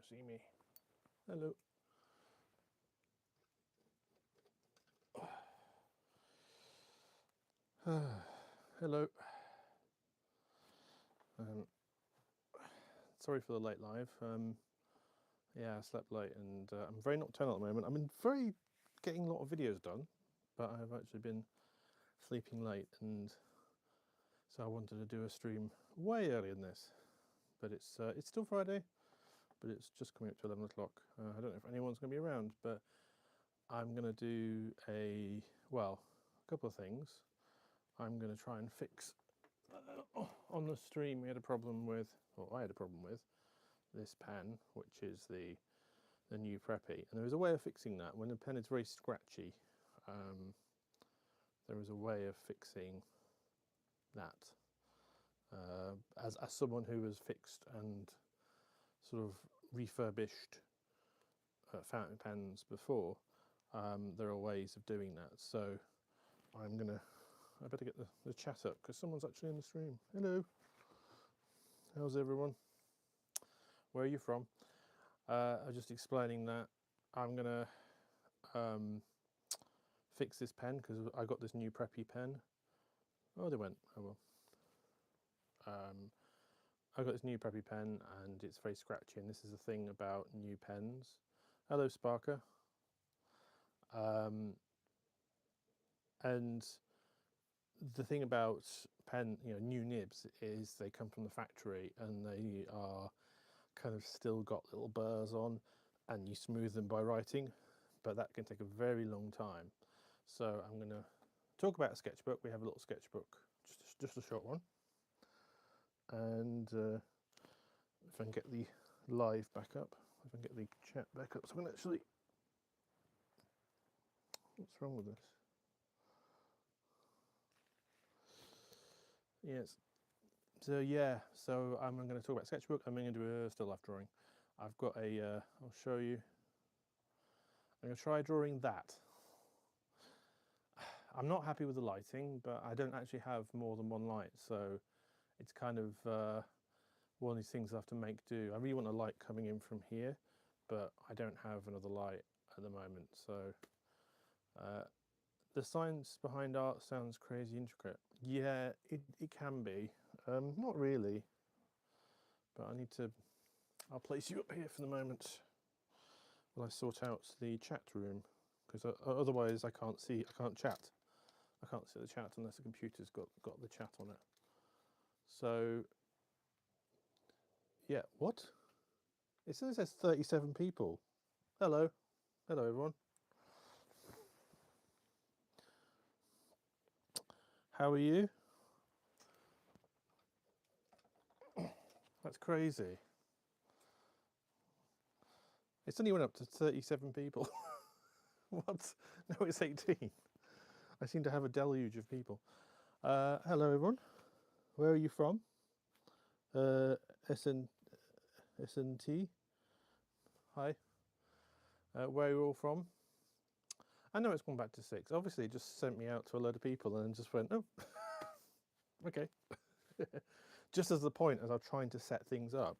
see me. Hello. Hello. Sorry for the late live. Yeah, I slept late and I'm very nocturnal at the moment. I'm getting a lot of videos done, but I've actually been sleeping late, and so I wanted to do a stream way earlier than this. But it's still Friday, but it's just coming up to 11 o'clock. I don't know if anyone's going to be around, but I'm going to do a couple of things. I'm going to try and fix on the stream. I had a problem with this pen, which is the new Preppy, and there is a way of fixing that. When the pen is very scratchy, there is a way of fixing that. As someone who has fixed and sort of refurbished fountain pens before, there are ways of doing that. So I better get the chat up because someone's actually in the stream. Hello, how's everyone? Where are you from? I was just explaining that I'm gonna fix this pen because I got this new Preppy pen. Oh, they went. Oh well. I got this new Preppy pen and it's very scratchy, and this is the thing about new pens. Hello, Sparker. And the thing about new nibs is they come from the factory and they are kind of still got little burrs on, and you smooth them by writing, but that can take a very long time. So I'm going to talk about a sketchbook. We have a little sketchbook, just a short one. And if I can get the live back up, if I can get the chat back up, so I'm going to actually... What's wrong with this? Yes. So yeah, so I'm going to talk about sketchbook. I'm going to do a still life drawing. I've got I'll show you. I'm going to try drawing that. I'm not happy with the lighting, but I don't actually have more than one light, so it's kind of one of these things I have to make do. I really want a light coming in from here, but I don't have another light at the moment. So the science behind art sounds crazy intricate. Yeah, it can be. Not really, but I'll place you up here for the moment while I sort out the chat room, because otherwise I can't chat. I can't see the chat unless the computer's got the chat on it. So, yeah, what? It says there's 37 people. Hello. Hello, everyone. How are you? That's crazy. It's only went up to 37 people. What? No, it's 18. I seem to have a deluge of people. Hello, everyone. Where are you from? SNT. Hi. Where are you all from? I know it's gone back to 6. Obviously, it just sent me out to a load of people and just went, oh, okay. Just as the point as I'm trying to set things up.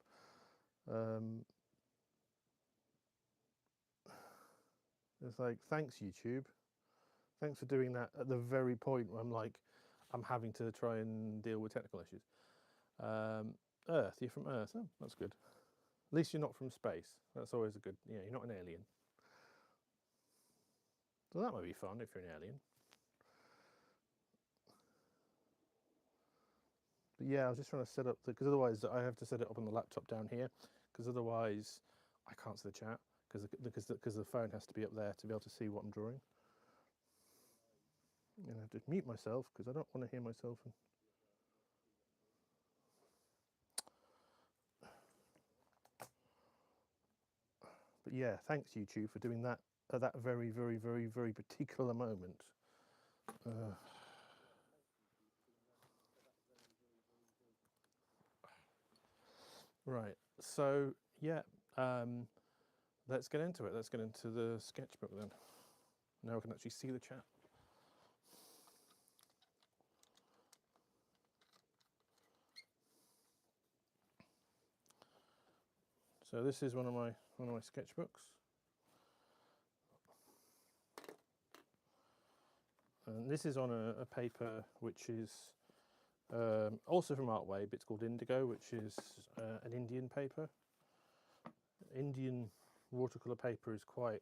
It's like, thanks, YouTube. Thanks for doing that at the very point where I'm having to try and deal with technical issues. Earth, you're from Earth. Oh, that's good. At least you're not from space. That's always a good, you're not an alien. So that might be fun if you're an alien. But yeah, I was just trying to set up, because otherwise I have to set it up on the laptop down here, because otherwise I can't see the chat, because the phone has to be up there to be able to see what I'm drawing. And I have to mute myself, because I don't want to hear myself. But yeah, thanks YouTube for doing that at that very, very, very, very particular moment. Right, so yeah, let's get into it. Let's get into the sketchbook then. Now I can actually see the chat. So So this is one of my sketchbooks. And this is on a paper which is also from Artway, but it's called Indigo, which is an Indian paper. Indian watercolour paper is quite...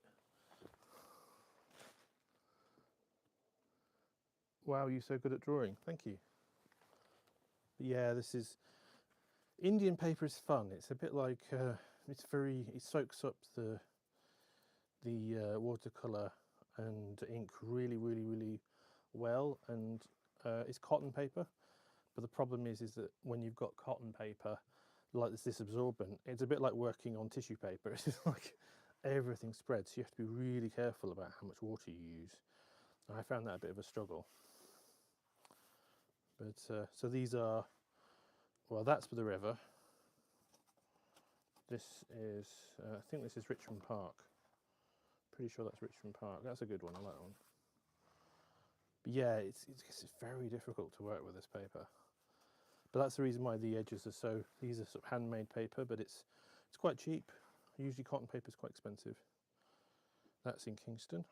Wow, you're so good at drawing. Thank you. But yeah, this is... Indian paper is fun. It's a bit like... it soaks up the watercolour and ink really well, and it's cotton paper. But the problem is that when you've got cotton paper like this absorbent, it's a bit like working on tissue paper. It's just like everything spreads. You have to be really careful about how much water you use. And I found that a bit of a struggle. But so these are, well, that's for the river. This is, I think this is Richmond Park. Pretty sure that's Richmond Park. That's a good one. I like that one. But yeah, it's very difficult to work with this paper. But that's the reason why the edges are so... These are sort of handmade paper, but it's quite cheap. Usually cotton paper is quite expensive. That's in Kingston.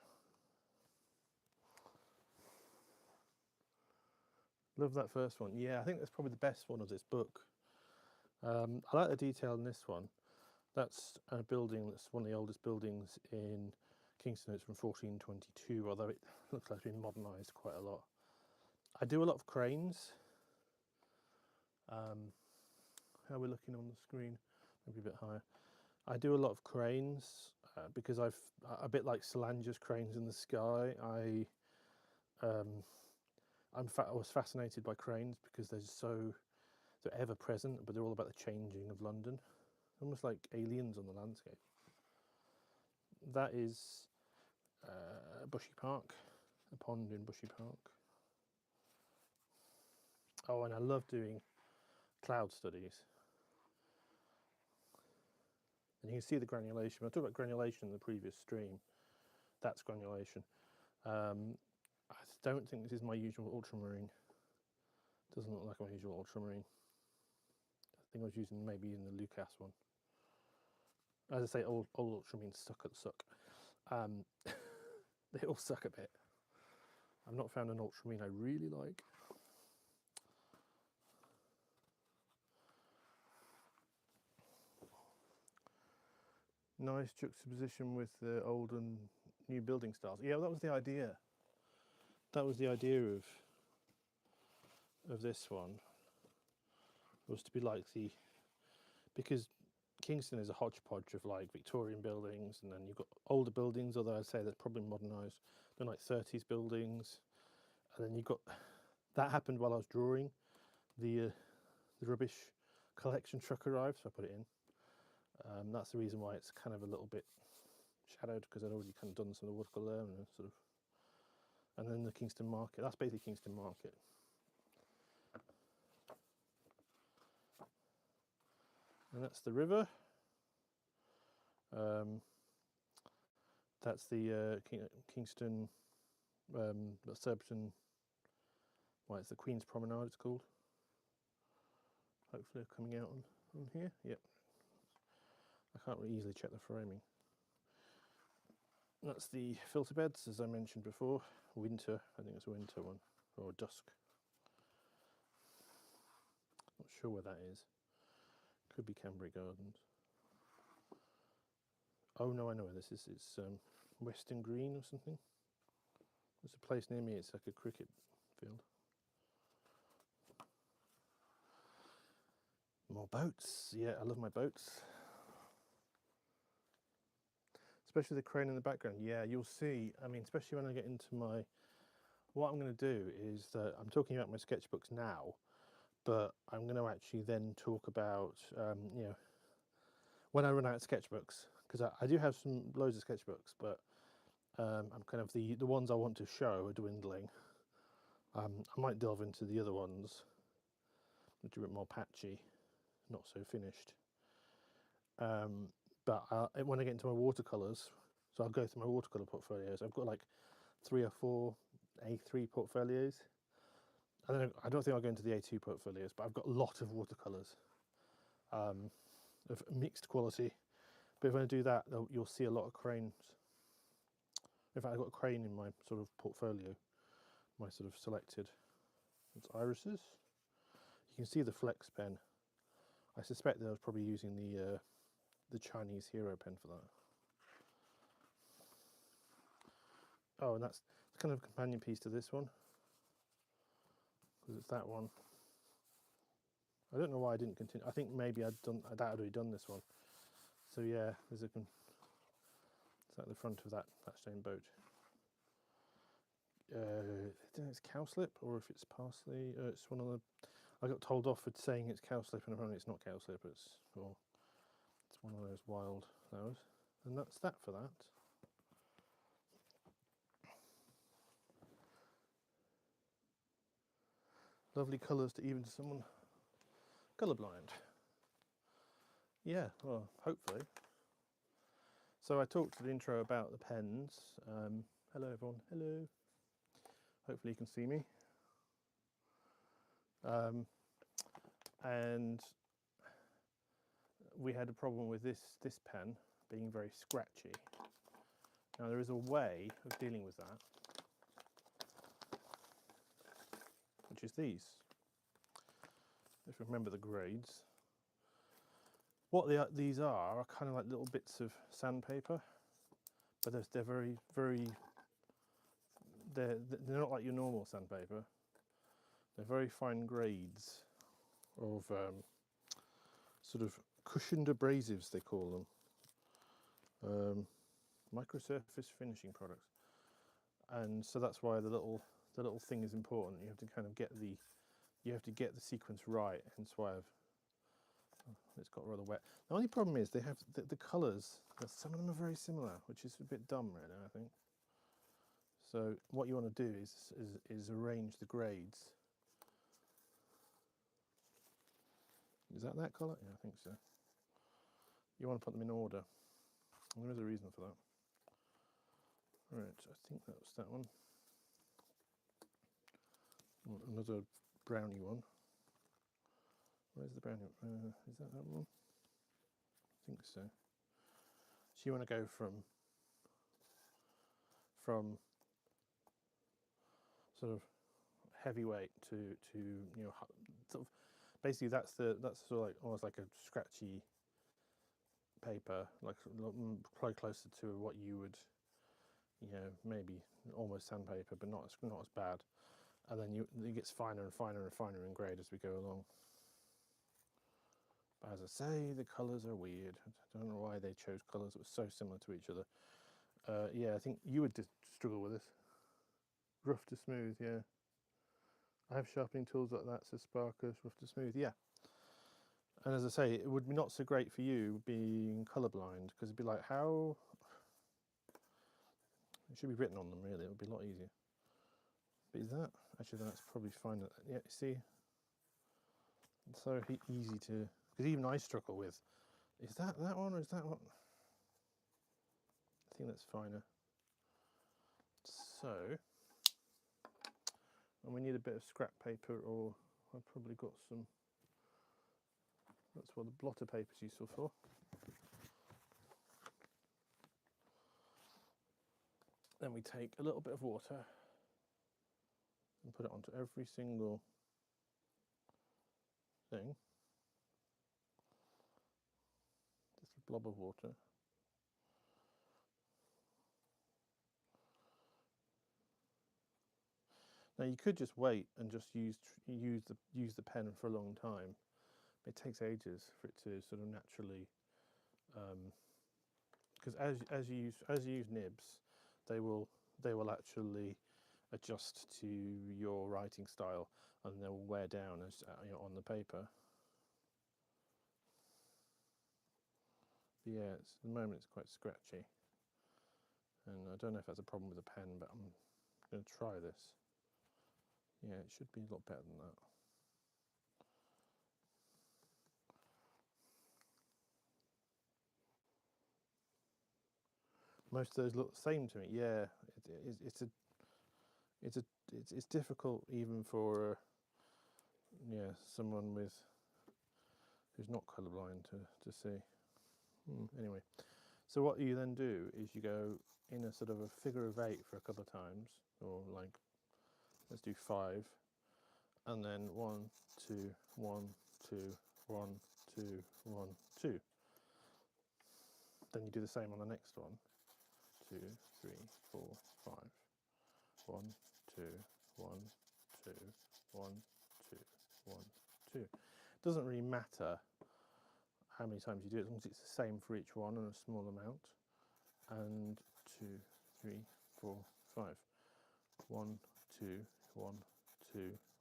Love that first one. Yeah, I think that's probably the best one of this book. I like the detail in this one. That's a building that's one of the oldest buildings in Kingston. It's from 1422, although it looks like it's been modernised quite a lot. I do a lot of cranes. How we're looking on the screen, maybe a bit higher. I do a lot of cranes because I've a bit like Solange's cranes in the sky. I was fascinated by cranes because they're ever present, but they're all about the changing of London, almost like aliens on the landscape. That is Bushy Park, a pond in Bushy Park. Oh, and I love doing cloud studies. And you can see the granulation. I talked about granulation in the previous stream. That's granulation. I don't think this is my usual ultramarine. Doesn't look like my usual ultramarine. I think I was using maybe in the Lucas one. As I say, all ultramarines suck. They all suck a bit. I've not found an ultramarine I really like. Nice juxtaposition with the old and new building styles. Yeah, well, that was the idea. That was the idea of this one, was to be like because Kingston is a hodgepodge of like Victorian buildings, and then you've got older buildings, although I'd say that's probably modernised. They're like 30s buildings, and then you've got... That happened while I was drawing. The rubbish collection truck arrived, so I put it in. That's the reason why it's kind of a little bit shadowed, because I'd already kind of done some of the watercolour and sort of... And then the Kingston Market. That's basically Kingston Market. And that's the river. That's the Kingston, Surbiton... Well, it's the Queen's Promenade, it's called. Hopefully they're coming out on here. Yep. I can't really easily check the framing. That's the filter beds, as I mentioned before. Winter, I think it's a winter one, or dusk. Not sure where that is. Could be Canbury Gardens. Oh no, I know where this is. It's Western Green or something. There's a place near me, it's like a cricket field. More boats. Yeah, I love my boats. Especially the crane in the background. Yeah, you'll see, I mean, especially when I get into my... What I'm going to do is that I'm talking about my sketchbooks now, but I'm going to actually then talk about, you know, when I run out of sketchbooks, because I do have loads of sketchbooks, but I'm kind of the ones I want to show are dwindling. I might delve into the other ones, which are a bit more patchy, not so finished. But when I get into my watercolours, so I'll go through my watercolour portfolios. I've got like 3 or 4 A3 portfolios. And then I don't think I'll go into the A2 portfolios, but I've got a lot of watercolours of mixed quality. But if I do that, you'll see a lot of cranes. In fact, I've got a crane in my sort of portfolio, my sort of selected. It's irises. You can see the flex pen. I suspect that I was probably using the Chinese hero pen for that. Oh, and that's kind of a companion piece to this one, because it's that one. I don't know why I didn't continue. I think maybe I'd already done this one. So yeah, there's it's at the front of that same boat. I don't know if it's cowslip or if it's parsley. It's one of the. I got told off for saying it's cowslip, and apparently it's not cowslip. It's one of those wild flowers, and that's that for that. Lovely colours to even someone colourblind. Yeah, well, hopefully. So I talked to the intro about the pens. Hello everyone, hello. Hopefully you can see me. And we had a problem with this pen being very scratchy. Now there is a way of dealing with that, which is these. If you remember the grades. What these are kind of like little bits of sandpaper, but they're very, very. They're not like your normal sandpaper. They're very fine grades of sort of cushioned abrasives, they call them. Microsurface finishing products, and so that's why the little thing is important. You have to kind of get the sequence right. Hence why it's got rather wet. The only problem is they have the colours. Some of them are very similar, which is a bit dumb, really. I think. So what you want to do is arrange the grades. Is that colour? Yeah, I think so. You want to put them in order. And there is a reason for that. Right, I think that was that one. Another brownie one. Where's the brownie? Is that one? I think so. So you want to go from sort of heavyweight to sort of basically that's sort of like almost like a scratchy paper, like probably closer to what you would maybe almost sandpaper, but not as bad. And then it gets finer and finer and finer in grade as we go along. But as I say, the colours are weird. I don't know why they chose colours that were so similar to each other. Yeah, I think you would struggle with this. Rough to smooth, yeah. I have sharpening tools like that, says Sparkus. Rough to smooth, yeah. And as I say, it would be not so great for you being colourblind, because it'd be like, how? It should be written on them, really. It would be a lot easier. But is that? Actually, that's probably fine. Yeah, see? It's so easy to... Because even I struggle with, is that one or is that one? I think that's finer. So, and we need a bit of scrap paper, or I've probably got some... That's what the blotter paper is useful for. Then we take a little bit of water and put it onto every single thing. Just a blob of water. Now you could just wait and just use the pen for a long time. It takes ages for it to sort of naturally, because as you use nibs, they will actually adjust to your writing style, and they will wear down as on the paper. But yeah, at the moment it's quite scratchy, and I don't know if that's a problem with the pen, but I'm going to try this. Yeah, it should be a lot better than that. Most of those look the same to me. Yeah, it's difficult even for someone who's not colourblind to see. Anyway, So what you then do is you go in a sort of a figure of 8 for a couple of times, or like, let's do 5, and then 1, 2, 1, 2, 1, 2, 1, 2. Then you do the same on the next one. 2, 3, 4, 5. 1, 2, 1, 2, 1, 2, 1, 2. It doesn't really matter how many times you do it, as long as it's the same for each one and a small amount. And 2, 3, 4, 5. 1, 2, 1, 2,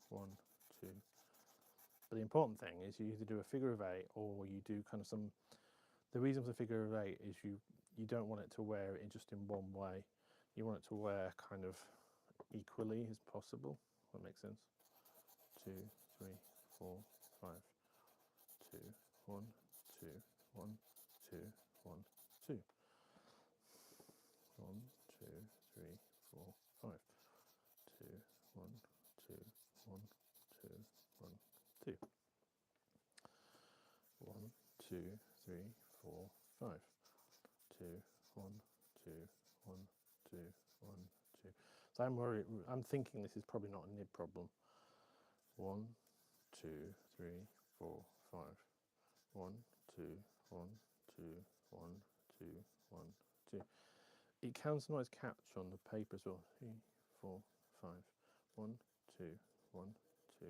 1, 2. But the important thing is you either do a figure of 8 or you do kind of some. The reason for the figure of 8 is you don't want it to wear it just in one way. You want it to wear kind of equally as possible. That makes sense. 2, 3, 4, 5. 2, 1, 2, 1, 2, 1, 2. 1, 2, 3, 4, 5. 2, 1, 2, 1, 2, 1, 2. 1, 2, 3, 4, 5. 2, 1, 2, 1, 2, 1, 2. So I'm worried. I'm thinking this is probably not a nib problem. 1, 2, 3, 4, 5. 1, 2, 1, 2, 1, 2, 1, 2. It can sometimes catch on the paper as well. 3, 4, 5. 1, 2, 1, 2,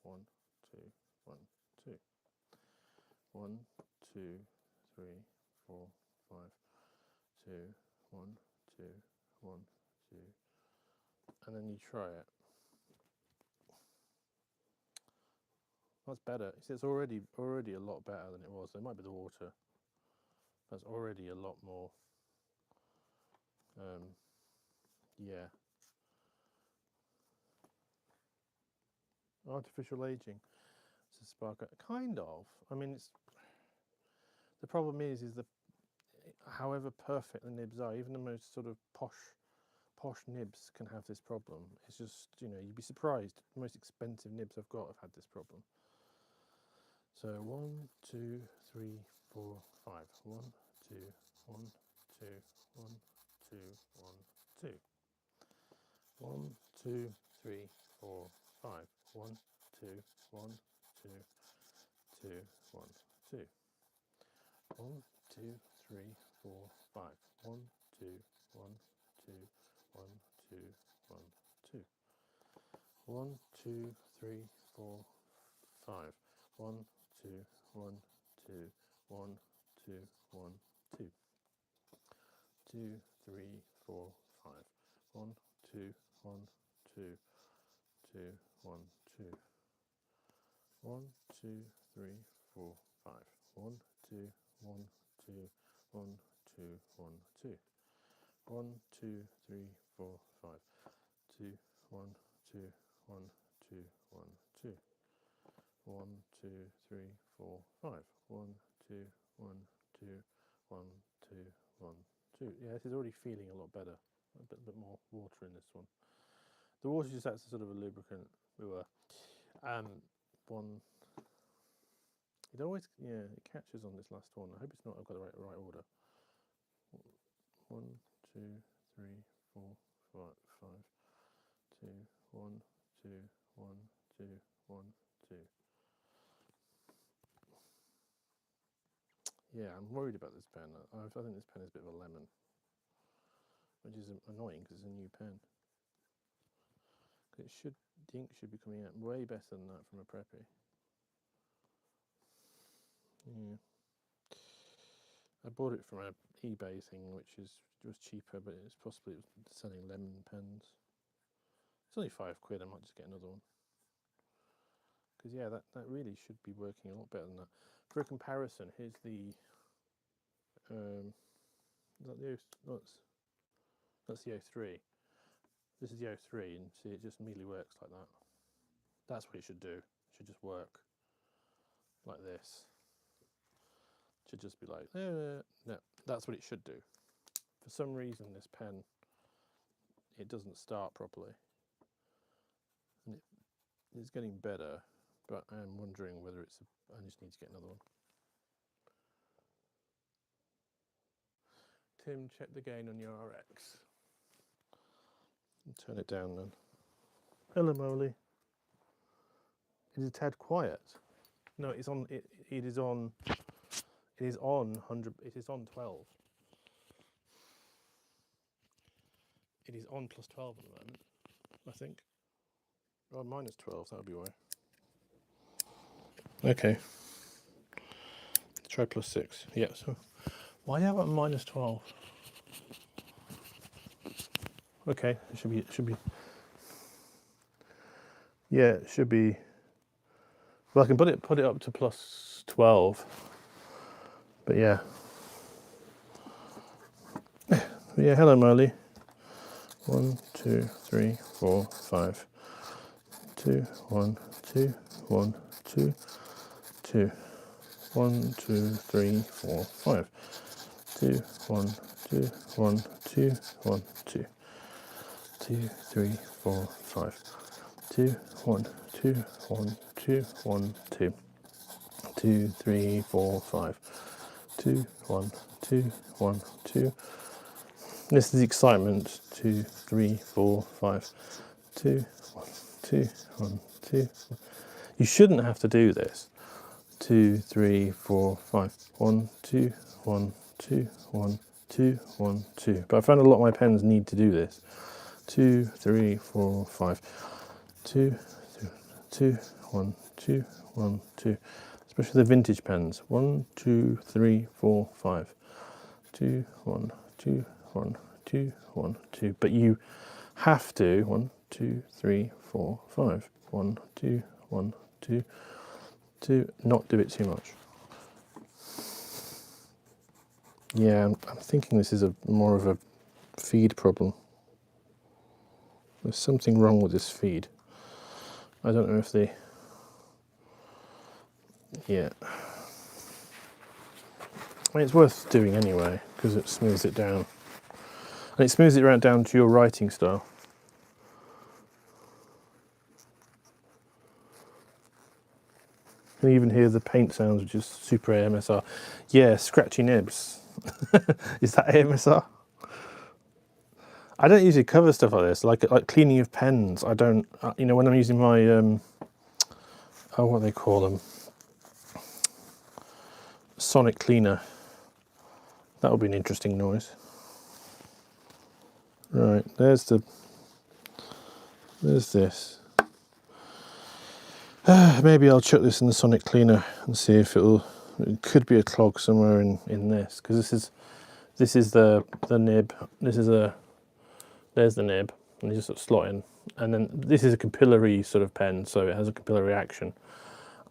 1, 2, 1, 2. 1, 2, 3, 4, 5. 2, 1, 2, 1, 2. And then you try it. That's better. It's already a lot better than it was. It might be the water. That's already a lot more. Yeah. Artificial aging. It's a spark. Kind of. I mean, it's. The problem is that however perfect the nibs are, even the most sort of posh nibs can have this problem. It's just, you'd be surprised. The most expensive nibs I've got have had this problem. So 1, 2, 3, 4, 5. 1, 2, 1, 2, 1, 2, 1, 2. 1, 2, 3, 4, 5. 1, 2, 1, 2, 2, 1, 2. 1, 2, 3, 4, 5. 1, 2, 1, 2, 1, 2, 1, 2. 1, 2, 3, 4, 5. 1, 2, 1, 2, 1, 2, 1, 2. 2, 3, 4, 5. 1, 2, 1, 2, 2, 1, 2. 1, 2, 3, 4, 5. 1, 2, 1, 2, 1, 2, 1, 2. 1, 2, 3, 4, 5. 2, 1, 2, 1, 2, 1, 2. 1, 2, 3, 4, 5. 1, 2, 1, 2, 1, 2, 1, 2. Yeah, this is already feeling a lot better. A bit more water in this one. The water just acts as sort of a lubricant. One. It always, it catches on this last one. I hope it's not. I've got the right order. 1, 2, 3, 4, 5, 2, 1, 2, 1, 2, 1, 2. Yeah, I'm worried about this pen. I think this pen is a bit of a lemon, which is annoying because it's a new pen. The ink should be coming out way better than that from a Preppy. Yeah. I bought it from an eBay thing, which was cheaper, but it's possibly selling lemon pens. It's only £5. I might just get another one. Because yeah, that really should be working a lot better than that. For a comparison, here's the. Is that the that's the 03. This is the 03, and see, it just immediately works like that. That's what it should do. It should just work like this. It should just be like, no, that's what it should do. For some reason, this pen, it doesn't start properly. And it's getting better, but I'm wondering whether I just need to get another one. Tim, check the gain on your RX. Turn it down then. Hello, Molly. It is a tad quiet. No, it's on. It is on. It is on 100. It is on 12. It is on plus 12 at the moment, I think. Oh, minus 12. That would be why. Okay. Try plus 6. Yeah. So, why have I minus 12? Okay. It should be. It should be. Yeah, it should be. Well, I can put it up to plus 12. But yeah. Yeah, hello, Molly. 1, 2, 3, 4, 5. 2, 1, 2, 1, 2, 2. 1, 2, 3, 4, 5. 2, 1, 2, 1, 2, 1, 2. 2, 3, 4, 5. 2, 1, 2, 1, 2, 1, 2. 2, 3, 4, 5. 2, 1, 2, 1, 2. This is the excitement. 2, 3, 4, 5. 2, 1, 2, 1, 2. You shouldn't have to do this. 2, 3, 4, 5. 1, 2, 1, 2, 1, 2, 1, 2. But I found a lot of my pens need to do this. 2, 3, 4, 5. 2, 2, 1, 2, 1, 2. Especially the vintage pens. 1, 2, 3, 4, 5. 2, 1, 2, 1, 2, 1, 2. But you have to 1, 2, 3, 4, 5. 1, 2, 1, 2, 2. Not do it too much. Yeah, I'm thinking this is more of a feed problem. There's something wrong with this feed. I don't know if they. Yeah. I mean, it's worth doing anyway because it smooths it down. And it smooths it right down to your writing style. You can even hear the paint sounds, which is super AMSR. Yeah, scratchy nibs. Is that AMSR? I don't usually cover stuff like this, like cleaning of pens. I don't, you know, when I'm using my, what do they call them? Sonic cleaner. That would be an interesting noise. Right, there's this. Maybe I'll chuck this in the sonic cleaner and see if it could be a clog somewhere in this, because this is the nib. There's the nib, and you just sort of slot in. And then this is a capillary sort of pen, so it has a capillary action.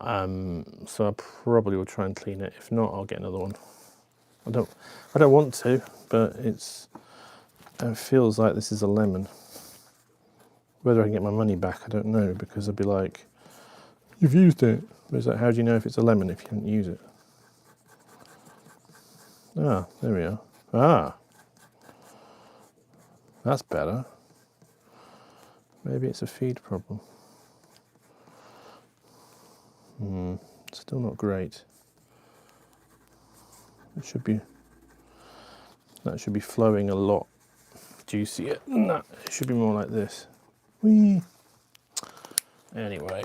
So I probably will try and clean it. If not, I'll get another one. I don't want to, but it feels like this is a lemon. Whether I can get my money back, I don't know, because I'd be like, you've used it. But it's like, how do you know if it's a lemon if you didn't use it? Ah, there we are. Ah, that's better. Maybe it's a feed problem. Still not great. That should be flowing a lot juicier than that. It should be more like this. Whee! Anyway.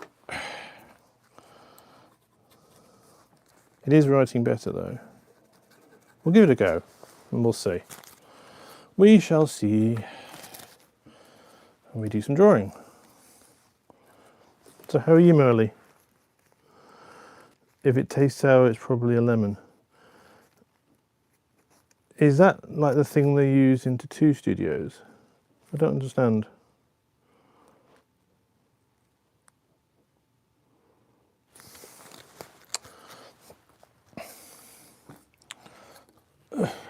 It is writing better though. We'll give it a go and we'll see. We shall see. And we do some drawing. So how are you, Merly? If it tastes sour, it's probably a lemon. Is that like the thing they use in tattoo studios? I don't understand.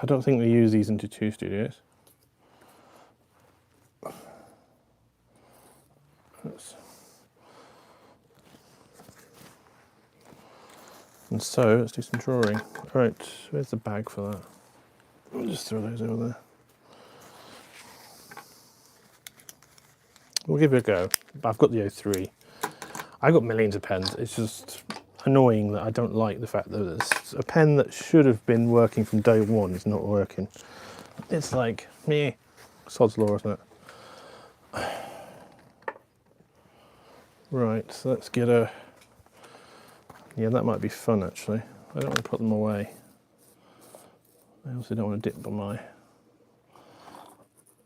I don't think they use these in tattoo studios. And so, let's do some drawing. Right, where's the bag for that? I'll just throw those over there. We'll give it a go. I've got the 03. I've got millions of pens. It's just annoying that I don't like the fact that it's a pen that should have been working from day one is not working. It's like, meh, sod's law, isn't it? Right, so let's get a... Yeah, that might be fun, actually. I don't want to put them away. I also don't want to dip on my...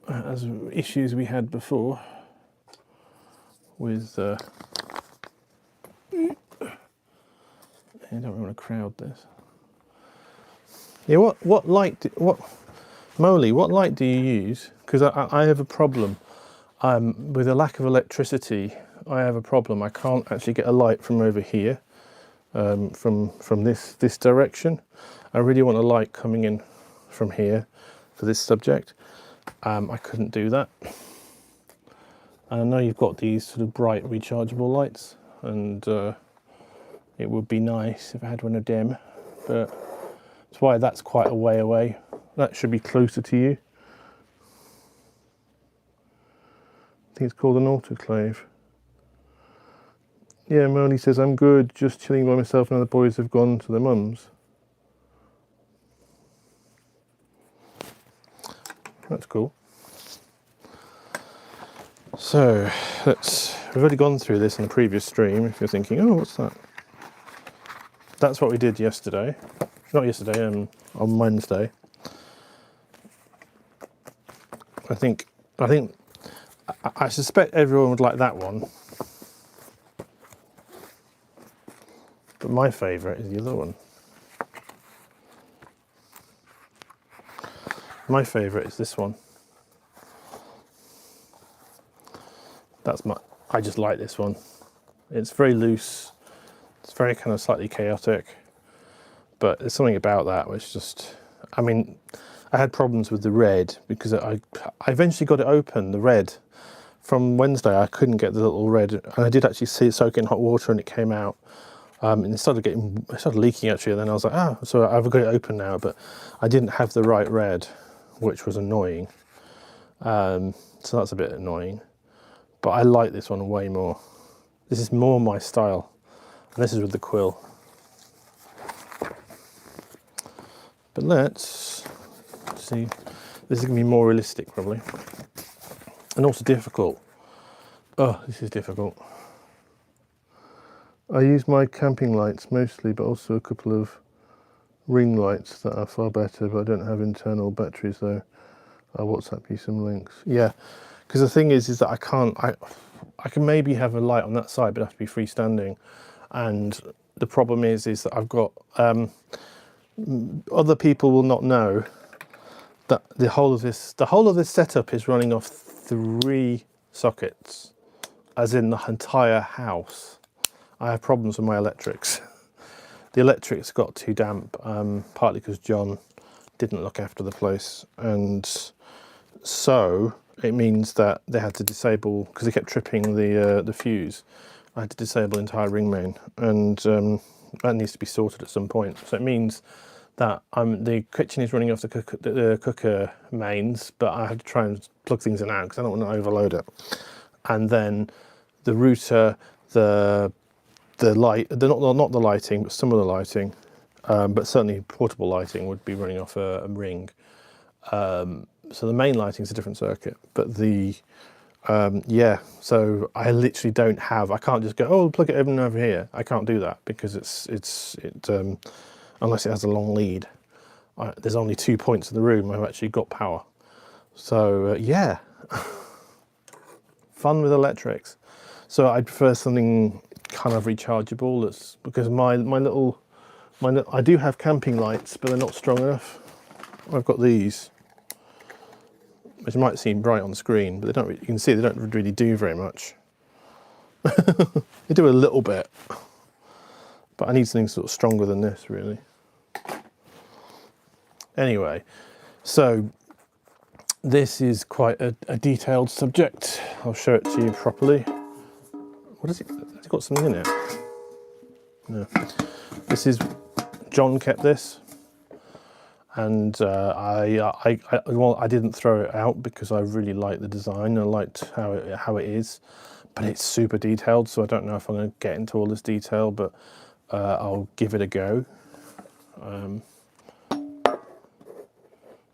As issues we had before with... I don't really want to crowd this. Yeah, what light... Molly, what light do you use? Because I have a problem. With a lack of electricity, I have a problem. I can't actually get a light from over here, from this direction. I really want a light coming in from here for this subject. I couldn't do that. And I know you've got these sort of bright rechargeable lights, and it would be nice if I had one of them, but that's why that's quite a way away. That should be closer to you. I think it's called an autoclave. Yeah, Molly says, I'm good, just chilling by myself and the boys have gone to their mums. That's cool. So, we've already gone through this in the previous stream, if you're thinking, oh, what's that? That's what we did yesterday. Not yesterday, on Wednesday. I suspect everyone would like that one. But my favourite is the other one. My favourite is this one. I just like this one. It's very loose. It's very kind of slightly chaotic. But there's something about that which just, I mean, I had problems with the red because I eventually got it open, the red. From Wednesday, I couldn't get the little red, and I did actually see it soak in hot water and it came out. And it started leaking actually, and then I was like, so I've got it open now, but I didn't have the right red, which was annoying. So that's a bit annoying. But I like this one way more. This is more my style. And this is with the quill. But let's see. This is going to be more realistic, probably. And also difficult. Oh, this is difficult. I use my camping lights mostly, but also a couple of ring lights that are far better, but I don't have internal batteries though. I'll WhatsApp you some links. Yeah, because the thing is that I can maybe have a light on that side, but it has to be freestanding. And the problem is that I've got, other people will not know that the whole of this setup is running off 3 sockets, as in the entire house. I have problems with my electrics. The electrics got too damp, partly because John didn't look after the place, and so it means that they had to disable, because they kept tripping the fuse. I had to disable the entire ring main, and that needs to be sorted at some point. So it means that the kitchen is running off the cooker mains, but I had to try and plug things in and out because I don't want to overload it. And then the router, the light, not the lighting, but some of the lighting, but certainly portable lighting would be running off a ring. So the main lighting is a different circuit, but yeah, so I literally don't have, I can't just go, oh, plug it over here. I can't do that because unless it has a long lead. There's only 2 points in the room where I've actually got power. So yeah, fun with electrics. So I prefer something kind of rechargeable. That's because my little, I do have camping lights, but they're not strong enough. I've got these, which might seem bright on the screen, but they don't. You can see they don't really do very much. They do a little bit, but I need something sort of stronger than this, really. Anyway, so this is quite a detailed subject. I'll show it to you properly. What is it? Has it got something in it? No. This is, John kept this, and I didn't throw it out because I really liked the design. I liked how it is, but it's super detailed, so I don't know if I'm going to get into all this detail, but I'll give it a go.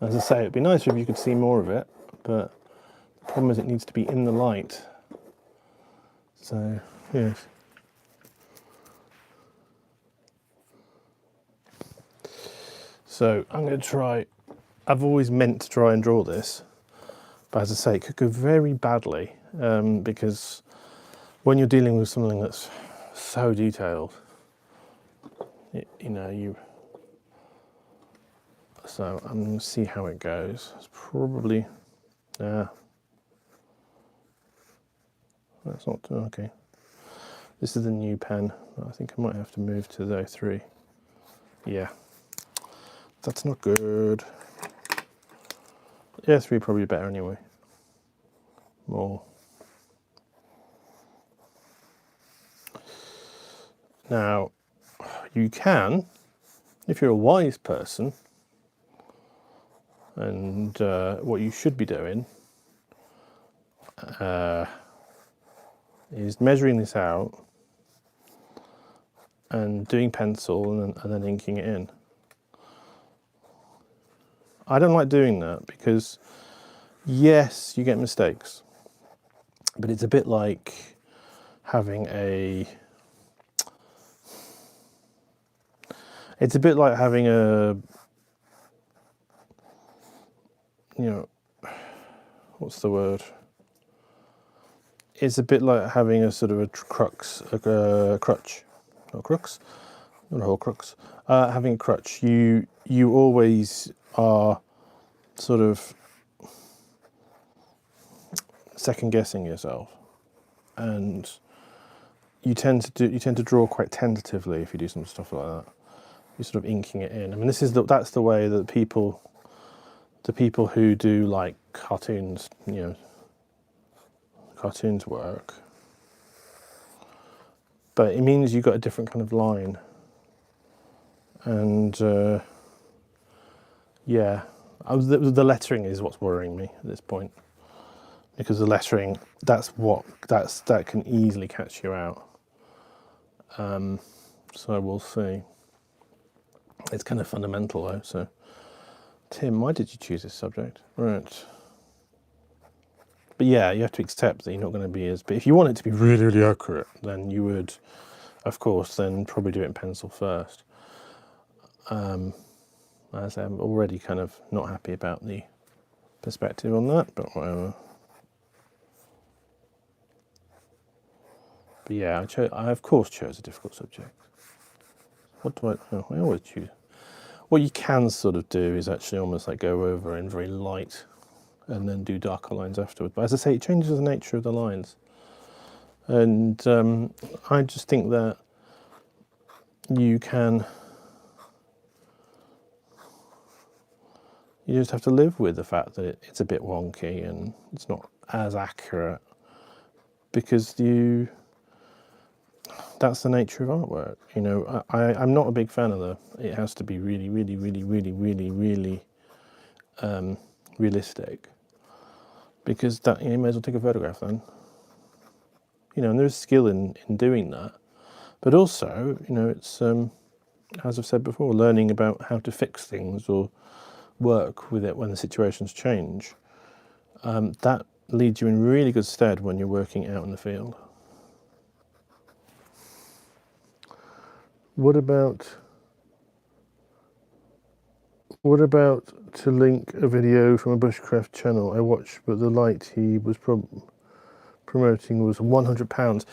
As I say, it'd be nicer if you could see more of it, but the problem is it needs to be in the light. So, yes. So I'm going to try, I've always meant to try and draw this, but as I say, it could go very badly, because when you're dealing with something that's so detailed, so I'm going to see how it goes. It's probably, that's not, okay. This is the new pen. I think I might have to move to the 03. Yeah, that's not good. Yeah, 3 probably better anyway. More. Now, you can, if you're a wise person, and what you should be doing is measuring this out and doing pencil and then inking it in. I don't like doing that because, yes, you get mistakes, but it's a bit like having a what's the word? It's a bit like having a sort of a crutch, not a whole crux. Having a crutch, you always are sort of second guessing yourself, and you tend to draw quite tentatively if you do some stuff like that. You're sort of inking it in. I mean, that's the way that the people who do like cartoons, cartoons work. But it means you've got a different kind of line, and yeah, the lettering is what's worrying me at this point, because the lettering that can easily catch you out. So we'll see. It's kind of fundamental though. So, Tim, why did you choose this subject? Right. But yeah, you have to accept that you're not going to be as. But if you want it to be really, really accurate, then you would, of course, then probably do it in pencil first. As I'm already kind of not happy about the perspective on that, but whatever. But yeah, I of course chose a difficult subject. What do I always choose. What you can sort of do is actually almost like go over in very light and then do darker lines afterward. But as I say, it changes the nature of the lines. And I just think that you just have to live with the fact that it's a bit wonky and it's not as accurate, because that's the nature of artwork. I'm not a big fan of it has to be really, really, really, really, really, really realistic, because that you may as well take a photograph then. And there's skill in doing that, but also, it's as I've said before, learning about how to fix things or work with it when the situations change. That leads you in really good stead when you're working out in the field. What about to link a video from a bushcraft channel I watched, but the light he was promoting was £100.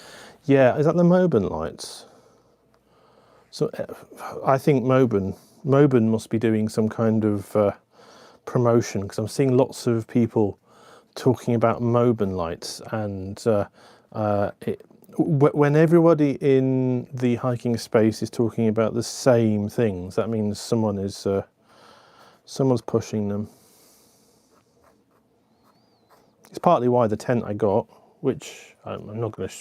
Yeah, is that the Moban lights? So I think Moban must be doing some kind of promotion, because I'm seeing lots of people talking about Moban lights, and when everybody in the hiking space is talking about the same things, that means someone's pushing them. It's partly why the tent I got, which I'm not going to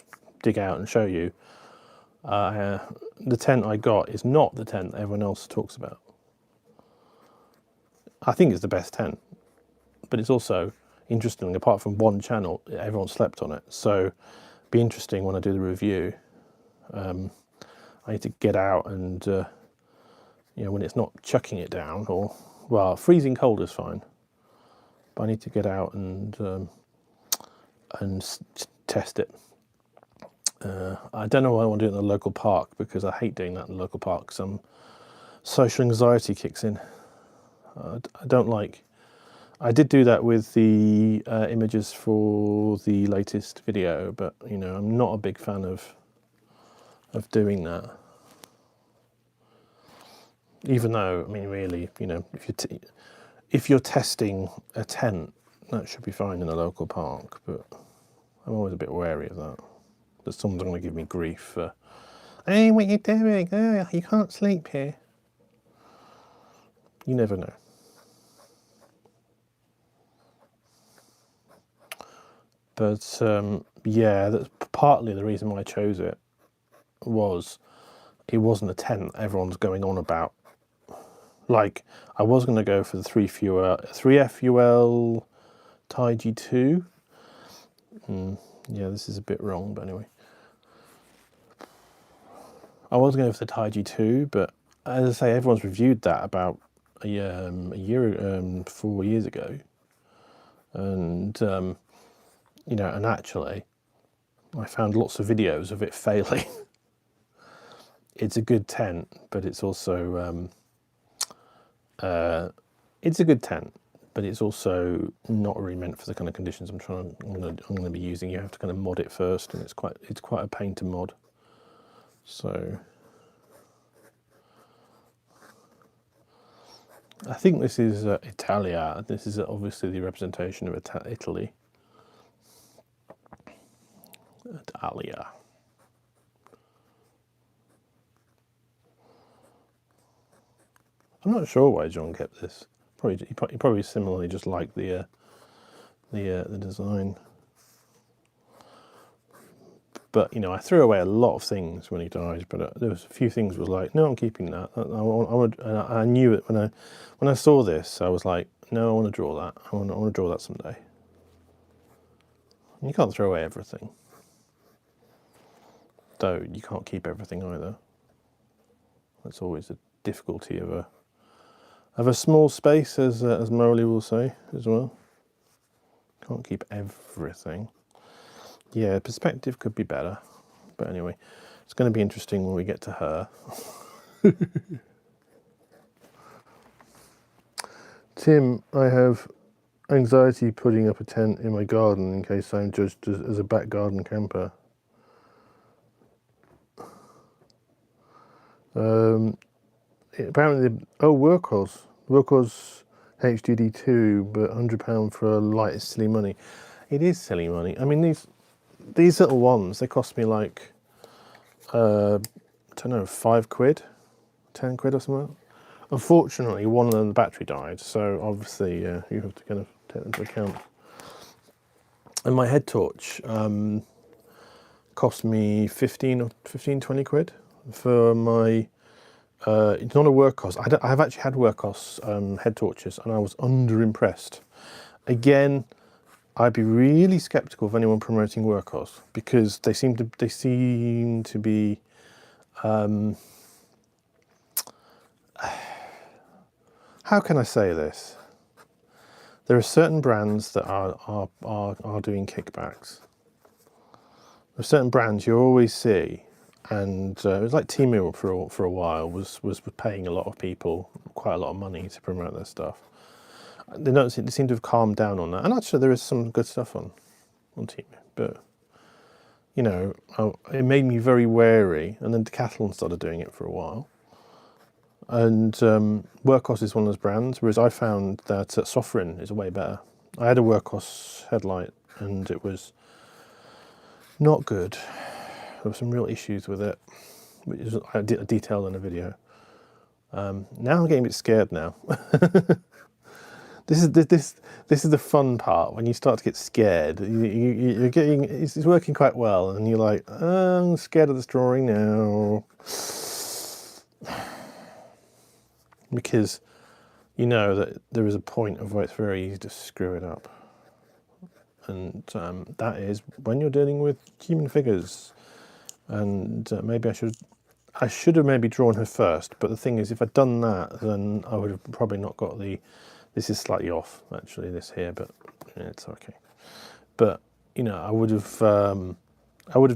dig out and show you, the tent I got is not the tent that everyone else talks about. I think it's the best tent, but it's also, interestingly, apart from one channel, everyone slept on it. So it'll be interesting when I do the review. I need to get out and, when it's not chucking it down or well, freezing cold is fine, but I need to get out and test it. I don't know why I want to do it in the local park, because I hate doing that in the local park. Some social anxiety kicks in. I don't like. I did do that with the images for the latest video, but you know, I'm not a big fan of doing that. Even though, I mean, really, you know, if you're testing a tent, that should be fine in a local park. But I'm always a bit wary of that. That someone's going to give me grief for, hey, what are you doing? Oh, you can't sleep here. You never know. But yeah, that's partly the reason why I chose it. Was it wasn't a tent everyone's going on about. Like, I was going to go for the 3FUL Tie G2. Yeah, this is a bit wrong, but anyway. I was going for the Tie G2, but as I say, everyone's reviewed that about a year, 4 years ago. And, you know, and actually, I found lots of videos of it failing. It's a good tent, but it's also, it's a good tent, but it's also not really meant for the kind of conditions I'm going to be using. You have to kind of mod it first, and it's quite a pain to mod. So I think this is Italia. This is obviously the representation of Italy. Italia. I'm not sure why John kept this. He probably similarly just liked the design. But you know, I threw away a lot of things when he died. But there was a few things was like, no, I'm keeping that. I knew it when I saw this. I was like, no, I want to draw that. I want to draw that someday. And you can't throw away everything, though. You can't keep everything either. That's always the difficulty of a small space, as Morley will say as well. Can't keep everything. Yeah, perspective could be better. But anyway, it's going to be interesting when we get to her. Tim, I have anxiety putting up a tent in my garden in case I'm judged as a back garden camper. Apparently, Workhorse HDD2, but £100 for a light is silly money. It is silly money. I mean, these little ones, they cost me like, I don't know, £5, 10 quid or something. Unfortunately, one of them, the battery died, so obviously you have to kind of take that into account. And my head torch cost me 15, 20 quid for my. It's not a Workhorse. I've actually had Workhorse head torches, and I was underimpressed. Again, I'd be really sceptical of anyone promoting Workhorse because they seem to be. How can I say this? There are certain brands that are doing kickbacks. There are certain brands you always see, and it was like Temu for a while was paying a lot of people quite a lot of money to promote their stuff. They seem to have calmed down on that, and actually there is some good stuff on Temu, but you know, it made me very wary. And then Decathlon started doing it for a while. And Workhorse is one of those brands, whereas I found that Sofrin is way better. I had a Workhorse headlight and it was not good. There were some real issues with it, which I detailed in a video. Now I'm getting a bit scared now. This is the fun part, when you start to get scared. You're getting, it's working quite well, and you're like, oh, I'm scared of this drawing now. Because you know that there is a point of where it's very easy to screw it up. And that is when you're dealing with human figures. And maybe I should I should have maybe drawn her first, but the thing is, if I'd done that, then I would have probably not got the... This is slightly off, actually, this here, but yeah, it's okay. But, you know, I would have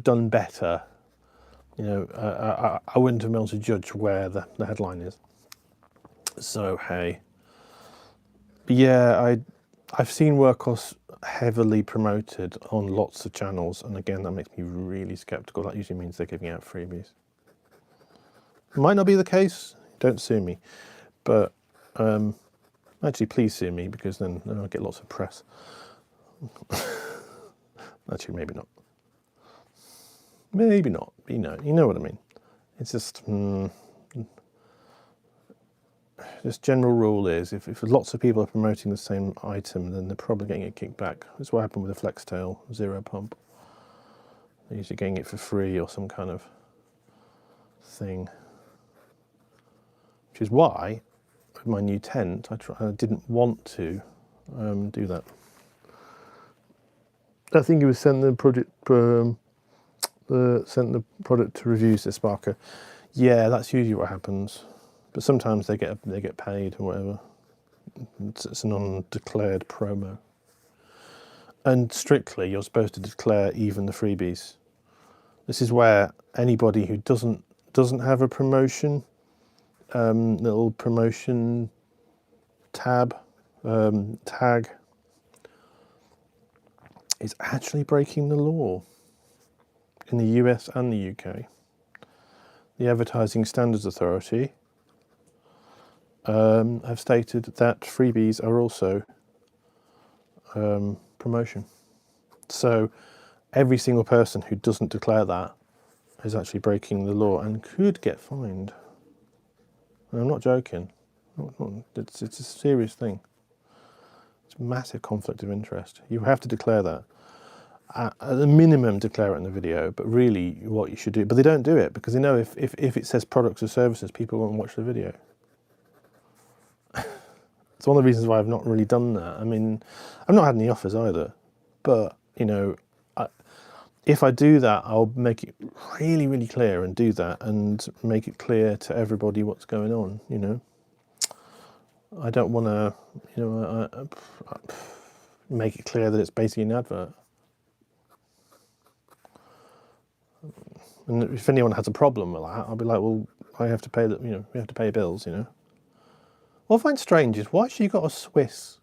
done better. You know, I wouldn't have been able to judge where the headline is. So, hey. But yeah, I've seen Workhorse heavily promoted on lots of channels, and again, that makes me really skeptical. That usually means they're giving out freebies. Might not be the case, don't sue me, but actually please sue me, because then I'll get lots of press. Actually, maybe not. Maybe not, but you know what I mean. It's just, just general rule is, if lots of people are promoting the same item, then they're probably getting a kickback. That's what happened with the FlexTail Zero Pump. They're usually getting it for free or some kind of thing. Which is why, with my new tent, I didn't want to do that. I think it was sent the product to reviews to Sparker. Yeah, that's usually what happens. But sometimes they get paid or whatever. It's an undeclared promo. And strictly, you're supposed to declare even the freebies. This is where anybody who doesn't have a promotion, little promotion tag, is actually breaking the law in the US and the UK. The Advertising Standards Authority have stated that freebies are also promotion. So every single person who doesn't declare that is actually breaking the law and could get fined. And I'm not joking. It's a serious thing. It's a massive conflict of interest. You have to declare that. At the minimum, declare it in the video, but really what you should do, but they don't do it because they know if it says products or services, people won't watch the video. It's one of the reasons why I've not really done that. I mean, I've not had any offers either, but, you know, if I do that, I'll make it really, really clear and do that and make it clear to everybody what's going on, you know. I don't want to, you know, make it clear that it's basically an advert. And if anyone has a problem with that, I'll be like, well, I have to pay the, you know, we have to pay bills, you know. What I find strange is why she got a Swiss.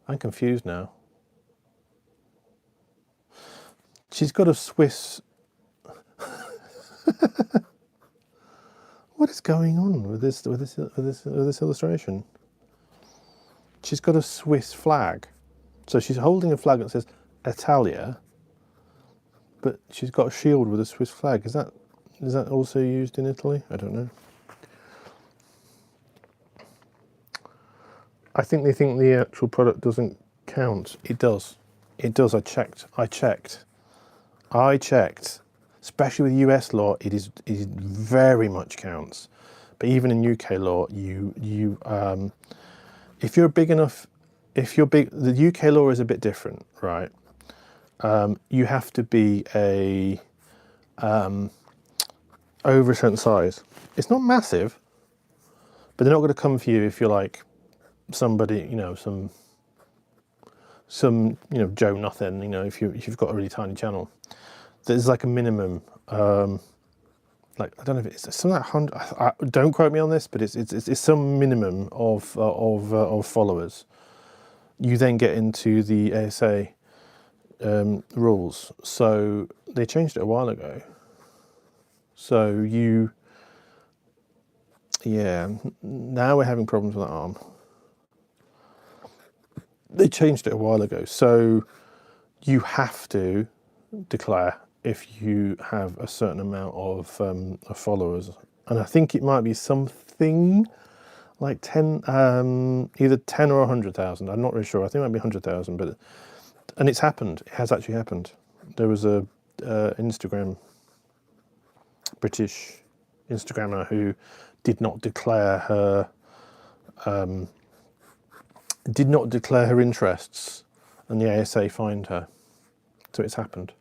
I'm confused now. She's got a Swiss. What is going on with this illustration? She's got a Swiss flag, so she's holding a flag that says Italia, but she's got a shield with a Swiss flag. Is that also used in Italy? I don't know. I think they think the actual product doesn't count. It does. It does. I checked. Especially with US law, it very much counts. But even in UK law, if you're big enough, the UK law is a bit different, right? You have to be over a certain size. It's not massive, but they're not going to come for you if you're like somebody, you know, some you know, Joe Nothing, you know, if you've got a really tiny channel. There's like a minimum, like I don't know if it's something like 100. Don't quote me on this, but it's some minimum of followers. You then get into the ASA rules. So they changed it a while ago. So now we're having problems with that arm. They changed it a while ago, so you have to declare if you have a certain amount of followers, and I think it might be something like 10, either 10 or 100,000. I'm not really sure. I think it might be 100,000, but and it's happened. It has actually happened. There was a British Instagrammer who did not declare her interests, and the ASA fined her. So it's happened.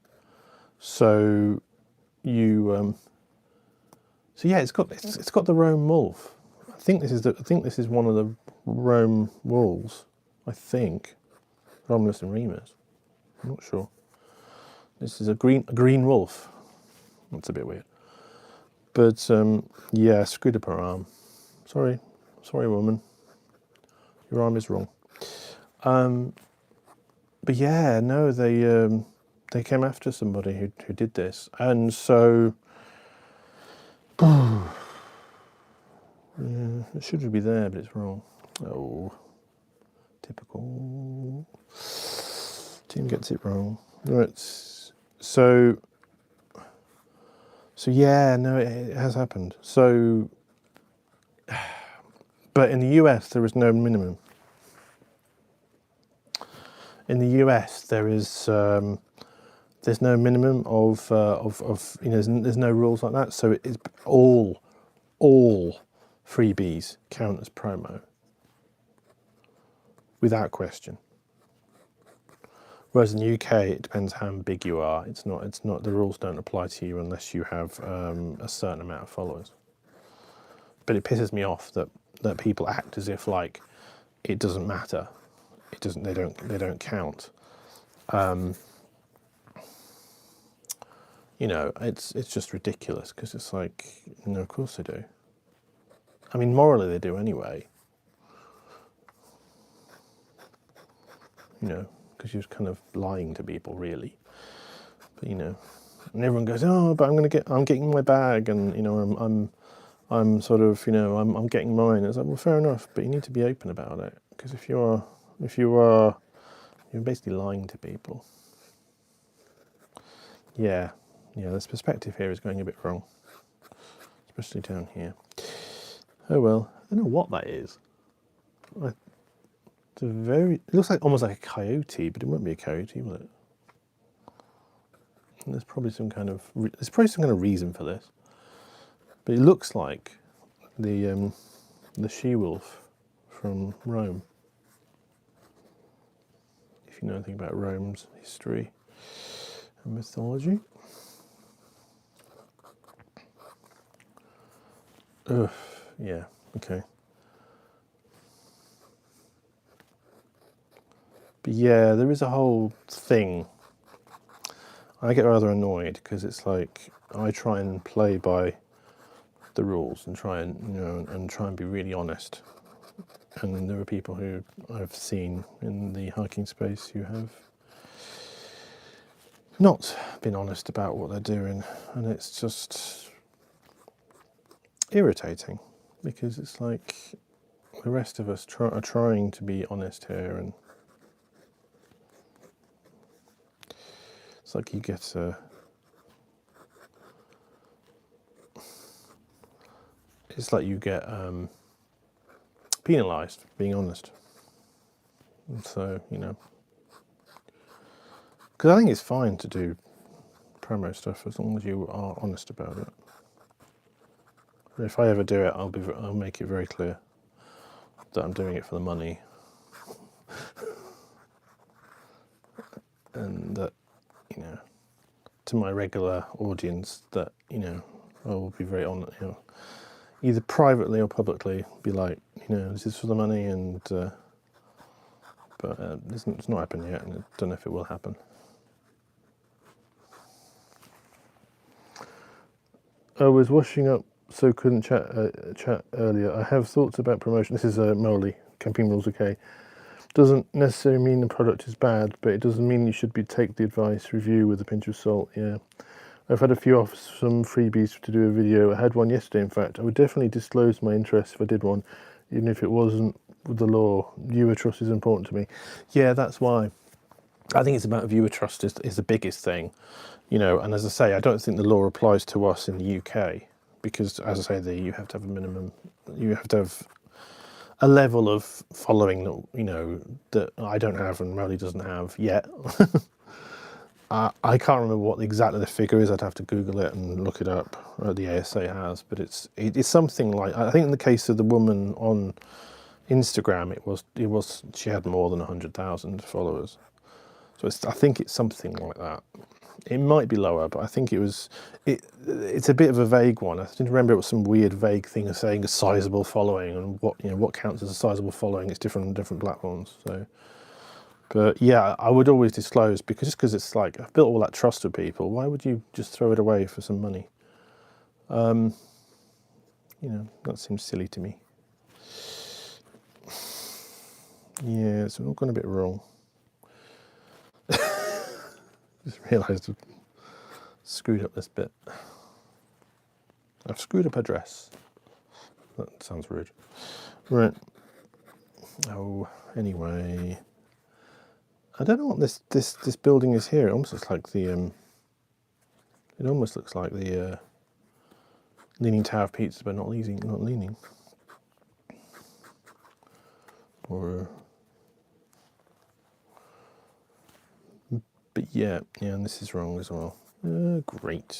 So you So yeah, it's got the Rome wolf. I think this is one of the Rome wolves. I think Romulus and Remus. I'm not sure. This is a green wolf. That's a bit weird. But yeah, screwed up her arm. Sorry, woman. Your arm is wrong. But yeah, no, they came after somebody who did this, and so yeah, it should be there, but it's wrong. Oh, typical. Team gets it wrong. Right. So yeah, no, it has happened. So, but in the US there is no minimum. In the US there is there's no minimum of there's no rules like that. So it's all freebies count as promo without question. Whereas in the UK, it depends how big you are. It's not. The rules don't apply to you unless you have a certain amount of followers. But it pisses me off that people act as if like it doesn't matter. It doesn't. They don't count. It's just ridiculous because it's like, no, of course they do. I mean, morally they do anyway. Because you're kind of lying to people, really. But and everyone goes, oh, but I'm getting my bag, and I'm sort of, I'm getting mine. It's like, well, fair enough, but you need to be open about it, because if you are, you're basically lying to people. Yeah, this perspective here is going a bit wrong, especially down here. Oh well, I don't know what that is. It looks like almost like a coyote, but it won't be a coyote, will it? There's probably some kind of reason for this, but it looks like the she-wolf from Rome. If you know anything about Rome's history and mythology. Ugh, yeah, okay. But yeah, there is a whole thing. I get rather annoyed because it's like I try and play by the rules and try and be really honest. And there are people who I've seen in the hiking space who have not been honest about what they're doing, and it's just irritating because it's like the rest of us are trying to be honest here, and it's like you get penalised for being honest. And so, because I think it's fine to do promo stuff as long as you are honest about it. If I ever do it, I'll make it very clear that I'm doing it for the money, and that to my regular audience that I will be very honest, either privately or publicly, be like, this is for the money, and but it's not happened yet, and I don't know if it will happen. I was washing up, so couldn't chat earlier. I have thoughts about promotion. This is Molly, Camping Rules OK. Doesn't necessarily mean the product is bad, but it doesn't mean you should take the advice, review with a pinch of salt. Yeah, I've had a few offers, some freebies to do a video. I had one yesterday, in fact. I would definitely disclose my interest if I did one, even if it wasn't with the law. Viewer trust is important to me. Yeah, that's why. I think it's about viewer trust is the biggest thing, and as I say, I don't think the law applies to us in the UK, because, as I say, you have to have a minimum, you have to have a level of following that I don't have and Molly doesn't have yet. I can't remember what exactly the figure is. I'd have to Google it and look it up. The ASA has, but it's something like, I think in the case of the woman on Instagram, it was she had more than 100,000 followers. So I think it's something like that. It might be lower, but I think it's a bit of a vague one. I didn't remember it was some weird vague thing of saying a sizable following, and what counts as a sizable following. It's different on different platforms. So, but yeah, I would always disclose, because it's like I've built all that trust with people. Why would you just throw it away for some money? That seems silly to me. Yeah, it's all gone a bit wrong. Just realised I've screwed up this bit. I've screwed up a dress. That sounds rude. Right. Oh, anyway. I don't know what this building is here. It almost looks like the Leaning Tower of Pizza, but not leaning. Or but yeah, and this is wrong as well. Great.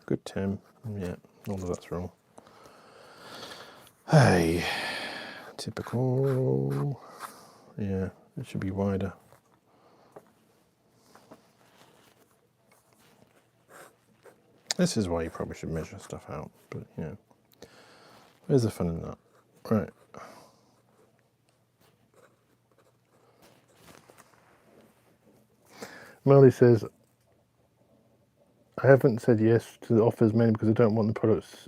Good, Tim. Yeah, all of that's wrong. Hey, typical. Yeah, it should be wider. This is why you probably should measure stuff out, but where's the fun in that? Right. Melly says, I haven't said yes to the offers mainly because I don't want the products,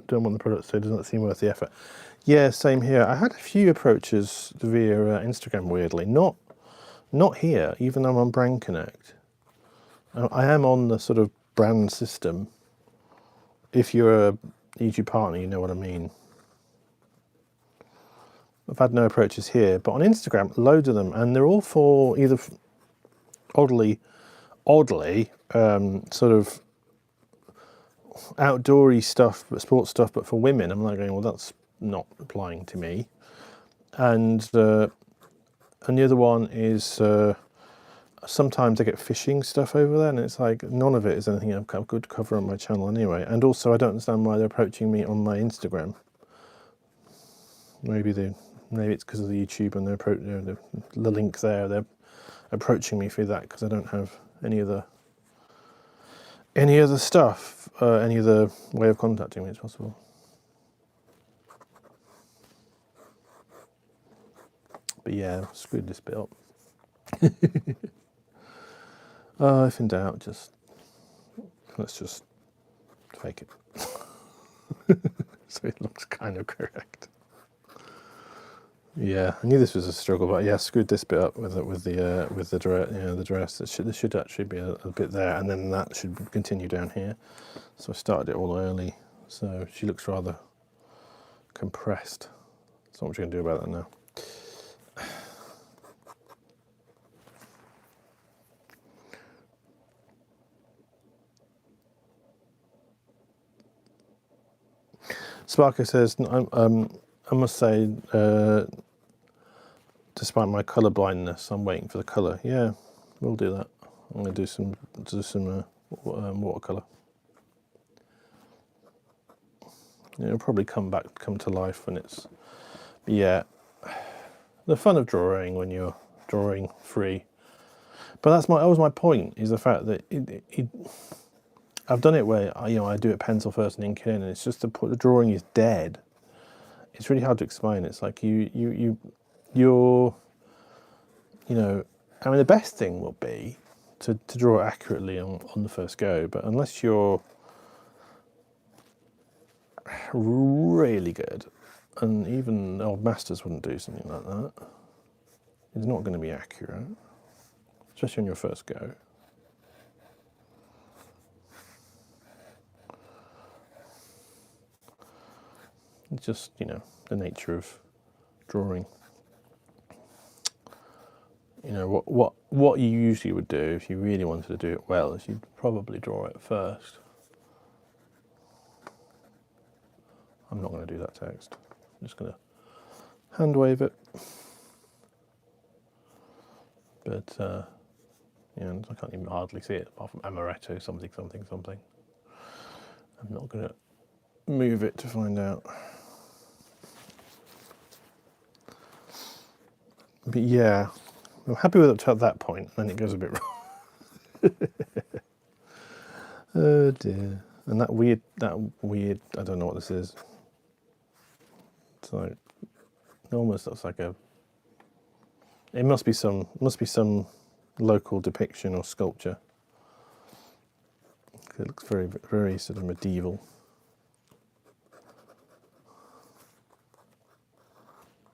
so it doesn't seem worth the effort. Yeah, same here. I had a few approaches via Instagram, weirdly. Not here, even though I'm on Brand Connect. I am on the sort of brand system. If you're a YouTube partner, you know what I mean. I've had no approaches here, but on Instagram, loads of them, and they're all for either oddly, sort of outdoory stuff, but sports stuff, but for women. I'm like going, well, that's not applying to me. And the other one is sometimes I get fishing stuff over there, and it's like none of it is anything I could cover on my channel anyway. And also, I don't understand why they're approaching me on my Instagram. Maybe it's because of the YouTube and the link there. They're approaching me through that because I don't have any other stuff, any other way of contacting me as possible. But yeah, I screwed this bit up. If in doubt, let's just fake it. So it looks kind of correct. Yeah, I knew this was a struggle, but yeah, I screwed this bit up with the dress. There should actually be a bit there, and then that should continue down here. So I started it all early, so she looks rather compressed. So what we're going to do about that now? Sparker says, I must say, despite my colour blindness, I'm waiting for the colour. Yeah, we'll do that. I'm going to do some watercolour. It'll probably come to life when it's. Yeah, the fun of drawing when you're drawing free. But that was my point, is the fact that I've done it where I do it pencil first and ink in, and it's just the drawing is dead. It's really hard to explain. It's like you're I mean, the best thing will be to draw it accurately on the first go, but unless you're really good, and even old masters wouldn't do something like that, it's not going to be accurate, especially on your first go. It's just, the nature of drawing. What you usually would do if you really wanted to do it well is you'd probably draw it first. I'm not going to do that text. I'm just going to hand wave it. But I can't even hardly see it apart from amaretto something. I'm not going to move it to find out. But yeah, I'm happy with it at that point, and then it goes a bit wrong. Oh dear. And that weird, I don't know what this is. It's like, it almost looks like it must be some local depiction or sculpture. It looks very, very sort of medieval.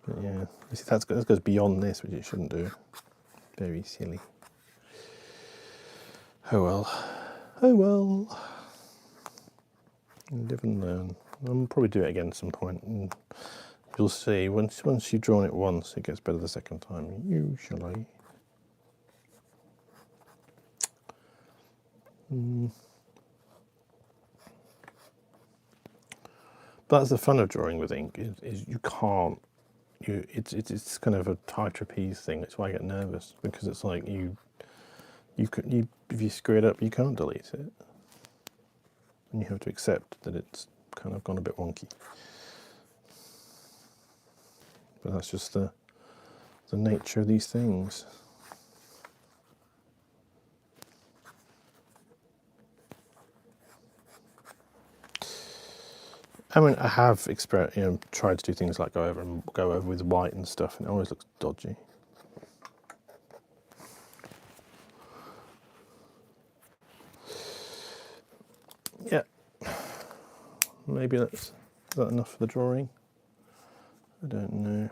But yeah, you see, that goes beyond this, which it shouldn't do. Very silly. Oh well. Oh well. Live and learn. I'll probably do it again at some point. And you'll see, once you've drawn it once, it gets better the second time, usually. But that's the fun of drawing with ink, is you can't, it's kind of a tie trapeze thing. That's why I get nervous, because it's like if you screw it up, you can't delete it. And you have to accept that it's kind of gone a bit wonky. But that's just the nature of these things. I mean, I have tried to do things like go over with white and stuff, and it always looks dodgy. Yeah, maybe is that enough for the drawing? I don't know.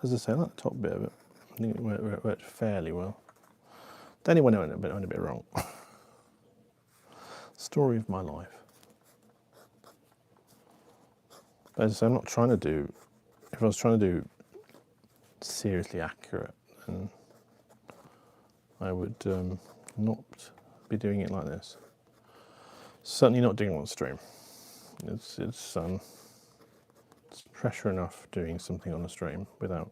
As I say, I like the top bit of it. I think it worked fairly well. Then it went a bit wrong. Story of my life. But as I say, I'm not trying to do. If I was trying to do seriously accurate, then I would not be doing it like this. Certainly not doing it on stream. It's pressure enough doing something on a stream without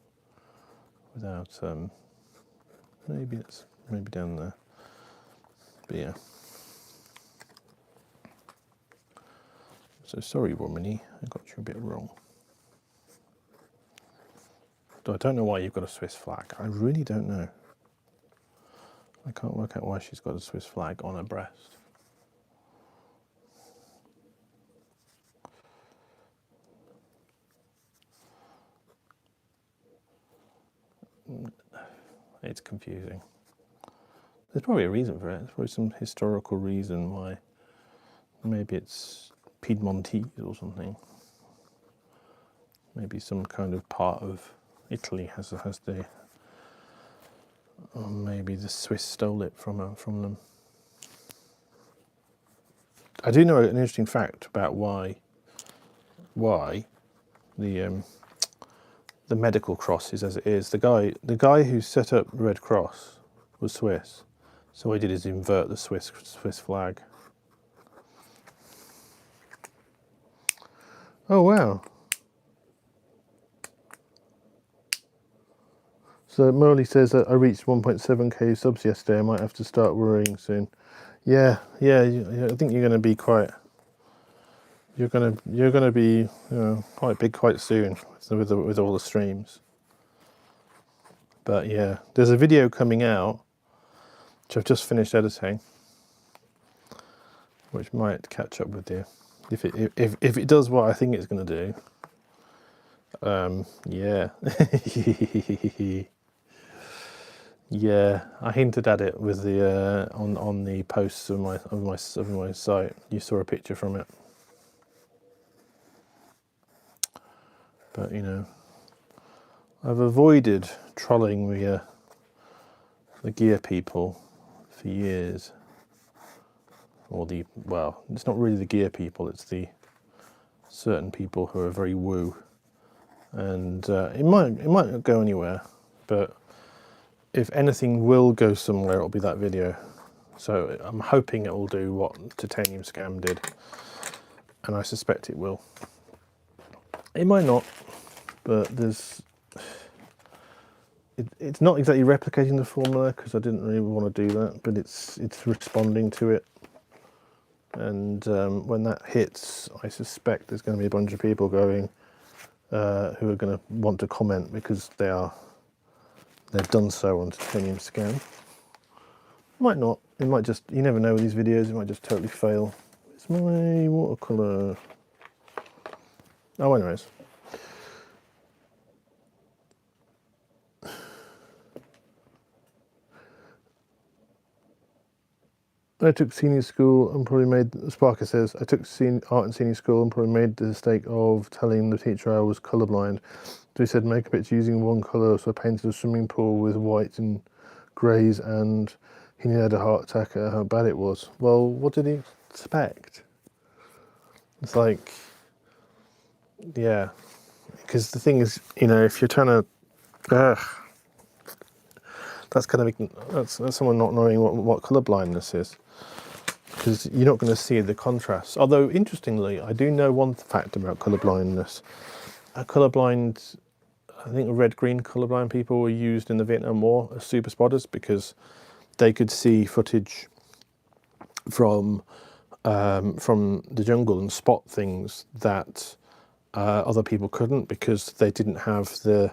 maybe down there. But yeah. So sorry, womany, I got you a bit wrong. Though I don't know why you've got a Swiss flag. I really don't know. I can't work out why she's got a Swiss flag on her breast. It's confusing. There's probably a reason for it. There's probably some historical reason why. Maybe it's Piedmontese or something. Maybe some kind of part of Italy has the. Or maybe the Swiss stole it from them. I do know an interesting fact about why the medical cross is as it is. The guy who set up the Red Cross was Swiss, so what he did is invert the Swiss flag. Oh wow! So Molly says that I reached 1.7k subs yesterday. I might have to start worrying soon. Yeah. I think you're going to be quite. You're gonna be quite big quite soon with all the streams. But yeah, there's a video coming out which I've just finished editing, which might catch up with you if it does what I think it's going to do. Yeah. Yeah, I hinted at it with the on the posts of my site. You saw a picture from it. But I've avoided trolling the gear people for years. Well, it's not really the gear people, it's the certain people who are very woo. And it might not go anywhere, but if anything will go somewhere, it'll be that video. So I'm hoping it will do what Titanium Scam did, and I suspect it will. It might not, but it's not exactly replicating the formula, because I didn't really want to do that, but it's responding to it. And when that hits, I suspect there's going to be a bunch of people going who are going to want to comment because they've done so on Titanium Scam. Might not. It might just, you never know with these videos, it might just totally fail. It's my watercolour. Oh, anyways. I took senior school and probably made, Sparker says, I took art in senior school and probably made the mistake of telling the teacher I was colourblind. So he said, make a picture using one colour, so I painted a swimming pool with whites and greys, and he nearly had a heart attack at how bad it was. Well, what did he expect? It's like, yeah, because the thing is, you know, if you're trying to, that's kind of, that's someone not knowing what colour blindness is, because you're not going to see the contrast. Although, interestingly, I do know one fact about colour blindness. Colourblind, I think red-green colourblind people were used in the Vietnam War as super spotters because they could see footage from the jungle and spot things that other people couldn't, because they didn't have the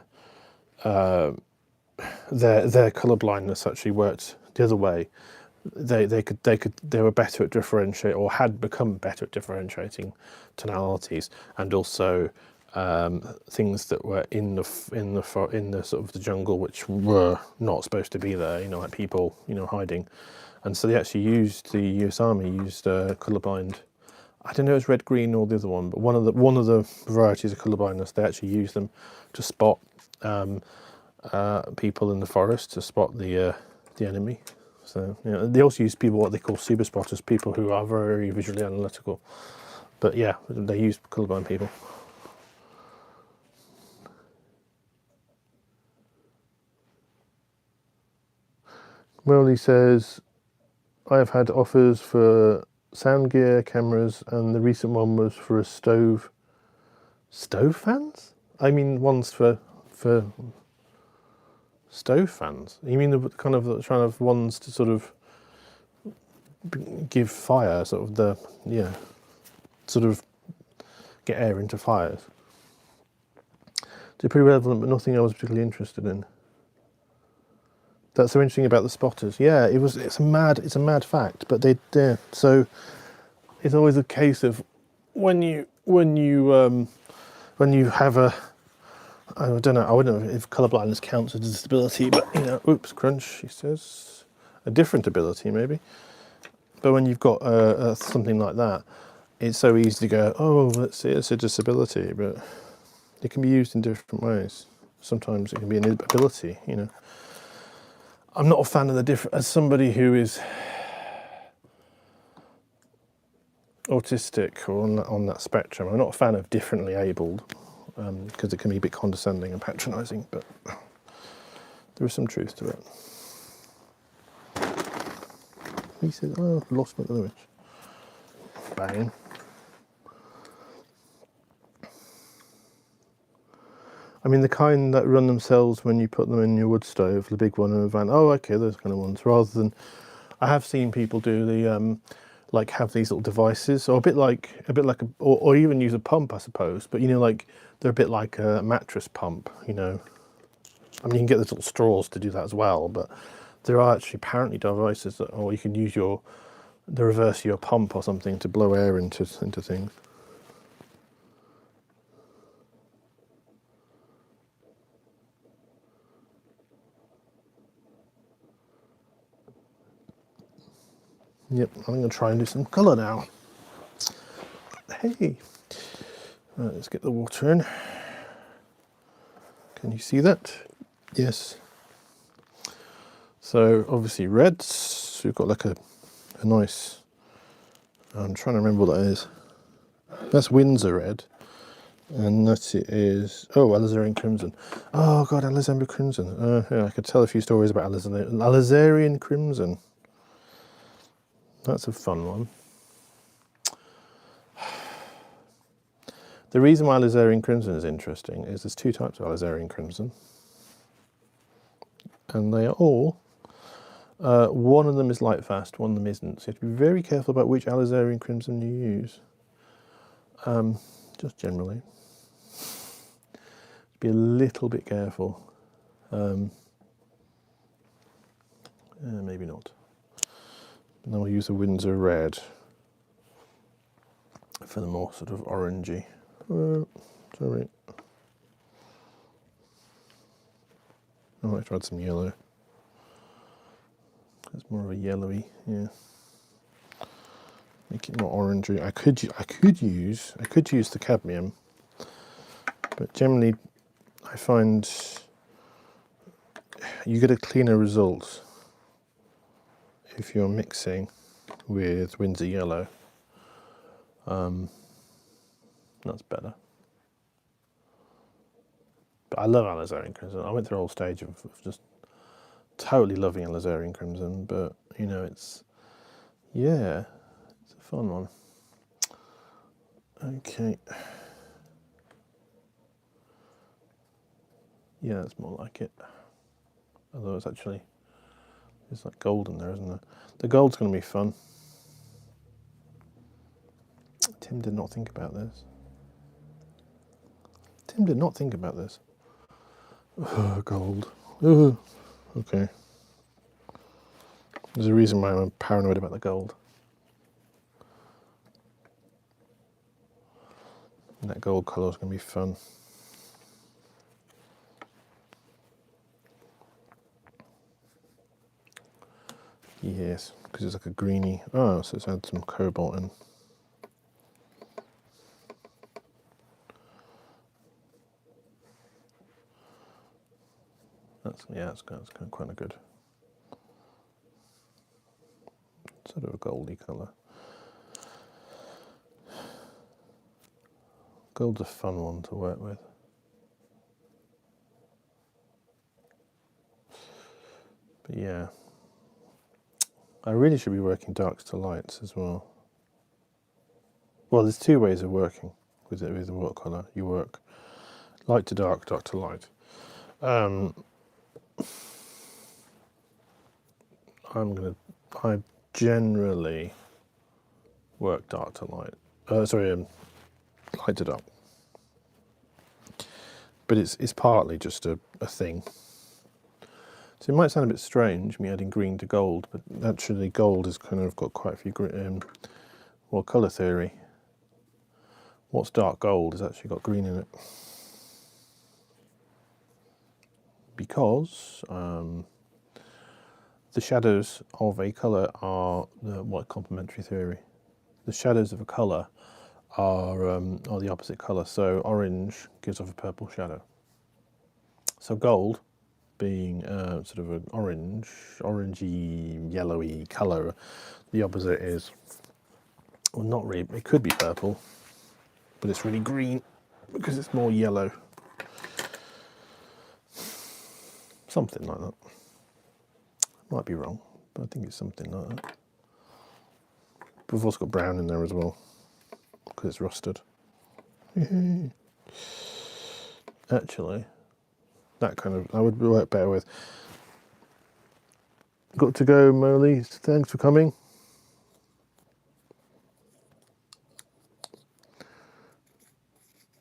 their colour blindness actually worked the other way. They were better at differentiate, or had become better at differentiating tonalities, and also things that were in the sort of the jungle which were not supposed to be there. You know, like people, you know, hiding. And so they actually used, the US Army used colourblind. I don't know if it's red, green, or the other one, but one of the varieties of colourblindness. They actually used them to spot people in the forest, to spot the enemy. So, you know, they also use people, what they call super spotters, people who are very visually analytical. But yeah, they use colourblind people. Well, he says, I have had offers for sound gear, cameras, and the recent one was for a stove. Stove fans? I mean, ones for stove fans. You mean the kind of ones to sort of give fire, sort of the, yeah, sort of get air into fires. They're pretty relevant, but nothing I was particularly interested in. That's so interesting about the spotters. Yeah, it's a mad fact, but they're so. It's always a case of when you have a, I don't know, I wouldn't know if colourblindness counts as a disability, but you know, oops, crunch, he says, a different ability maybe. But when you've got something like that, it's so easy to go, oh, let's see, it's a disability, but it can be used in different ways. Sometimes it can be an ability, you know. I'm not a fan of the different, as somebody who is autistic or on that spectrum, I'm not a fan of differently abled, because it can be a bit condescending and patronising, but there is some truth to it. He says, oh, I've lost my image. Bang. I mean, the kind that run themselves when you put them in your wood stove, the big one in a van. Oh, okay, those kind of ones. Rather than, I have seen people do the, like have these little devices, or a bit like or even use a pump, I suppose. But you know, like they're a bit like a mattress pump. You know, I mean, you can get those little straws to do that as well. But there are actually apparently devices that, or you can use the reverse of your pump or something to blow air into things. Yep, I'm going to try and do some colour now. Hey, right, let's get the water in. Can you see that? Yes. So obviously reds, so we've got like a nice, I'm trying to remember what that is. That's Windsor red. And that is, oh, alizarin crimson. Oh god, alizarin crimson. Yeah, I could tell a few stories about alizarin crimson. That's a fun one. The reason why alizarin crimson is interesting is there's two types of alizarin crimson, and they are all, one of them is light fast, one of them isn't. So you have to be very careful about which alizarin crimson you use. Just generally. Be a little bit careful. Maybe not. And then we'll use the Windsor red for the more sort of orangey. Sorry. I might try some yellow. It's more of a yellowy, yeah. Make it more orangey. I could use the cadmium, but generally I find you get a cleaner result if you're mixing with Windsor yellow. That's better. But I love alizarin crimson. I went through a whole stage of just totally loving alizarin crimson, but you know, it's a fun one. Okay. Yeah, that's more like it. Although it's actually, there's like gold in there, isn't there? The gold's going to be fun. Tim did not think about this. Gold. Okay. There's a reason why I'm paranoid about the gold. And that gold colour is going to be fun. Yes, because it's like a greeny. Oh, so it's had some cobalt in. That's quite a good sort of a goldy colour. Gold's a fun one to work with. But yeah, I really should be working darks to lights as well. Well, there's two ways of working with it with the watercolour. You work light to dark, dark to light. I generally work dark to light. Light to dark. But it's partly just a thing. So it might sound a bit strange, me adding green to gold, but actually gold has kind of got quite a few colour theory. What's dark gold has actually got green in it. Because the shadows of a colour are what complementary theory. The shadows of a colour are the opposite colour. So orange gives off a purple shadow. So gold, being sort of an orangey, yellowy colour, the opposite is, well, not really. It could be purple, but it's really green because it's more yellow. Something like that. Might be wrong, but I think it's something like that. But we've also got brown in there as well because it's rusted. Actually, I would work better with. Got to go, Molly. Thanks for coming.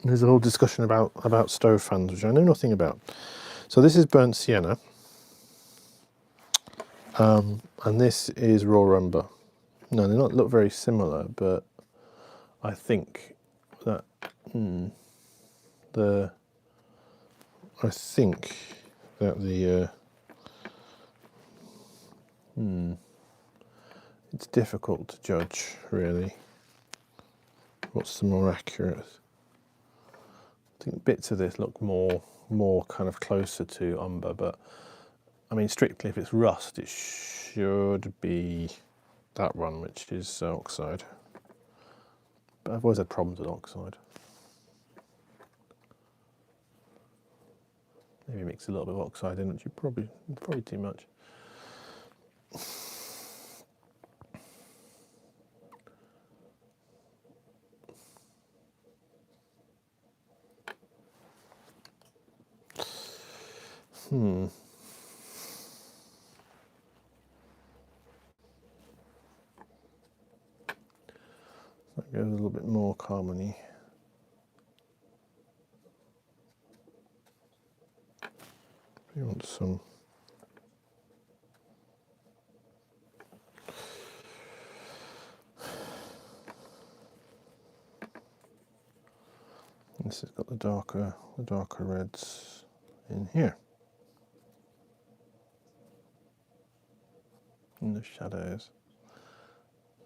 There's a whole discussion about stove fans, which I know nothing about. So this is burnt sienna, and this is raw umber. No, they don't look very similar, but I think that it's difficult to judge really what's the more accurate. I think bits of this look more kind of closer to umber, but I mean strictly if it's rust it should be that one, which is oxide. But I've always had problems with oxide. Maybe mix a little bit of oxide in, which you probably too much. That goes a little bit more carmony. You want some. this has got the darker reds in here. In the shadows.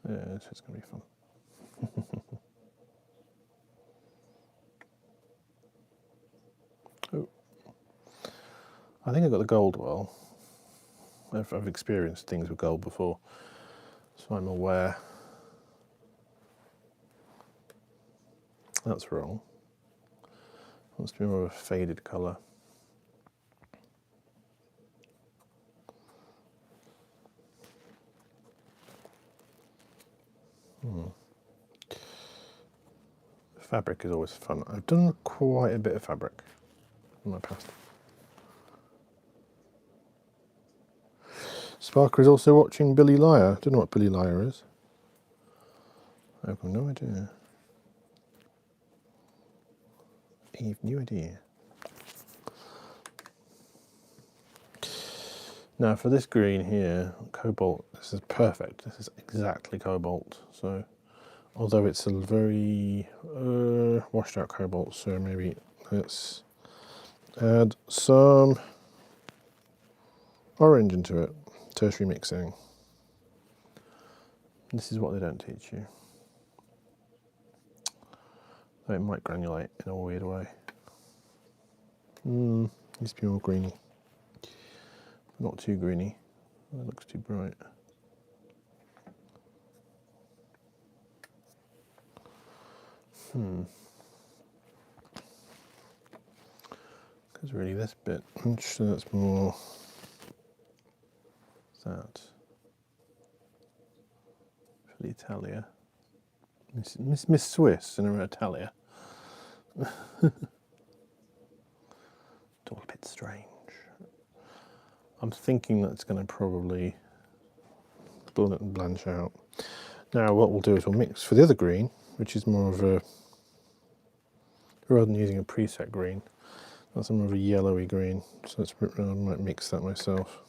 Yeah, it's going to be fun. Oh. I think I got the gold well. I've experienced things with gold before, so I'm aware. That's wrong. It wants to be more of a faded colour. Fabric is always fun. I've done quite a bit of fabric in my past. Sparker is also watching Billy Liar. Don't know what Billy Liar is. I've got no idea. Eve, no idea. Now for this green here, cobalt, this is perfect. This is exactly cobalt. So, although it's a very washed out cobalt, so maybe let's add some orange into it. Tertiary mixing. This is what they don't teach you. Though it might granulate in a weird way. Needs to be more greeny. Not too greeny. That looks too bright. Because really this bit, I'm sure that's more that. For the Italia. Miss Swiss in her Italia. It's all a bit strange. I'm thinking that's going to probably blanch out. Now what we'll do is we'll mix for the other green, which is more of a, rather than using a preset green, that's more of a yellowy green. So I might mix that myself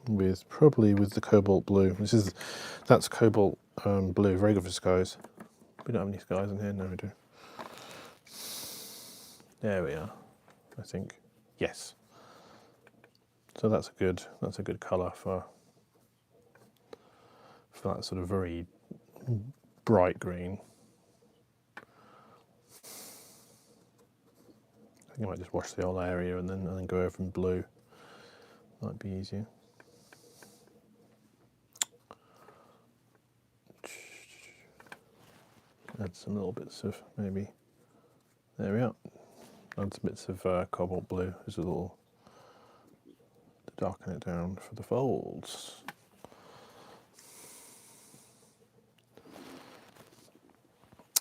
with probably with the cobalt blue. That's cobalt blue, very good for skies. We don't have any skies in here, no we do. There we are, I think. Yes. So that's a good colour for that sort of very bright green. I think I might just wash the whole area and then go over in blue. Might be easier. Add some little bits of maybe. There we are. Add some bits of cobalt blue as a little to darken it down for the folds.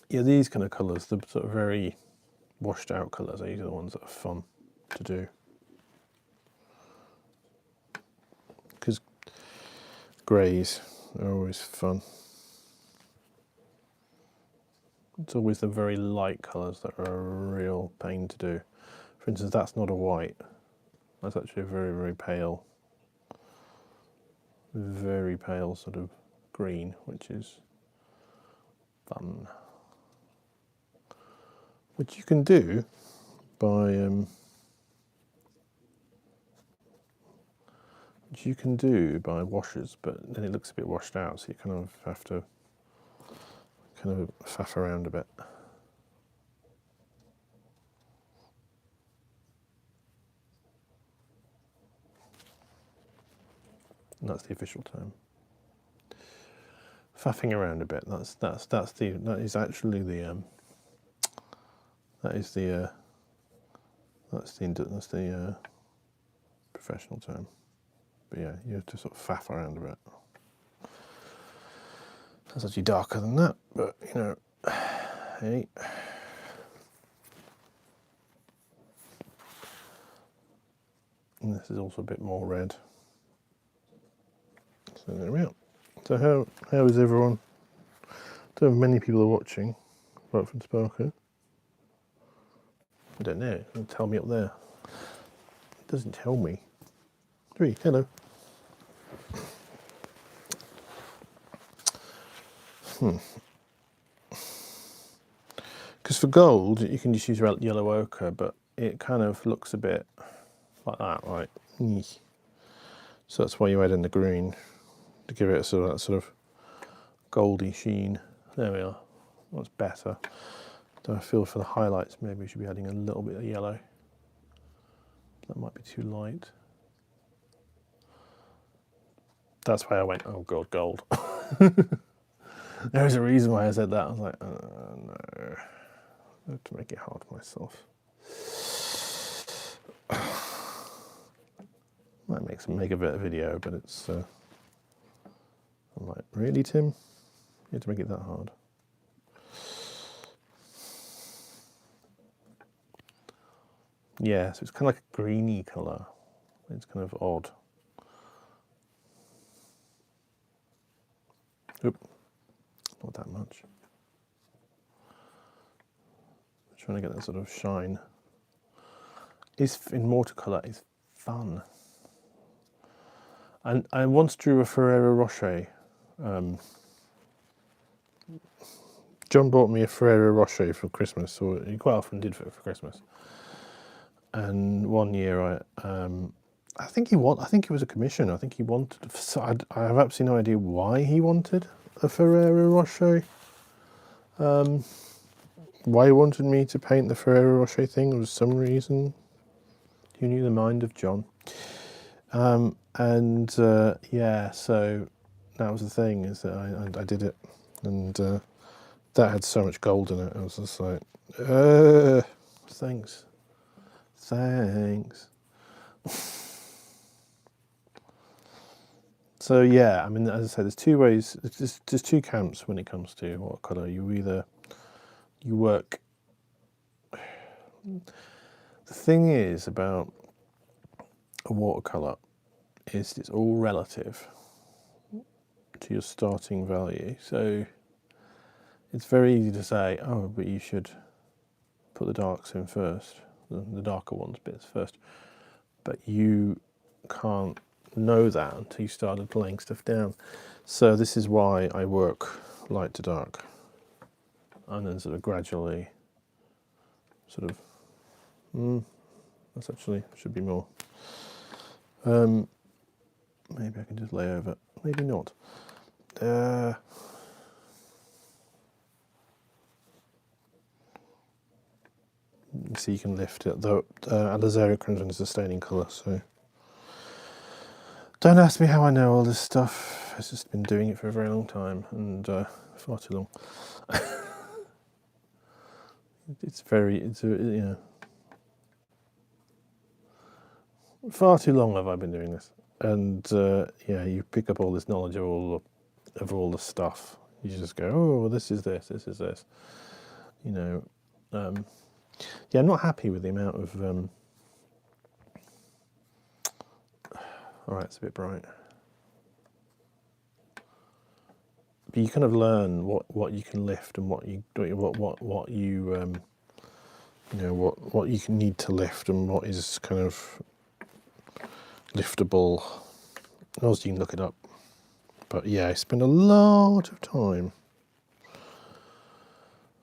Yeah, these kind of colours, the sort of very washed out colours, these are the ones that are fun to do. Because greys are always fun. It's always the very light colours that are a real pain to do. For instance, that's not a white. That's actually a very, very pale sort of green, which is fun. Which you can do by washers, but then it looks a bit washed out, so you kind of have to kind of faff around a bit. And that's the official term. Faffing around a bit. That is actually the professional term. But yeah, you have to sort of faff around a bit. That's actually darker than that, but you know, hey. And this is also a bit more red. So there we are. So how is everyone? Don't have many people are watching, apart from Sparker. I don't know. It'll tell me up there. It doesn't tell me. 3. Hello. Because for gold, you can just use yellow ochre, but it kind of looks a bit like that, right? So that's why you add in the green, to give it that sort of goldy sheen. There we are. That's better. So I feel for the highlights, maybe we should be adding a little bit of yellow. That might be too light. That's why I went, oh god, gold. There's a reason why I said that. I was like, oh, no. I have to make it hard for myself. Might make a better video, but it's. I'm like, really, Tim? You have to make it that hard. Yeah, so it's kind of like a greeny colour. It's kind of odd. Oop, not that much. I'm trying to get that sort of shine. In watercolour is fun. And I once drew a Ferrero Rocher. John bought me a Ferrero Rocher for Christmas, or he quite often did for Christmas. And one year, I think it was a commission. I think he wanted. So I have absolutely no idea why he wanted a Ferrero Rocher. Why he wanted me to paint the Ferrero Rocher thing, there was some reason. You knew the mind of John. Yeah, so that was the thing, is that I did it, and that had so much gold in it. I was just like, thanks. So yeah, I mean, as I said, there's two ways. There's two camps when it comes to watercolor. You work. The thing is about a watercolor is it's all relative to your starting value. So it's very easy to say, oh, but you should put the darks in first, the darker bits first. But you can't know that until you started laying stuff down. So this is why I work light to dark, and then sort of gradually, sort of. That's actually should be more. Maybe I can just lay over. Maybe not. So you can lift it. The alizarin crimson is a staining colour, so don't ask me how I know all this stuff. I've just been doing it for a very long time, and far too long. Far too long have I been doing this, and yeah, you pick up all this knowledge of all the stuff. You just go, oh, well, this is this, you know. Yeah, I'm not happy with the amount of. All right, it's a bit bright, but you kind of learn what you can lift and what you can need to lift and what is kind of liftable. Also, you can look it up. But yeah, I spend a lot of time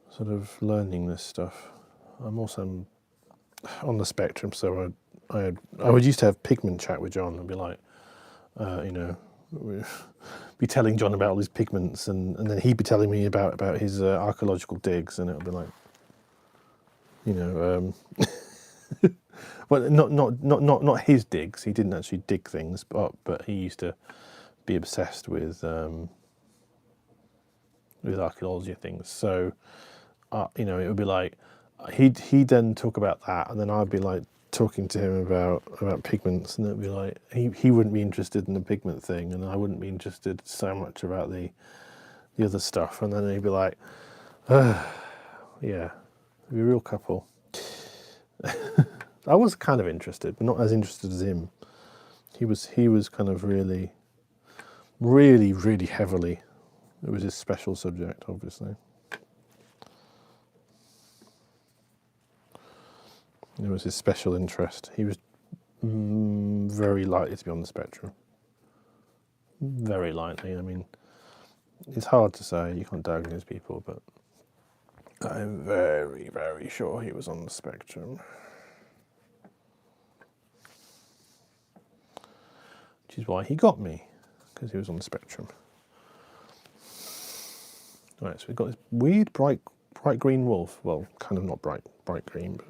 sort of learning this stuff. I'm also on the spectrum, so I would used to have pigment chat with John and be like, be telling John about all his pigments, and then he'd be telling me about his archaeological digs, and it would be like, well, not his digs. He didn't actually dig things, but he used to be obsessed with archaeology things. So, it would be like he'd then talk about that, and then I'd be like talking to him about pigments, and it'd be like he wouldn't be interested in the pigment thing, and I wouldn't be interested so much about the other stuff, and then he'd be like, yeah, it'd be a real couple. I was kind of interested, but not as interested as him. He was kind of really, really, really heavily. It was his special subject, obviously. It was his special interest. He was very likely to be on the spectrum. Very likely. I mean, it's hard to say. You can't diagnose people, but I'm very, very sure he was on the spectrum. Which is why he got me, because he was on the spectrum. Right, so we've got this weird bright green wolf. Well, kind of not bright green, but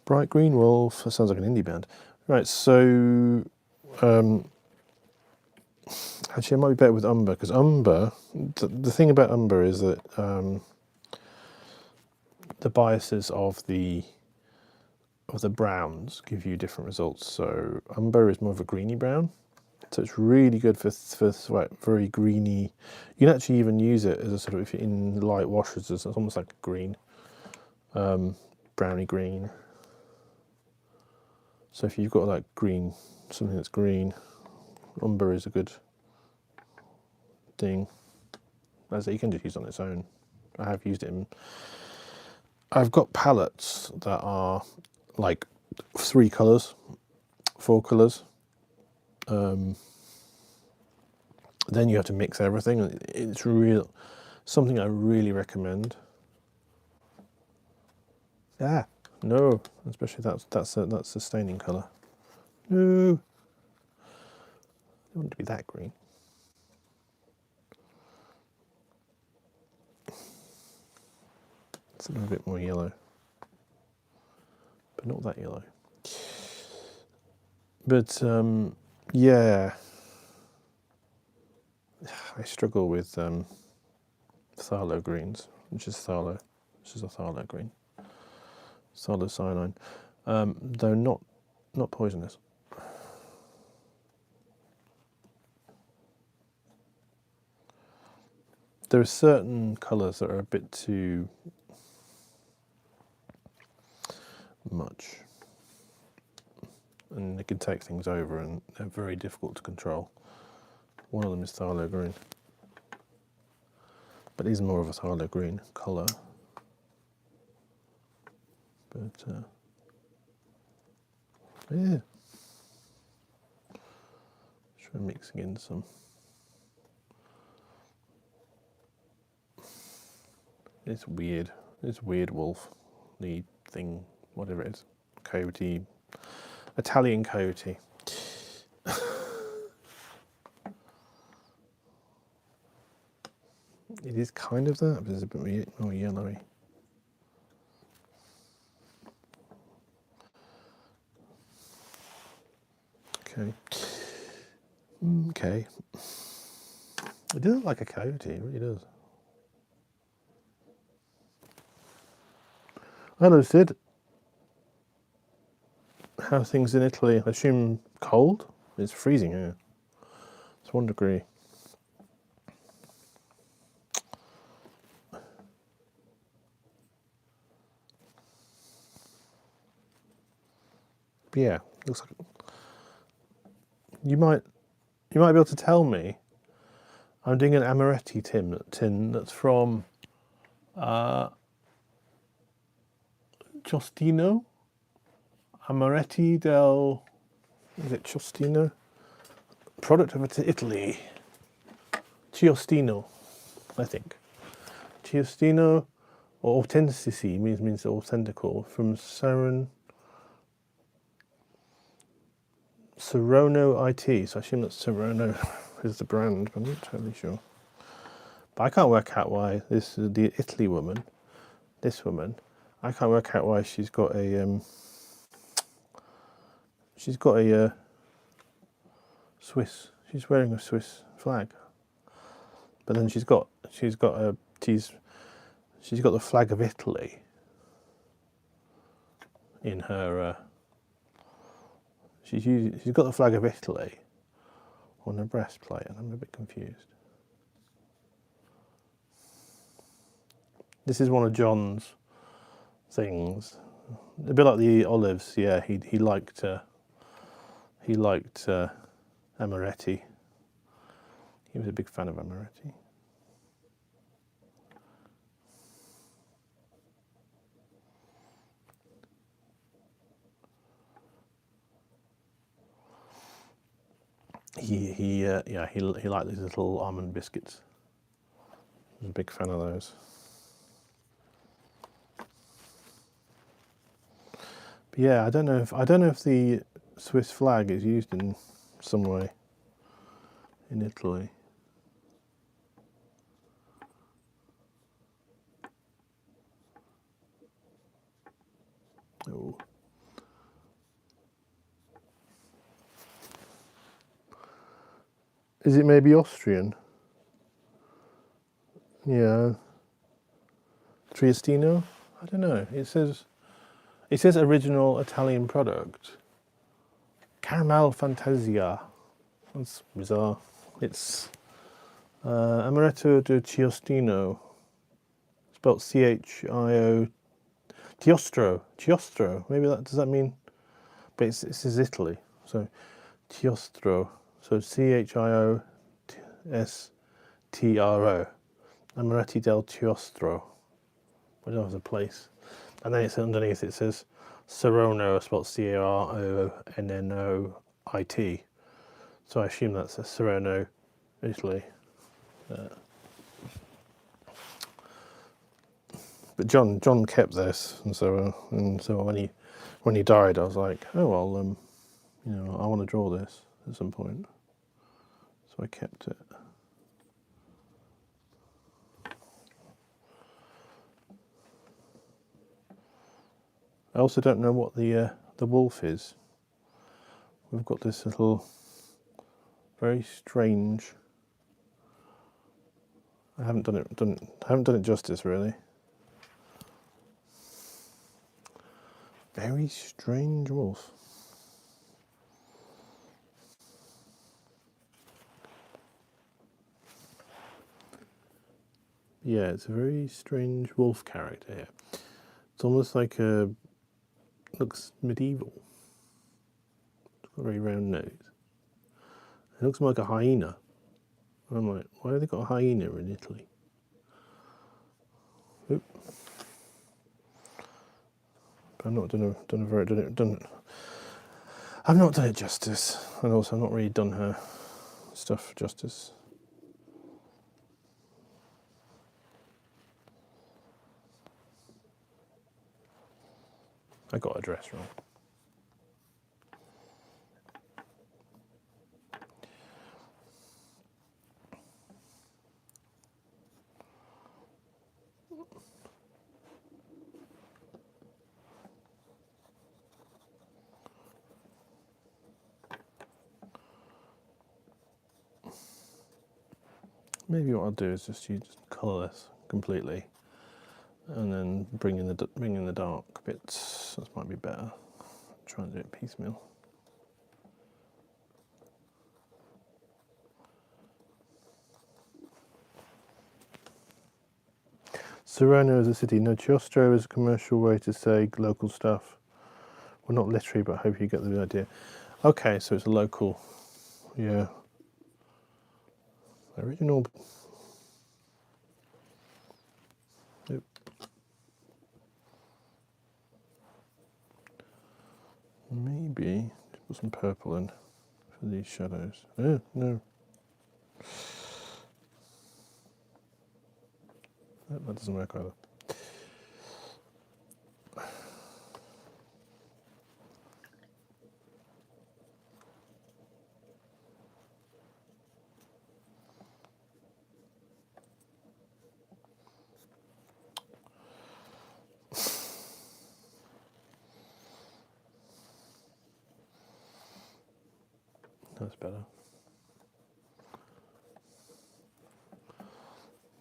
bright green wolf. That sounds like an indie band. Right, so actually, I might be better with umber, because umber. The thing about umber is that the biases of the browns give you different results. So umber is more of a greeny brown. So it's really good for very greeny. You can actually even use it as a sort of, if you're in light washes, it's almost like a green, browny green. So if you've got like green, something that's green, umber is a good thing. As you can just use on its own. I have used it in. I've got palettes that are like 3 colours, 4 colours. Then you have to mix everything. It's something I really recommend. Ah, no, especially that's a staining colour. No, I don't want it to be that green. It's a little bit more yellow, but not that yellow. But yeah, I struggle with phthalo greens, which is phthalo. This is a phthalo green, phthalocyanine, though not poisonous. There are certain colours that are a bit too much, and they can take things over, and they're very difficult to control. One of them is phthalo green, but he's more of a phthalo green colour. But yeah, try mixing in some. It's weird. This weird wolf, the thing, whatever it is, coyote, Italian coyote. It is kind of that, but it's a bit more yellowy. Okay. Okay. It does look like a coyote, it really does. Hello, Sid. How are things in Italy? I assume cold? It's freezing here. It's 1 degree. But yeah, looks like you might be able to tell me. I'm doing an amaretti tin that's from Ciostino. Amaretti del, is it Ciostino? Product of Italy. Ciostino, I think. Ciostino, or authenticity means authentical, from Sarono IT. So I assume that Sarono is the brand, but I'm not totally sure. But I can't work out why this is the Italy woman. This woman, I can't work out why she's got a Swiss. She's wearing a Swiss flag, but then she's got the flag of Italy in her. She's got the flag of Italy on her breastplate, and I'm a bit confused. This is one of John's things, a bit like the olives. Yeah, he liked amaretti. He was a big fan of amaretti. he liked these little almond biscuits. I was a big fan of those. But yeah, I don't know if the Swiss flag is used in some way in Italy. Oh. Is it maybe Austrian? Yeah. Triestino? I don't know. It says original Italian product. Caramel Fantasia. That's bizarre. It's Amaretto di Chiostino. Spelled Chio. Chiostro. Maybe does that mean? But it says Italy. So Chiostro. So Chiostro. Amaretti del Chiostro. I don't know if it's a place. And then it's underneath it says Saronno, spelled Caronnoit. So I assume that's a Saronno, Italy. But John kept this, and so when he died, I was like, oh well, I want to draw this at some point. So I kept it. I also don't know what the wolf is. We've got this little very strange. I haven't done it justice really. Very strange wolf. Yeah, it's a very strange wolf character here. It's almost like looks medieval. It's got a very round nose. It looks more like a hyena. And I'm like, why have they got a hyena in Italy? Oop. But I've not I've not done it justice, and also I've not really done her stuff justice. I got a dress wrong. Maybe what I'll do is just colour this completely, and then bring in the dark bits. That might be better. Try and do it piecemeal. Saronno is a city. No, Chiostro is a commercial way to say local stuff. Well, not literary, but I hope you get the idea. Okay, so it's a local, yeah. Original. Yep. Maybe put some purple in for these shadows. Oh, no. That doesn't work either. That's better.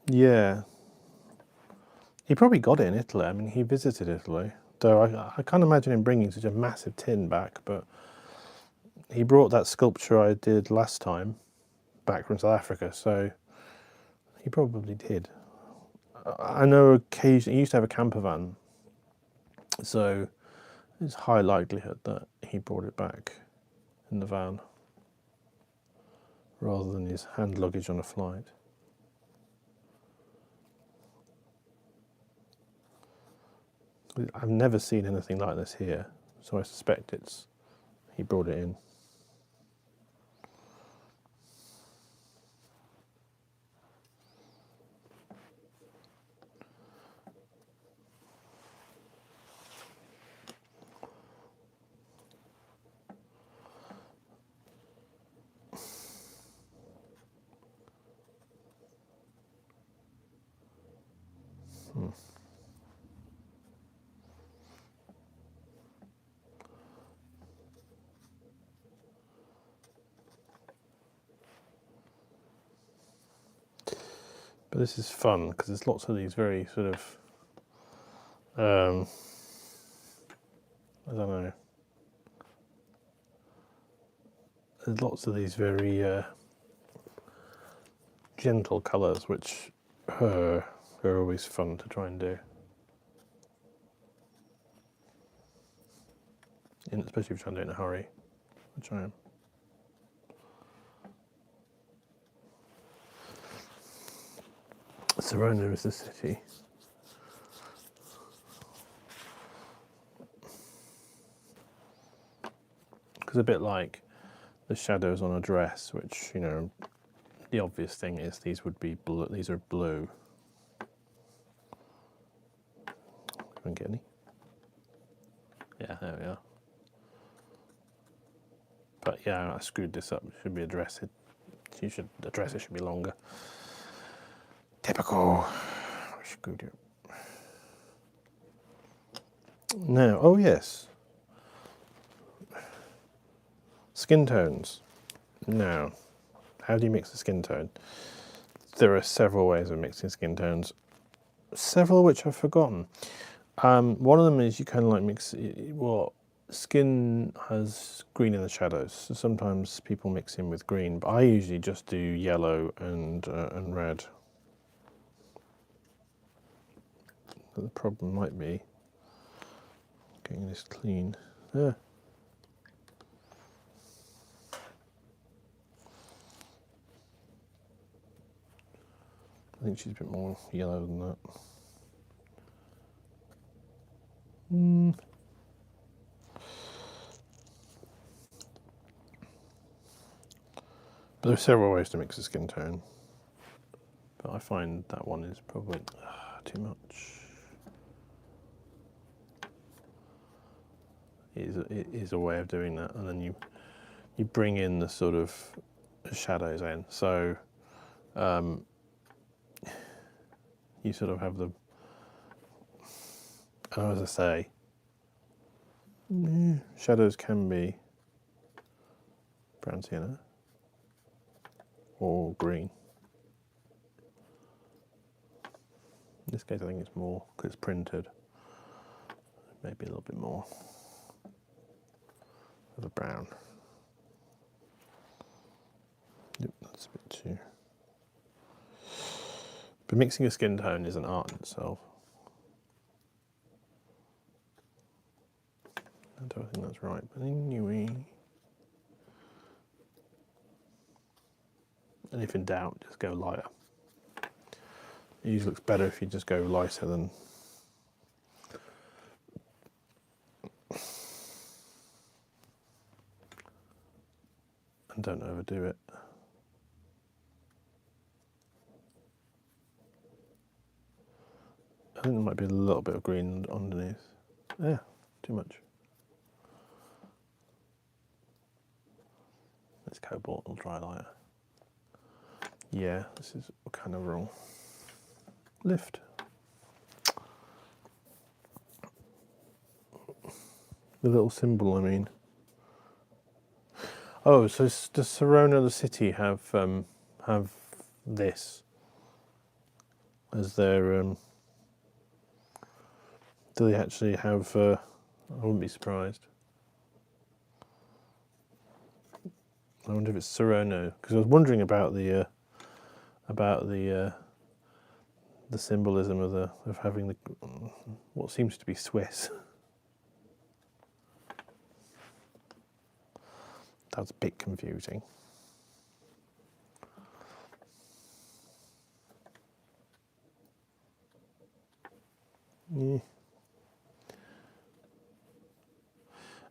Yeah. He probably got it in Italy. I mean, he visited Italy. Though I can't imagine him bringing such a massive tin back, but he brought that sculpture I did last time back from South Africa, so he probably did. I know occasionally he used to have a camper van, so it's high likelihood that he brought it back in the van rather than his hand luggage on a flight. I've never seen anything like this here, so I suspect he brought it in. But this is fun because there's lots of these very sort of, I don't know, there's lots of these very gentle colours which are always fun to try and do. And especially if you're trying to do it in a hurry, which I am. Serona is the city. Because a bit like the shadows on a dress, which, you know, the obvious thing is these would be blue. These are blue. Can get any? Yeah, there we are. But yeah, I screwed this up. It should be a dress. The dresser should be longer. Typical. I screwed it. Now, oh yes. Skin tones. Now, how do you mix the skin tone? There are several ways of mixing skin tones. Several of which I've forgotten. One of them is you kind of like mix, well, skin has green in the shadows. So sometimes people mix in with green, but I usually just do yellow and red. But the problem might be getting this clean. Yeah. I think she's a bit more yellow than that. But there are several ways to mix a skin tone. But I find that one is probably too much. It is a way of doing that, and then you bring in the sort of shadows in. So you sort of have the, as I say, shadows can be brown sienna or green. In this case, I think it's more because it's printed. Maybe a little bit more of a brown. Yep, that's a bit too. But mixing a skin tone is an art in itself. I don't think that's right, but anyway. And if in doubt, just go lighter. It usually looks better if you just go lighter than. And don't overdo it. I think there might be a little bit of green underneath. Yeah, too much. It's cobalt, it'll dry lighter. Yeah, this is kind of wrong. Lift. The little symbol, I mean. Oh, so does Serona the city have this as their? Do they actually have? I wouldn't be surprised. I wonder if it's Serona, because I was wondering about the symbolism of having the what seems to be Swiss. That's a bit confusing. Yeah.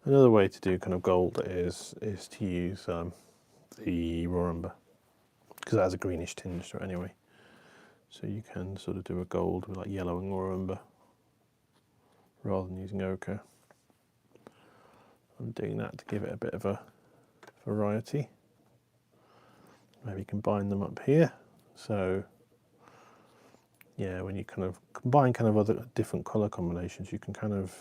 Another way to do kind of gold is to use the raw umber, because it has a greenish tinge to it anyway. So you can sort of do a gold with like yellow and raw umber rather than using ochre. I'm doing that to give it a bit of a variety. Maybe combine them up here. So yeah, when you kind of combine kind of other different colour combinations, you can kind of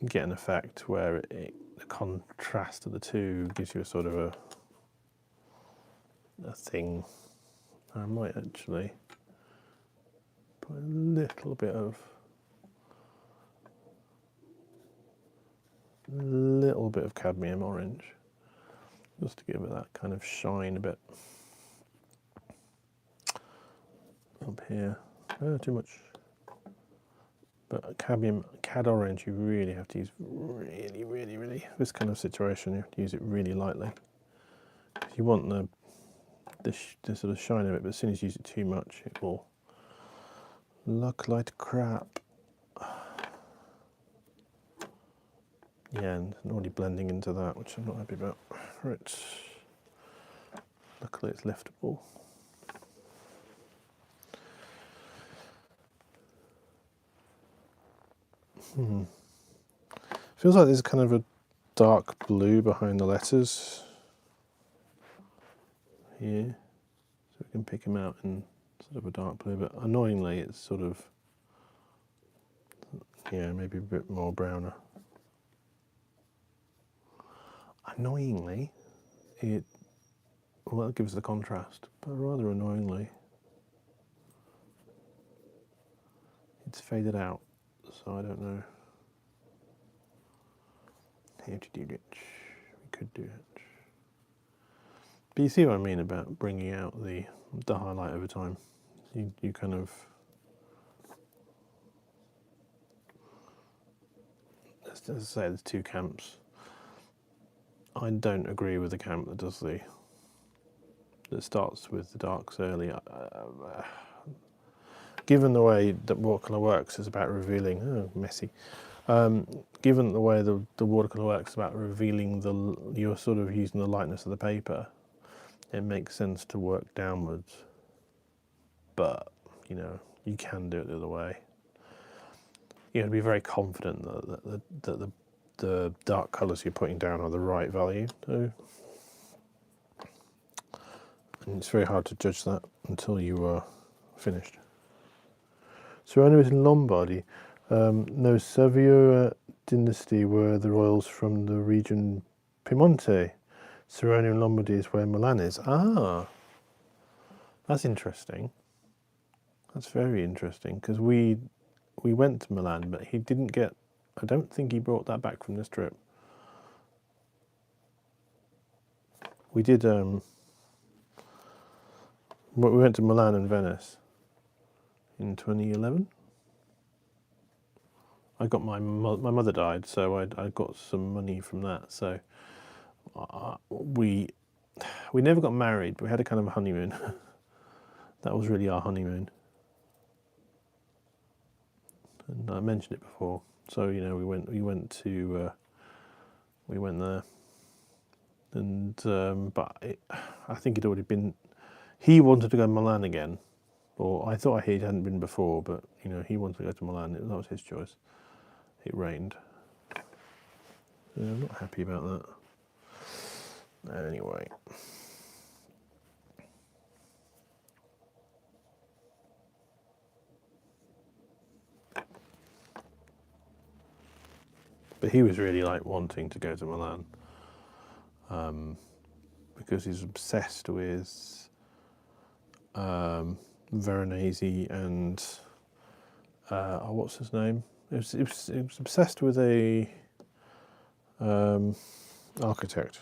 get an effect where the contrast of the two gives you a sort of a thing. So I might actually put a little bit of cadmium orange, just to give it that kind of shine a bit. Up here, too much. But cad orange, you really have to use really, this kind of situation, you have to use it really lightly. You want the sort of shine of it, but as soon as you use it too much, it will look like crap. Yeah, and already blending into that, which I'm not happy about. Right, luckily it's liftable. Feels like there's kind of a dark blue behind the letters here, so we can pick them out in sort of a dark blue, but annoyingly it's sort of, yeah, maybe a bit more browner. Annoyingly, it gives the contrast, but rather annoyingly, it's faded out, so I don't know how to do it. We could do it. But you see what I mean about bringing out the highlight over time. You kind of, as I say, there's two camps. I don't agree with the camp that does that starts with the darks early. Given the way that watercolour works is about revealing, messy. Given the way the watercolour works about revealing you're sort of using the lightness of the paper, it makes sense to work downwards. But, you know, you can do it the other way. You have to be very confident that the dark colours you're putting down are the right value. So, and it's very hard to judge that until you are finished. Serrano is in Lombardy. No, Savio dynasty were the royals from the region Piemonte. Serrano in Lombardy is where Milan is. Ah, that's interesting. That's very interesting, because we went to Milan, but he didn't get, I don't think he brought that back from this trip. We did, we went to Milan and Venice in 2011. I got my mother died, so I got some money from that. So we never got married, but we had a kind of a honeymoon. That was really our honeymoon. And I mentioned it before. So, you know, we went there, and but I think it'd already been. He wanted to go to Milan again, or I thought he hadn't been before, but you know, he wanted to go to Milan. That was his choice. It rained. Yeah, I'm not happy about that. Anyway. But he was really like wanting to go to Milan, because he's obsessed with Veronese and what's his name? He was obsessed with a architect.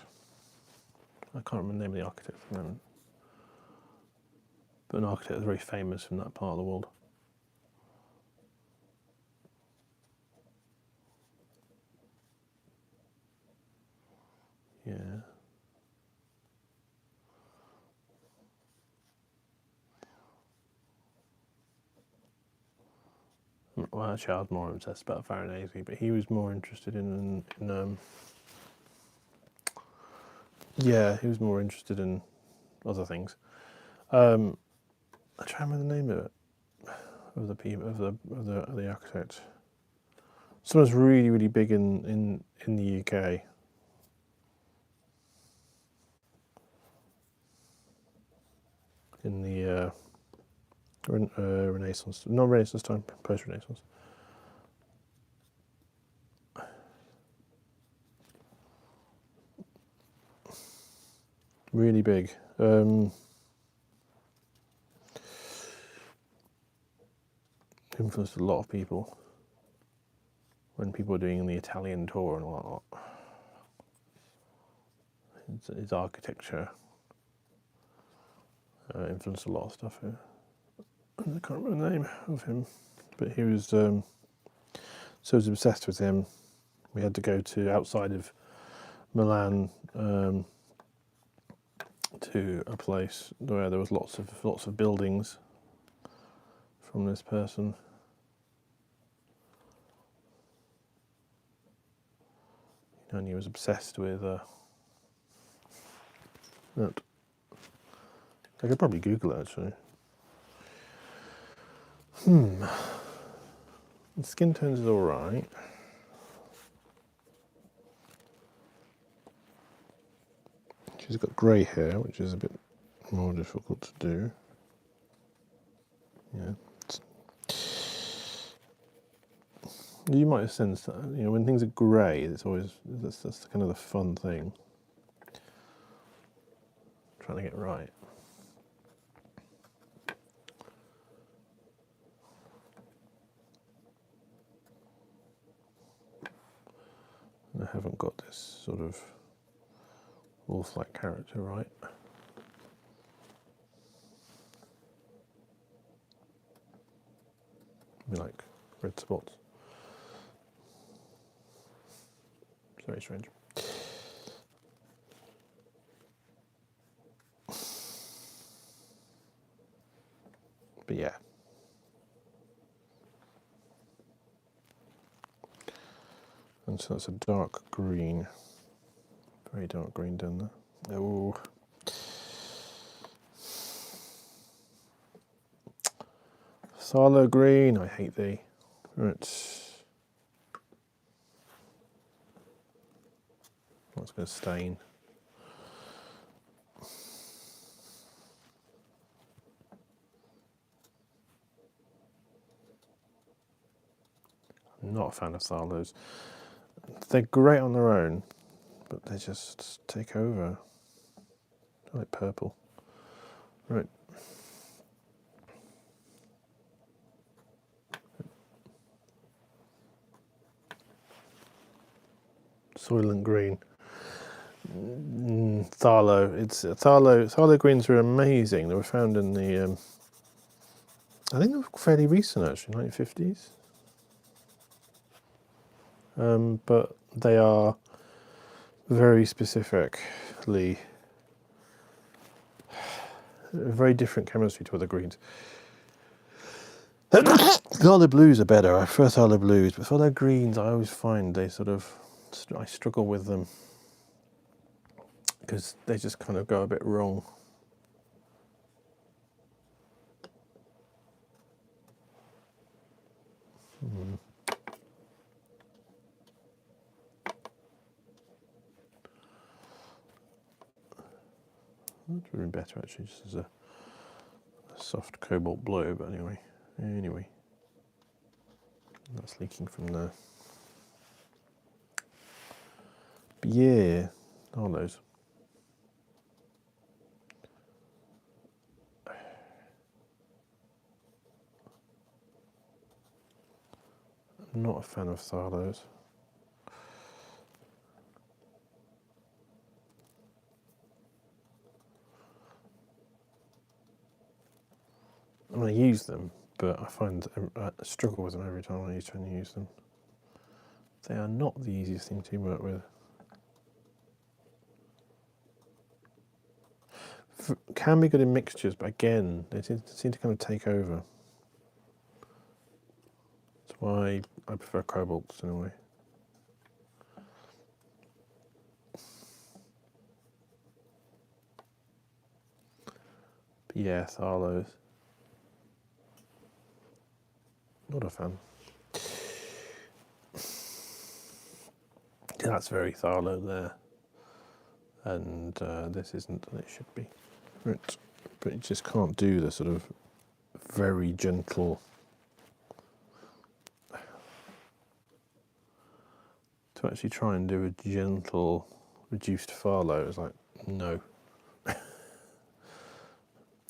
I can't remember the name of the architect at the moment, but an architect that's very famous from that part of the world. Yeah. Well, actually, I was more obsessed about Veronese, but he was more interested in yeah, he was more interested in other things. I try to remember the name of it, of the architect. Someone's really big in the UK. In the Renaissance, not Renaissance time, post-Renaissance. Really big. influenced a lot of people when people were doing the Italian tour and all that. His architecture influenced a lot of stuff here. I can't remember the name of him, but he was so I was obsessed with him. We had to go to outside of Milan to a place where there was lots of buildings from this person. And he was obsessed with that. I could probably Google it actually. The skin tones is alright. She's got grey hair, which is a bit more difficult to do. Yeah. You might have sensed that, when things are grey, it's always, that's kind of the fun thing. Trying to get right. And I haven't got this sort of wolf-like character right. We like red spots. It's very strange. But yeah. And so that's a dark green. Very dark green down there. Oh. Phthalo green, I hate thee. Right. That's going to stain. I'm not a fan of phthalos. They're great on their own, but they just take over. I like purple. Right. Soylent Green. Phthalo. It's phthalo greens are amazing. They were found in the I think they were fairly recent actually, 1950s. But they are very specifically very different chemistry to other greens. Phthalo blues are better. I prefer phthalo blues, but phthalo greens I always find they I struggle with them because they just kind of go a bit wrong. That would have been better actually, just as a soft cobalt blue, but anyway. That's leaking from there. But yeah, all those. I'm not a fan of phthalos. I use them, but I find I struggle with them every time I try to use them. They are not the easiest thing to work with. Can be good in mixtures, but again, they seem to kind of take over. That's why I prefer cobalts in a way. But yeah, phthalos. Not a fan. That's very phthalo there. And this isn't, and it should be. Right. But you just can't do the sort of very gentle. To actually try and do a gentle reduced phthalo, it's like, no. I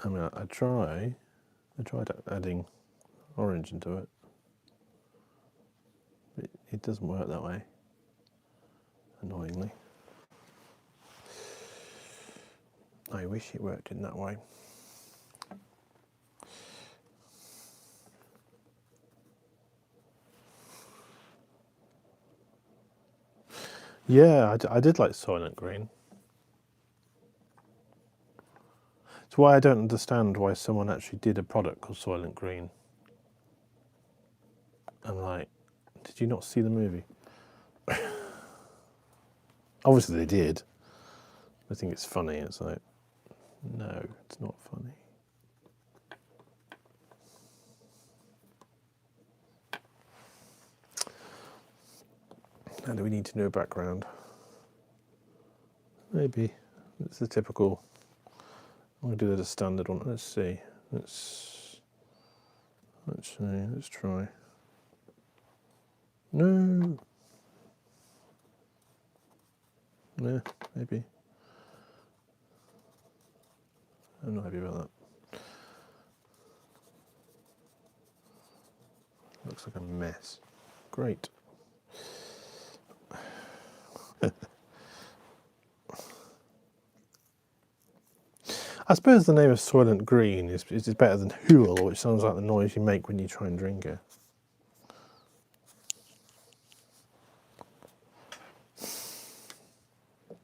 mean, I tried adding orange into it. doesn't work that way, annoyingly. I wish it worked in that way. Yeah, I did like Soylent Green. It's why I don't understand why someone actually did a product called Soylent Green. I'm like, did you not see the movie? Obviously they did. I think it's funny. It's like, no, it's not funny. And do we need to know background? Maybe. It's the typical. I'm going to do the standard one. Let's see. Let's try. No. Yeah, maybe. I'm not happy about that. Looks like a mess. Great. I suppose the name of Soylent Green is better than Hool, which sounds like the noise you make when you try and drink it.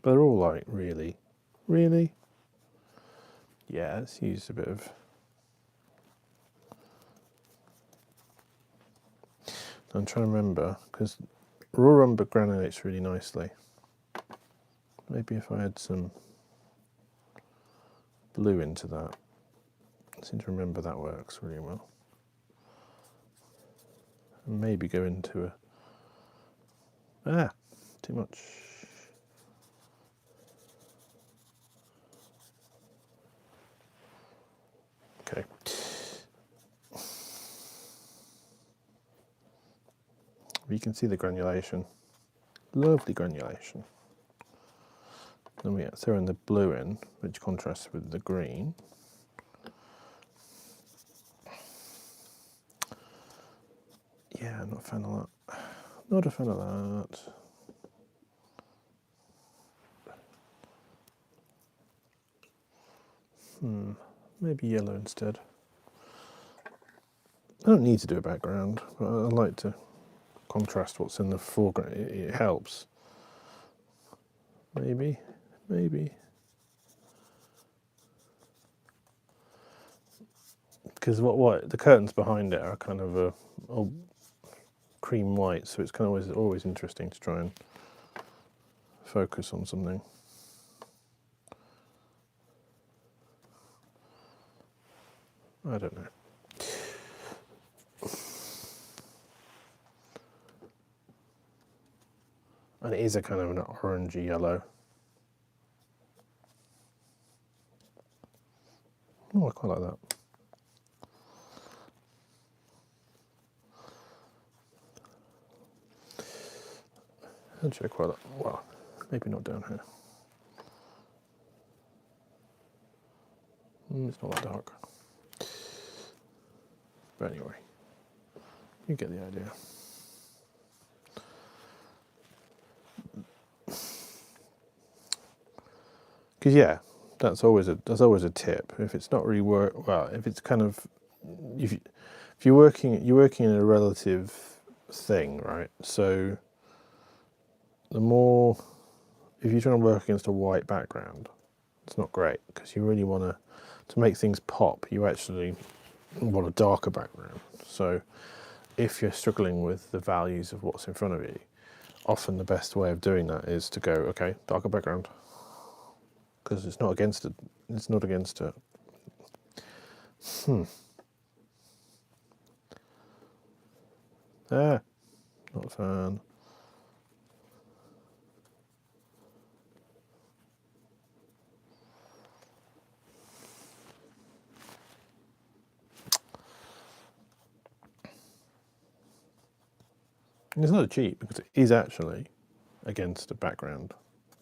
But they're all like, really? Really? Yeah, let's use a bit of... I'm trying to remember, because raw umber granulates really nicely. Maybe if I add some blue into that. I seem to remember that works really well. And maybe go into a... too much. Okay. You can see the granulation. Lovely granulation. Then we throw in the blue in, which contrasts with the green. Yeah, I'm not a fan of that. Not a fan of that. Maybe yellow instead. I don't need to do a background, but I like to contrast what's in the foreground. It helps. Maybe. Because what the curtains behind it are kind of a cream white, so it's kind of always interesting to try and focus on something. I don't know. And it is a kind of an orangey yellow. Oh, I quite like that. Actually, I quite like. Well, maybe not down here. It's not that dark. But anyway, you get the idea. Because yeah, that's always a tip. If it's not really if it's kind of if you're working in a relative thing, right? So the more if you're trying to work against a white background, it's not great because you really want to make things pop. You actually want a darker background. So if you're struggling with the values of what's in front of you, often the best way of doing that is to go, okay, darker background. Because it's not against it. It's not against it. Not a fan. It's not a cheat because it is actually against a background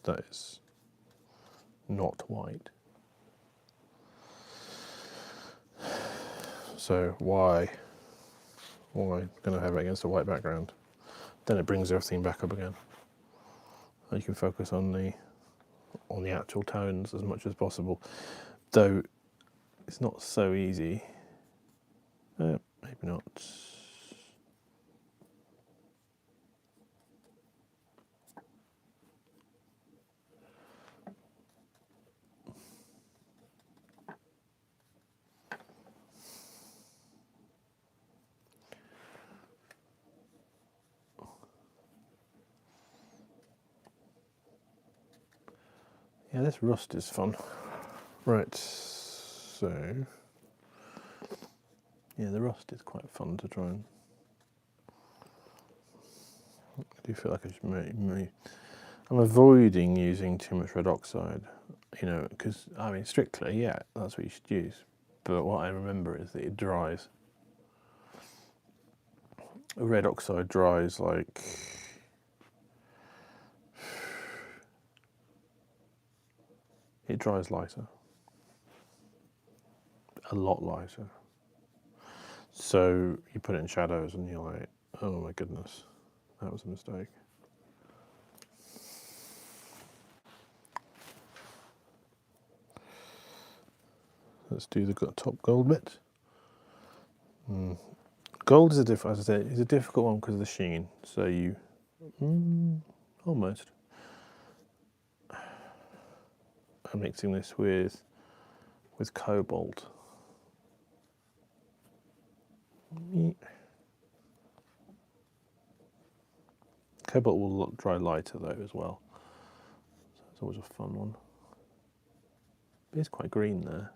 that is not white. So why going to have it against a white background? then it brings everything back up again. You can focus on the actual tones as much as possible, though it's not so easy. Maybe not. Yeah, this rust is fun. Right, so yeah, the rust is quite fun to try and. I do feel like I should I'm avoiding using too much red oxide, you know, because I mean, strictly, yeah, that's what you should use. But what I remember is that it dries. Red oxide dries like. It dries lighter. A lot lighter. So you put it in shadows and you're like, oh my goodness, that was a mistake. Let's do the top gold bit. Gold is as I said, is a difficult one because of the sheen. So you, almost. I'm mixing this with cobalt. Cobalt will dry lighter though as well. So it's always a fun one. But it's quite green there.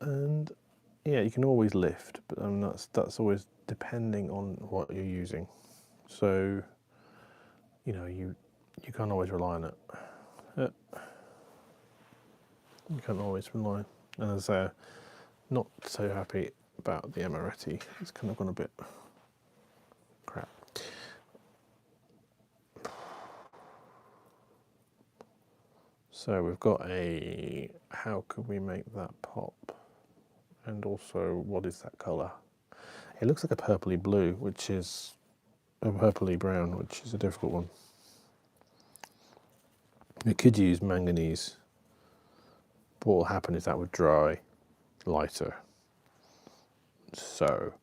And yeah, you can always lift, but that's always depending on what you're using. So, you know, you can't always rely on it. You can't always rely. And as I say, not so happy about the Amaretti. It's kind of gone a bit crap. So we've got a, how could we make that pop? And also, what is that colour? It looks like a purpley blue, which is a purpley brown, which is a difficult one. We could use manganese, but what will happen is that would dry lighter. So,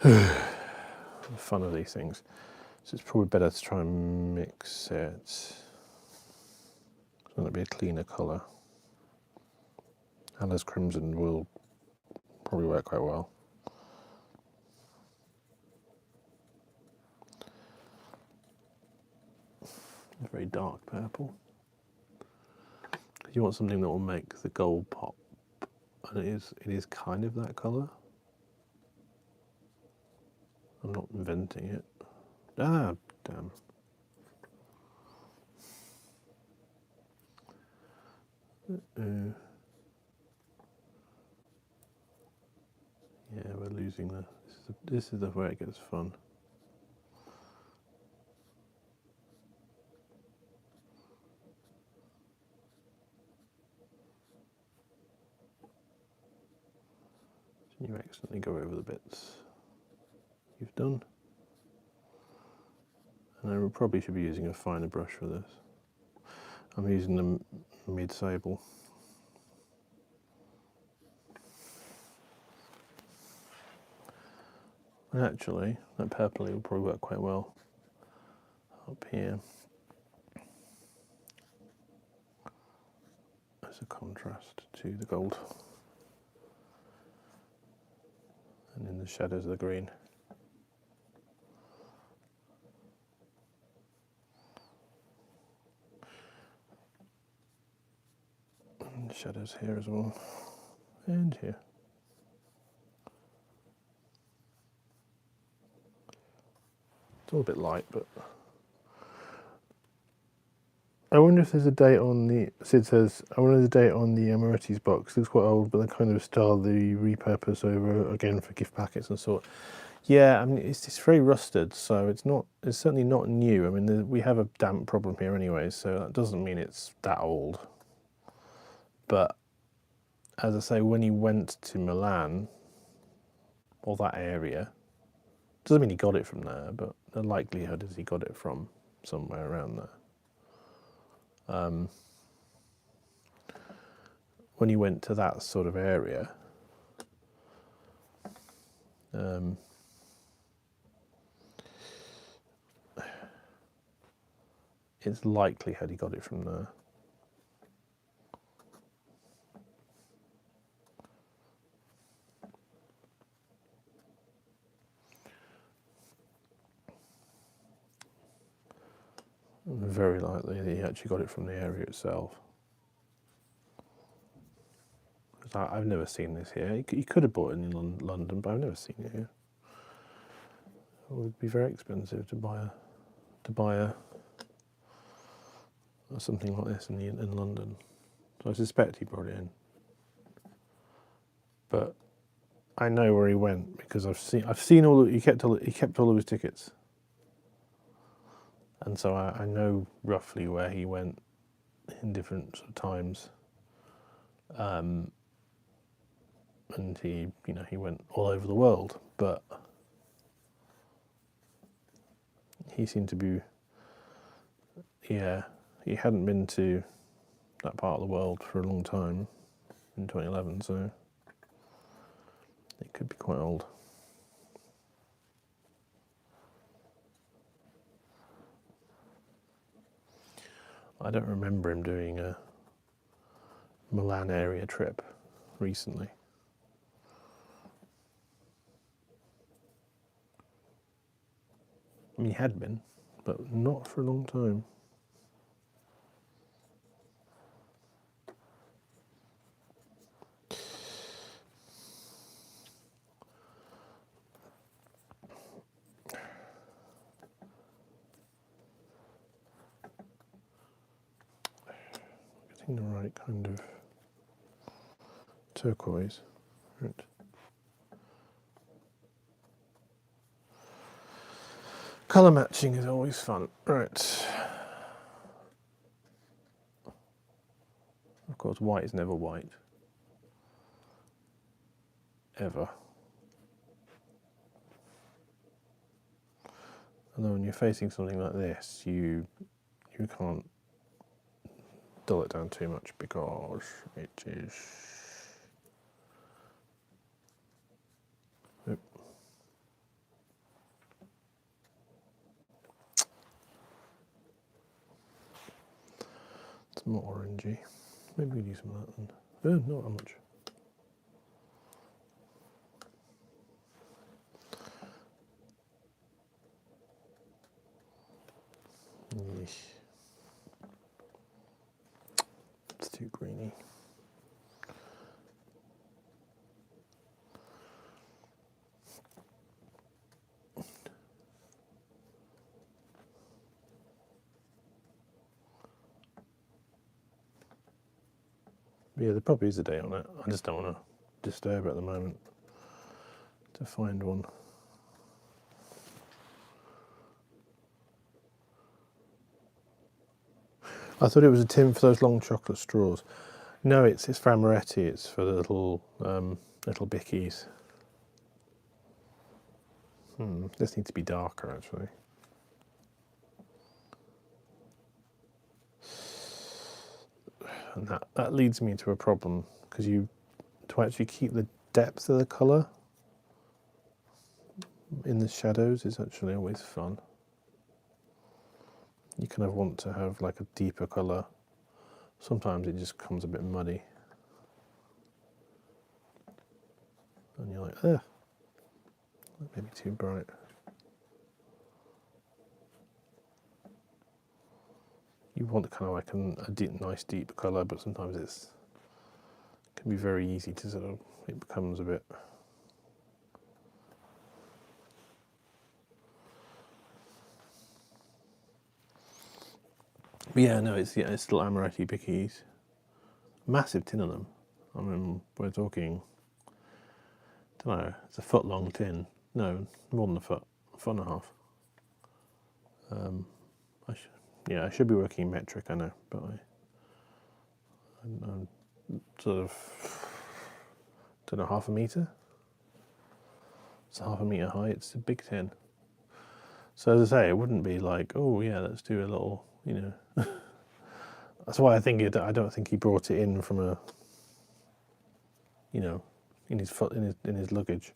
the fun of these things. So it's probably better to try and mix it. So that'll be a cleaner colour. Alice Crimson will probably work quite well. It's very dark purple. You want something that will make the gold pop, and it is kind of that colour. I'm not inventing it. Ah, damn. Yeah, we're losing this. This is the where it gets fun. You accidentally go over the bits you've done. And I probably should be using a finer brush for this. I'm using the mid-sable. And actually, that purpley will probably work quite well up here as a contrast to the gold. And in the shadows of the green. And shadows here as well. And here. It's all a bit light, but I wonder if there's a date on the, Sid says, I wonder if there's a date on the Amaretti's box. It looks quite old, but the kind of style they repurpose over again for gift packets and sort. Yeah, I mean it's very rusted, so it's certainly not new. I mean we have a damp problem here anyway, so that doesn't mean it's that old. But as I say, when he went to Milan or that area, doesn't mean he got it from there, but the likelihood is he got it from somewhere around there. When he went to that sort of area, it's likelihood he got it from there. Very likely that he actually got it from the area itself. I've never seen this here. He could have bought it in London, but I've never seen it here. It would be very expensive to buy something like this in London. So I suspect he brought it in. But I know where he went because I've seen all he kept all of his tickets, and so I know roughly where he went in different sort of times. And he went all over the world, but he seemed to be, he hadn't been to that part of the world for a long time in 2011, so it could be quite old. I don't remember him doing a Milan area trip recently. I mean, he had been, but not for a long time. Getting the right kind of turquoise. Right. Colour matching is always fun. Right. Of course, white is never white. Ever. Although when you're facing something like this, you can't dull it down too much because it is... Oop. It's more orangey. Maybe we do some of that then. Oh, not that much. Yeesh. It's too greeny. Yeah, there probably is a date on it. I just don't want to disturb it at the moment to find one. I thought it was a tin for those long chocolate straws. No, it's for amaretti. It's for the little bickies. This needs to be darker, actually. And that leads me to a problem, because to actually keep the depth of the colour in the shadows is actually always fun. You kind of want to have like a deeper colour. Sometimes it just comes a bit muddy. And you're like, ugh, that may be too bright. You want kind of like a nice deep colour, but sometimes it can be very easy to sort of, it becomes a bit... But yeah, no, it's still amaretti bickies. Massive tin of them. I mean, we're talking, I don't know, it's a foot long tin. No, more than a foot and a half. I should be working in metric, I know, but I'm sort of, don't know, half a metre? It's half a metre high, it's a big tin. So as I say, it wouldn't be like, oh yeah, let's do a little, That's why I don't think he brought it in from a, in his luggage.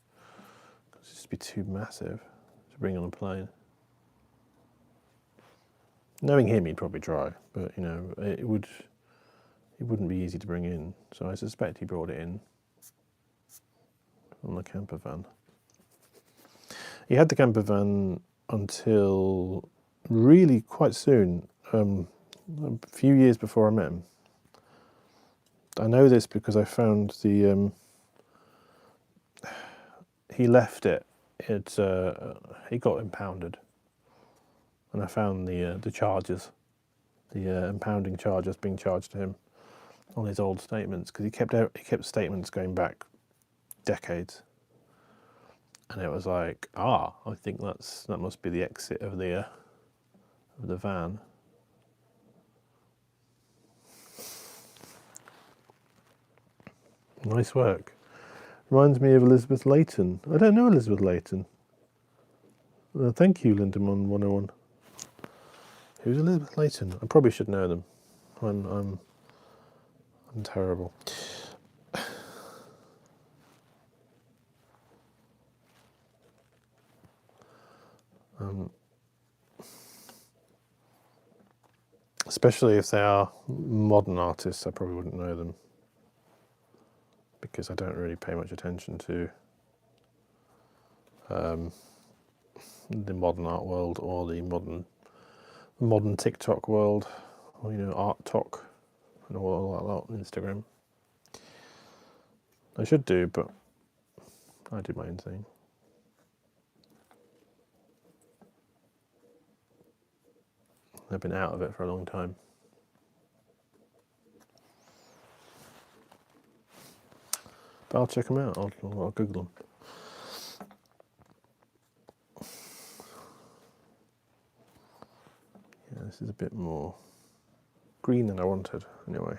It'd just be too massive to bring on a plane. Knowing him, he'd probably try, but it wouldn't be easy to bring in. So I suspect he brought it in on the camper van. He had the camper van until really quite soon, a few years before I met him. I know this because I found he left it. He got impounded, and I found the charges, the impounding charges being charged to him on his old statements, because he kept statements going back decades, and it was like, I think that must be the exit of the van. Nice work. Reminds me of Elizabeth Layton. I don't know Elizabeth Layton. Thank you, Lindemon 101. Who's Elizabeth Layton? I probably should know them. I'm terrible. Especially if they are modern artists, I probably wouldn't know them, because I don't really pay much attention to the modern art world or the modern TikTok world, or art talk and all that lot on Instagram. I should do, but I do my own thing. I've been out of it for a long time. But I'll check them out. I'll Google them. Yeah, this is a bit more green than I wanted, anyway.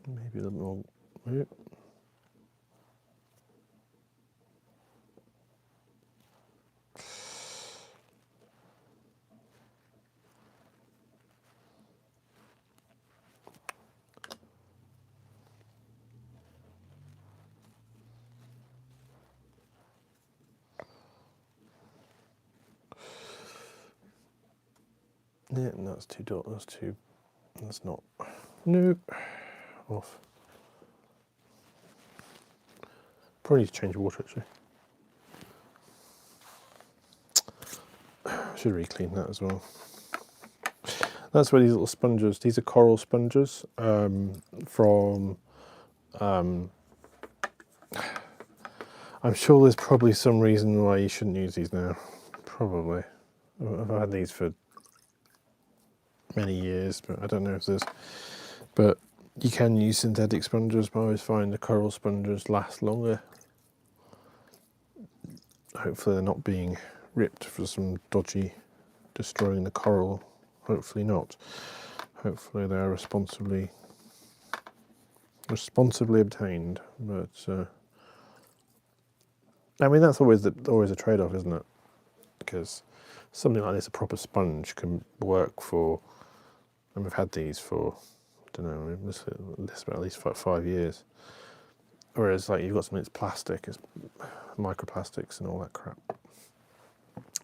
Maybe a little more. Yeah, that's too dark. That's not. Nope. Off. Probably need to change water, actually. I should really clean that as well. That's where these little sponges, these are coral sponges from, I'm sure there's probably some reason why you shouldn't use these now. Probably. I've had these for many years, but I don't know if there's, but you can use synthetic sponges, but I always find the coral sponges last longer. Hopefully they're not being ripped for some dodgy destroying the coral. Hopefully not. Hopefully they are responsibly obtained. But I mean, that's always a trade-off, isn't it? Because something like this, a proper sponge, can work for, and we've had these for, I don't know, this for at least 5 years. Whereas like you've got something that's plastic, it's microplastics and all that crap.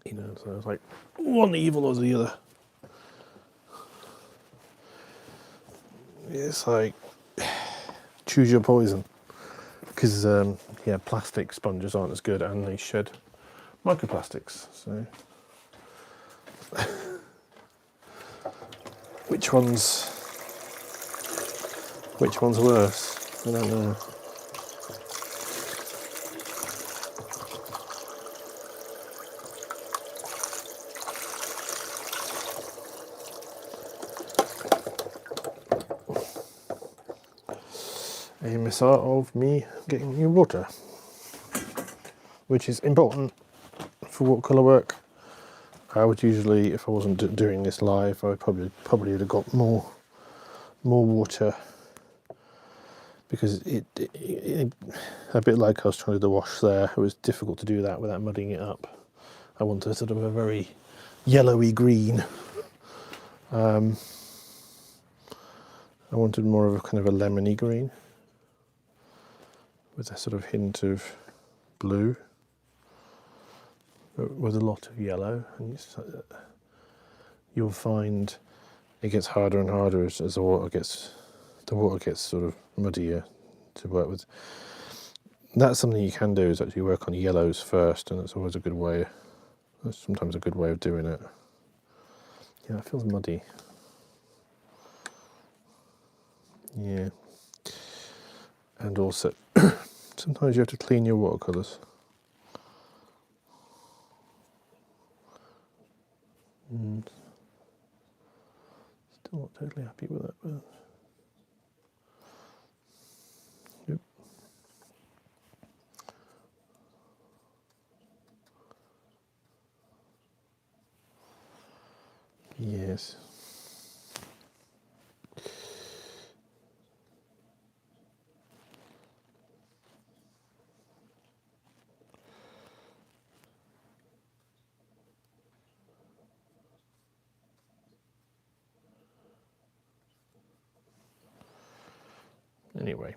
So it's like one evil or the other. It's like choose your poison, because plastic sponges aren't as good, and they shed microplastics. So which one's worse? I don't know. a missile of me getting new water, which is important for watercolour work. I would usually, if I wasn't doing this live, I probably would have got more water, because it a bit like I was trying to do the wash there, it was difficult to do that without muddying it up. I wanted sort of a very yellowy green. I wanted more of a kind of a lemony green with a sort of hint of blue, with a lot of yellow. And you'll find it gets harder and harder as the water gets sort of muddier to work with. That's something you can do, is actually work on yellows first, and that's always a good way. That's sometimes a good way of doing it. Yeah, it feels muddy. Yeah. And also, sometimes you have to clean your watercolours. And still not totally happy with that, but yep. Yes. Anyway.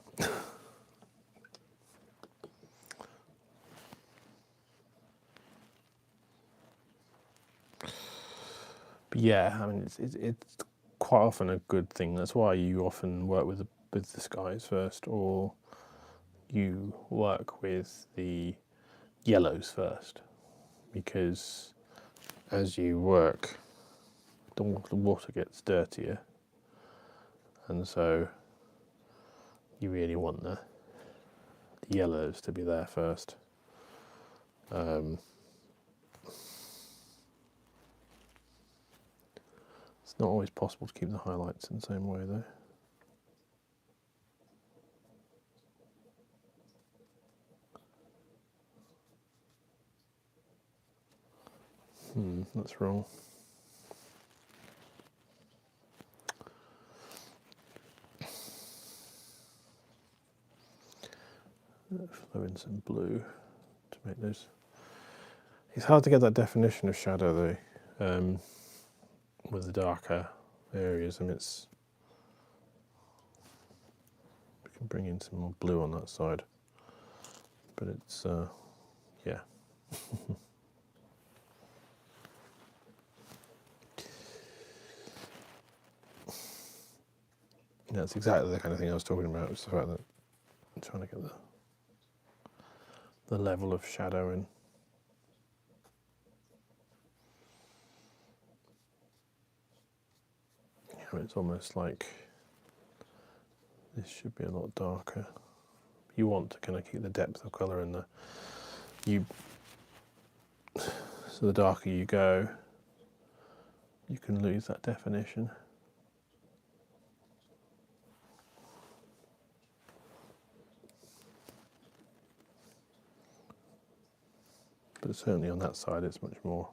But yeah, I mean, it's quite often a good thing. That's why you often work with the skies first, or you work with the yellows first, because as you work, the water gets dirtier, and so you really want the yellows to be there first. It's not always possible to keep the highlights in the same way, though. That's wrong. Throw in some blue to make those. It's hard to get that definition of shadow, though, with the darker areas. I mean, we can bring in some more blue on that side, but it's yeah. That's exactly the kind of thing I was talking about. It's the fact that I'm trying to get the level of shadow in. It's almost like this should be a lot darker. You want to kind of keep the depth of colour in there. So the darker you go, you can lose that definition. But certainly on that side, it's much more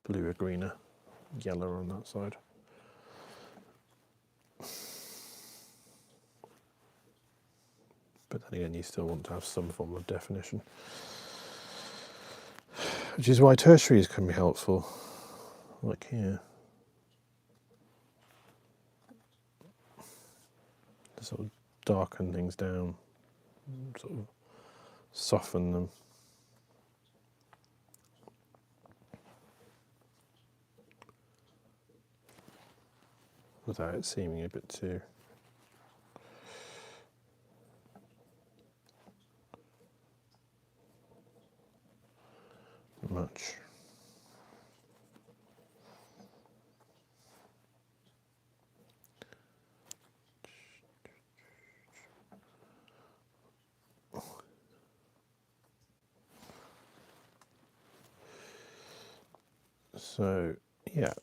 bluer, greener, yellow on that side. But then again, you still want to have some form of definition, which is why tertiaries can be helpful, like here. To sort of darken things down, sort of soften them. Without it seeming a bit too much. So, yeah.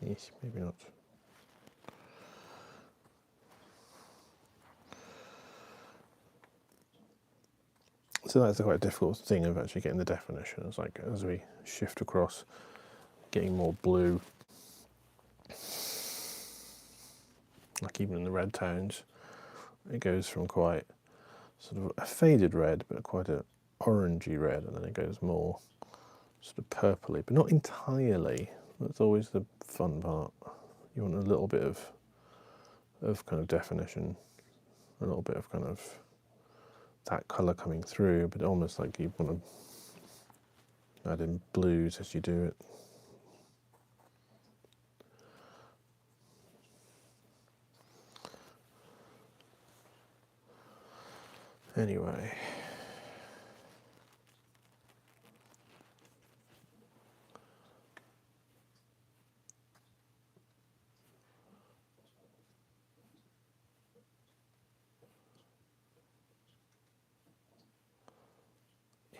Yes, maybe not. So that's quite a difficult thing of actually getting the definition. It's like as we shift across, getting more blue, like even in the red tones, it goes from quite sort of a faded red, but quite a orangey red, and then it goes more sort of purpley, but not entirely. That's always the fun part. You want a little bit of kind of definition, a little bit of kind of that colour coming through, but almost like you want to add in blues as you do it. Anyway.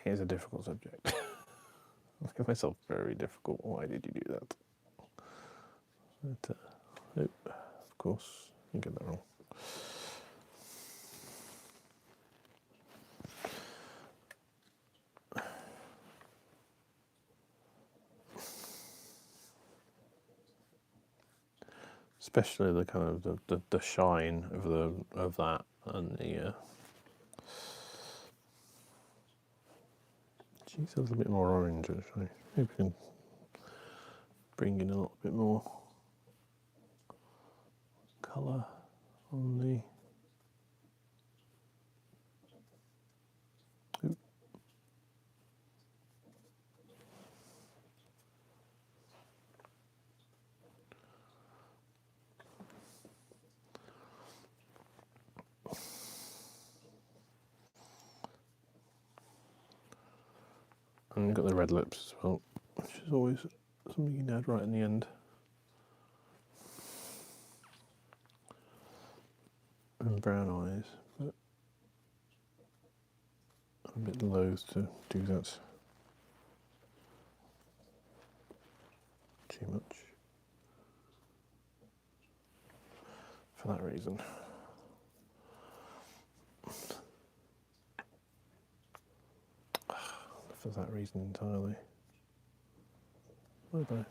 Here's a difficult subject. I make myself very difficult. Why did you do that? But, nope, of course, you get that wrong. Especially the kind of the shine of that and the. Geez, a little bit more orange actually. Maybe we can bring in a little bit more colour on the. Oop. And you've got the red lips as well, which is always something you can add right in the end. And brown eyes, but I'm a bit loath to do that too much for that reason. For that reason entirely. Bye-bye.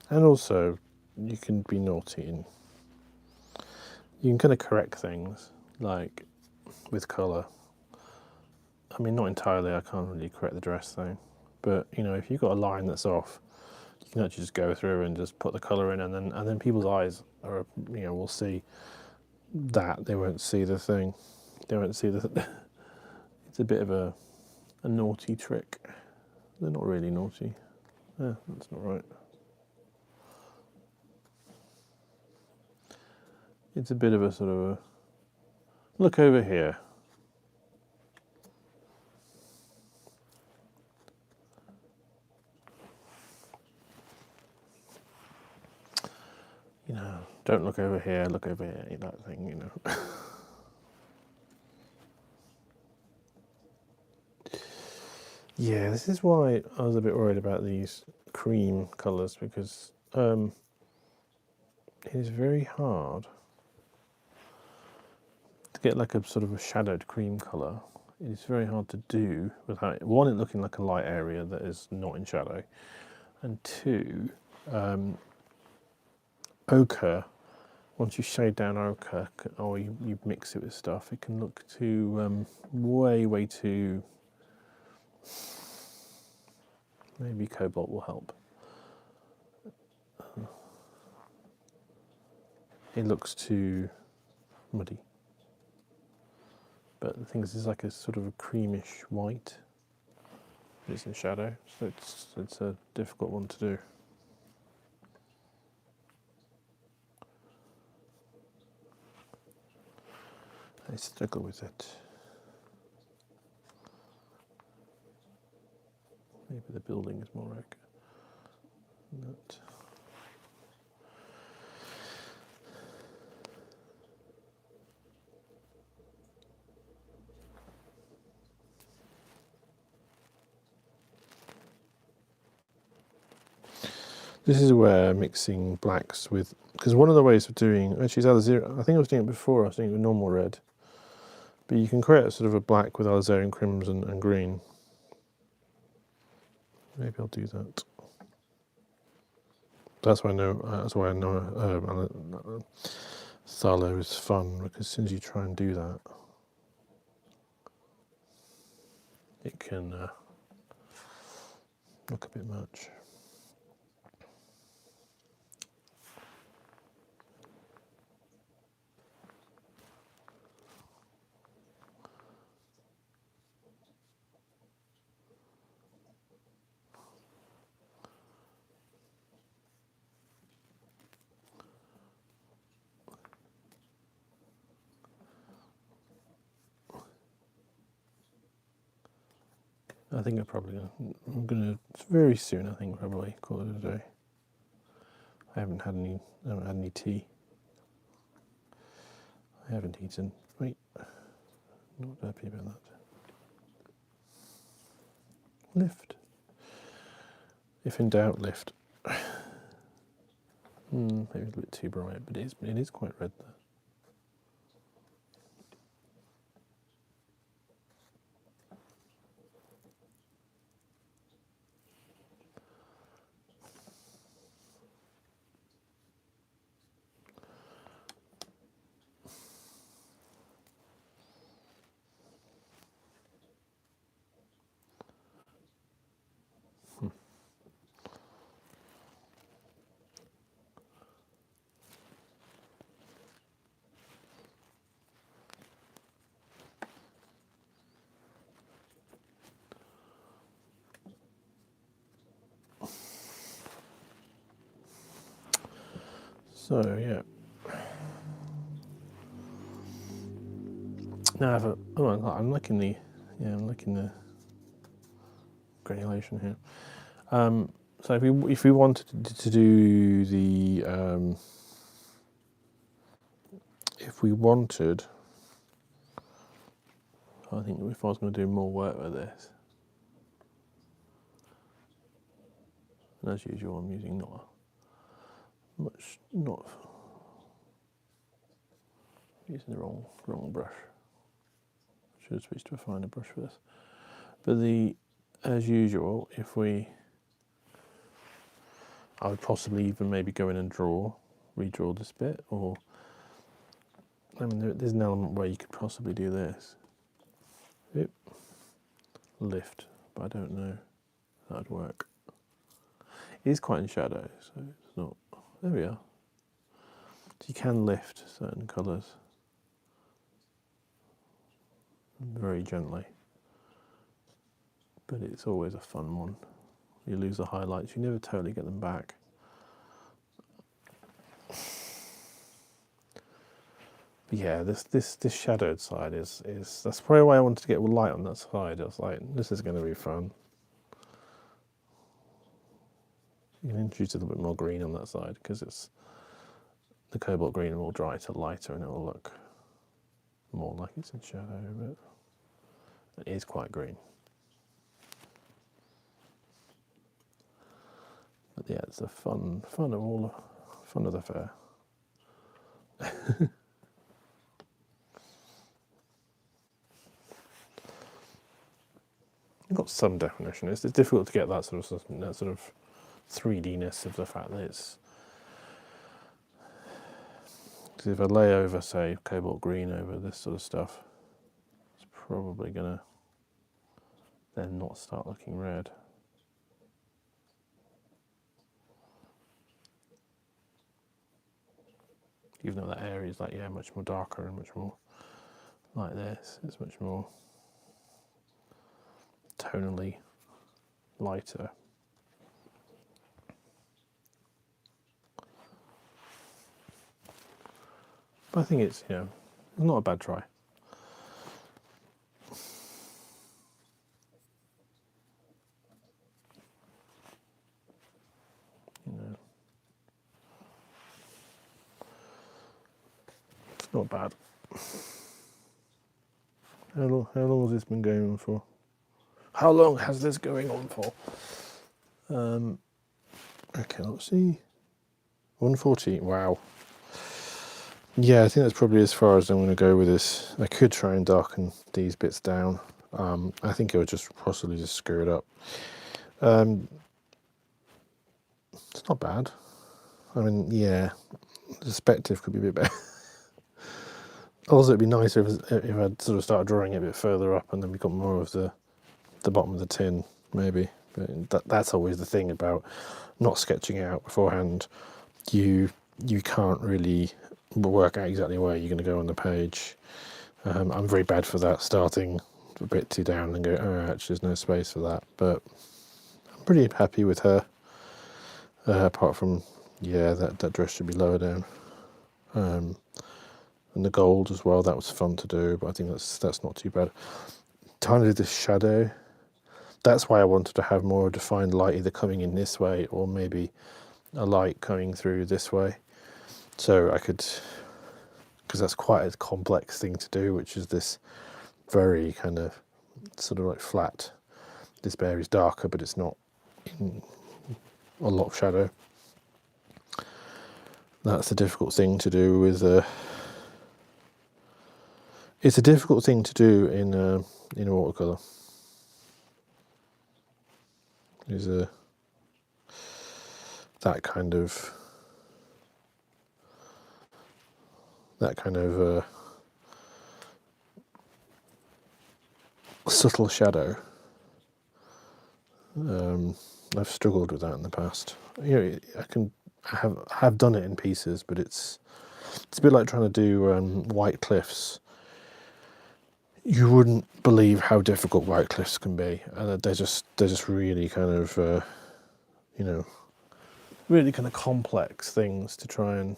And also, you can be naughty and you can kind of correct things, like with colour. I mean, not entirely, I can't really correct the dress thing, but you know, if you've got a line that's off, you can actually just go through and just put the colour in, and then people's eyes are, you know, will see that. They won't see the thing. They won't see the. It's a bit of a naughty trick. They're not really naughty. That's not right. It's a bit of a sort of a look over here. You know, don't look over here, look over here, that thing, you know. Yeah, this is why I was a bit worried about these cream colours, because it is very hard to get like a sort of a shadowed cream colour. It is very hard to do without, one, it looking like a light area that is not in shadow, and two, ochre, once you shade down ochre or you mix it with stuff, it can look too, way too, maybe cobalt will help. It looks too muddy. But the thing is, it's like a sort of a creamish white, but it's in shadow, so it's a difficult one to do. I struggle with it. Maybe the building is more accurate. That. This is where mixing blacks with, because one of the ways of doing, actually it's alizarin, I think I was doing it before, I was doing it with normal red, but you can create a sort of a black with alizarin crimson and green. Maybe I'll do that. That's why I know. Thalo is fun, because as soon as you try and do that, it can look a bit much. I think I'm gonna very soon. I think probably call it a day. I haven't had any tea. I haven't eaten. Wait, not happy about that. Lift. If in doubt, lift. Maybe a little bit too bright, but it is quite red there. So yeah. Now I'm liking the granulation here. So if we wanted to do the I think if I was going to do more work with this, and as usual, I'm using not using the wrong brush. Should have switched to a finer brush for this. But as usual, I would possibly even maybe go in and redraw this bit, or I mean, there's an element where you could possibly do this. Yep. Lift, but I don't know if that would work. It is quite in shadow, so it's not. There we are. So you can lift certain colours very gently, but it's always a fun one. You lose the highlights, you never totally get them back. But yeah, this shadowed side is that's probably why I wanted to get light on that side. I was like, this is going to be fun. You can introduce a little bit more green on that side because it's the cobalt green will dry to lighter and it will look more like it's in shadow, but it is quite green. But yeah, it's the fun of the fair. You've got some definition. It's difficult to get that sort of 3D-ness of the fact that it's. Because if I lay over, say, cobalt green over this sort of stuff, it's probably gonna then not start looking red. Even though that area is like, much more darker and much more like this, it's much more tonally lighter. But I think it's, not a bad try. It's not bad. How long has this been going on for? How long has this going on for? Okay, let's see. 114, wow. Yeah, I think that's probably as far as I'm going to go with this. I could try and darken these bits down. I think it would just possibly just screw it up. It's not bad. I mean, yeah, the perspective could be a bit better. Also, it'd be nicer if I'd sort of started drawing it a bit further up and then we got more of the bottom of the tin, maybe. But that's always the thing about not sketching out beforehand. You can't really work out exactly where you're going to go on the page. I'm very bad for that, starting a bit too down and go, oh, actually there's no space for that. But I'm pretty happy with her. Apart from, yeah, that dress should be lower down. And the gold as well, that was fun to do, but I think that's not too bad. Trying to do this shadow, that's why I wanted to have more defined light either coming in this way or maybe a light coming through this way. So I could, because that's quite a complex thing to do, which is this very kind of sort of like flat. This bear is darker, but it's not in a lot of shadow. That's a difficult thing to do with it's a difficult thing to do in watercolor. Is that kind of subtle shadow. I've struggled with that in the past. You know, I have done it in pieces, but it's a bit like trying to do white cliffs. You wouldn't believe how difficult white cliffs can be, and they're just really kind of you know, really kind of complex things to try and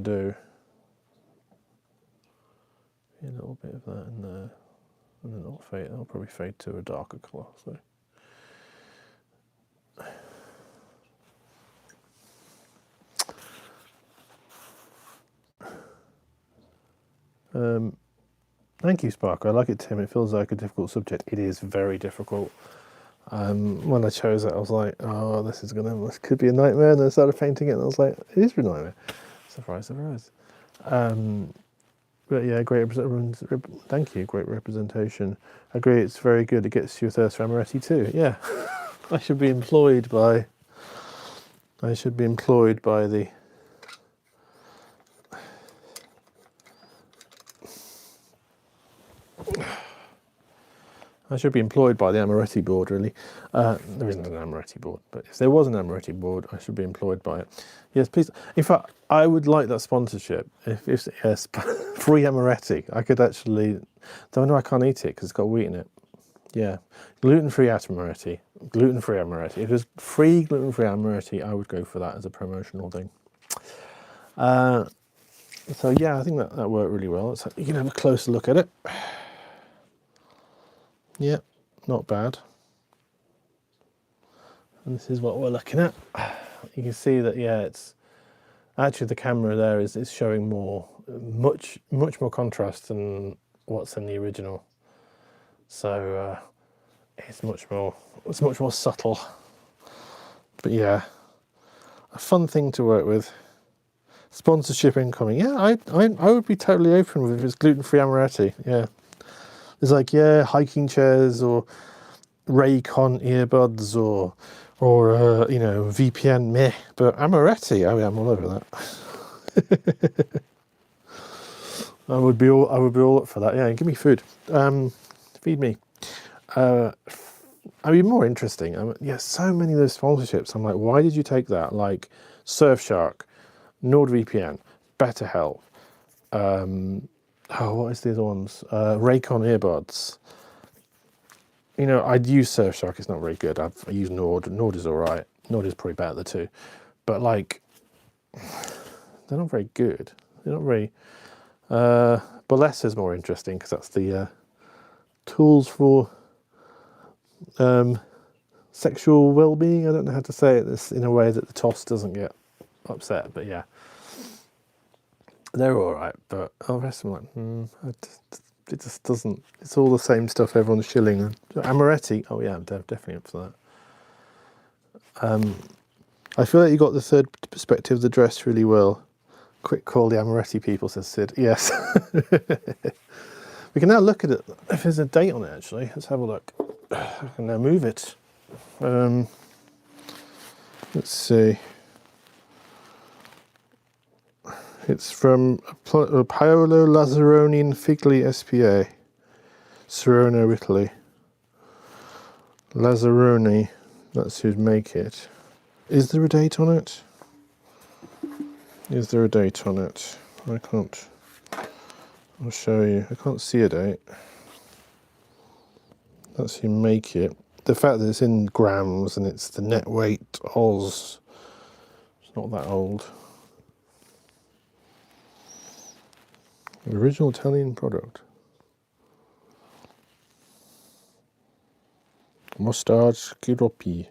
do. A little bit of that in there, and then it'll probably fade to a darker colour. So. Thank you, Spark. I like it, Tim. It feels like a difficult subject. It is very difficult. When I chose it, I was like, oh, this could be a nightmare. And then I started painting it, and I was like, it is a nightmare. Surprise, surprise. But yeah, thank you, great representation. I agree, it's very good. It gets you a thirst for Amaretti too. Yeah, I should be employed by the. I should be employed by the Amaretti board, really. There isn't an Amaretti board, but if there was an Amaretti board, I should be employed by it. Yes, please. In fact, I would like that sponsorship. If yes, free Amaretti. I could actually. Though no, I can't eat it because it's got wheat in it. Yeah, gluten-free Amaretti. Gluten-free Amaretti. If there's free gluten-free Amaretti, I would go for that as a promotional thing. So yeah, I think that worked really well. You can have a closer look at it. Yeah, not bad. And this is what we're looking at. You can see that, yeah, it's actually the camera there is showing much more contrast than what's in the original. So it's much more subtle. But yeah, a fun thing to work with. Sponsorship incoming. Yeah, I would be totally open with if it's gluten-free Amaretti. Yeah. There's like, yeah, hiking chairs or Raycon earbuds or you know, VPN meh, but Amaretti, oh yeah, I'm all over that. I would be all up for that. Yeah, give me food. Feed me. I mean, more interesting. Yeah, so many of those sponsorships. I'm like, why did you take that? Like Surfshark, NordVPN, BetterHelp. What is the other ones? Raycon earbuds. You know, I'd use Surfshark. It's not very good. I use Nord. Nord is all right. Nord is probably better of the two. But like, they're not very good. They're not very. Boless is more interesting because that's the tools for sexual well-being. I don't know how to say it in a way that the toss doesn't get upset. But yeah, they're all right. But the rest of them, like, it just doesn't. It's all the same stuff. Everyone's shilling. Amaretti. Oh yeah, I'm definitely up for I feel like you got the third perspective of the dress really well. Quick call the Amaretti people, says Sid. Yes. We can now look at it. If there's a date on it, actually, let's have a look. I can now move it. Let's see. It's from Paolo Lazzaroni and Figli SPA, Saronno, Italy. Lazzaroni, that's who'd make it. Is there a date on it? Is there a date on it? I can't. I'll show you. I can't see a date. That's who make it. The fact that it's in grams and it's the net weight Oz, it's not that old. Original Italian product. Mustard sciroppi.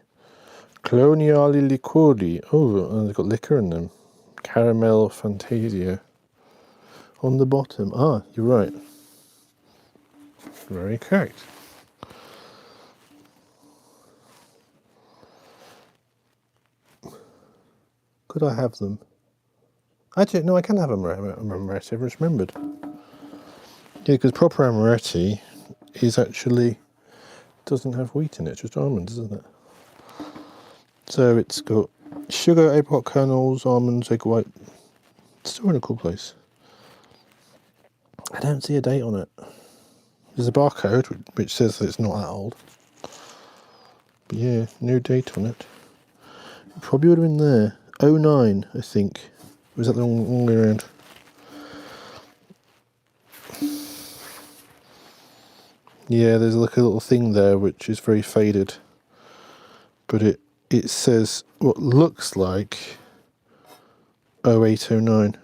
Coloniali liquori. Oh, they've got liquor in them. Caramel Fantasia. On the bottom. Ah, you're right. Very correct. Could I have them? Actually, no, I can have Amaretti. I've just remembered. Yeah, because proper Amaretti is actually doesn't have wheat in it, just almonds, doesn't it? So it's got sugar, apricot kernels, almonds, egg white. It's still in a cool place. I don't see a date on it. There's a barcode which says that it's not that old. But yeah, no date on it. It probably would have been there. 09, I think. Was that the wrong way around? Yeah, there's like a little thing there which is very faded. But it says what looks like 0809.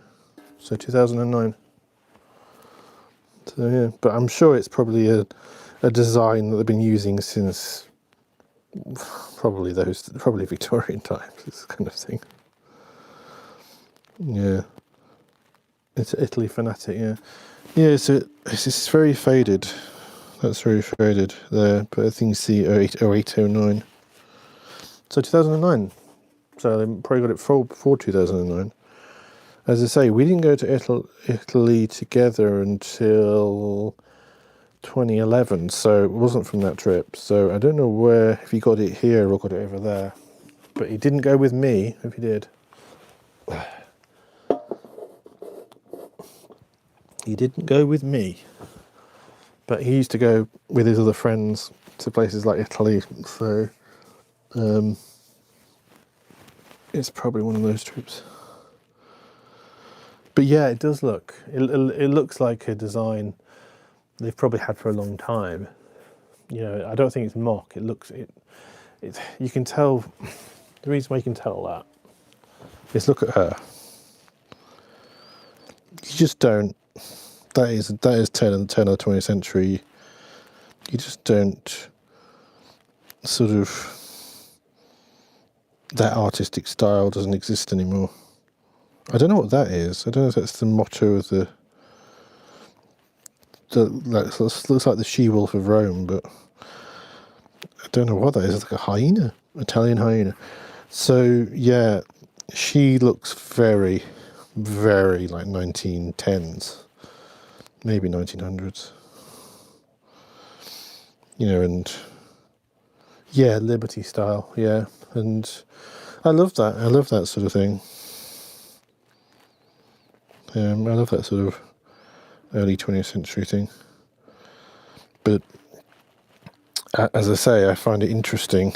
So 2009. So yeah, but I'm sure it's probably a design that they've been using since probably Victorian times, this kind of thing. Yeah. It's Italy fanatic, yeah. Yeah, so it's very faded. That's very faded there, but I think you see 0809. So 2009. So they probably got it before 2009. As I say, we didn't go to Italy together until 2011, so it wasn't from that trip. So I don't know if he got it here or got it over there. But he didn't go with me, if he did. He didn't go with me. But he used to go with his other friends to places like Italy, so it's probably one of those trips. But yeah, it does look. It looks like a design they've probably had for a long time. You know, I don't think it's mock. It looks you can tell. The reason why you can tell that is look at her. You just don't. That is 10 of the 20th century. You just don't sort of. That artistic style doesn't exist anymore. I don't know what that is. I don't know if that's the motto of the looks like the she-wolf of Rome, but I don't know what that is. It's like a hyena, Italian hyena. So yeah, she looks very, very like 1910s, maybe 1900s. You know, and yeah, Liberty style, yeah, and I love that. I love that sort of thing. I love that sort of early 20th century thing. But as I say, I find it interesting.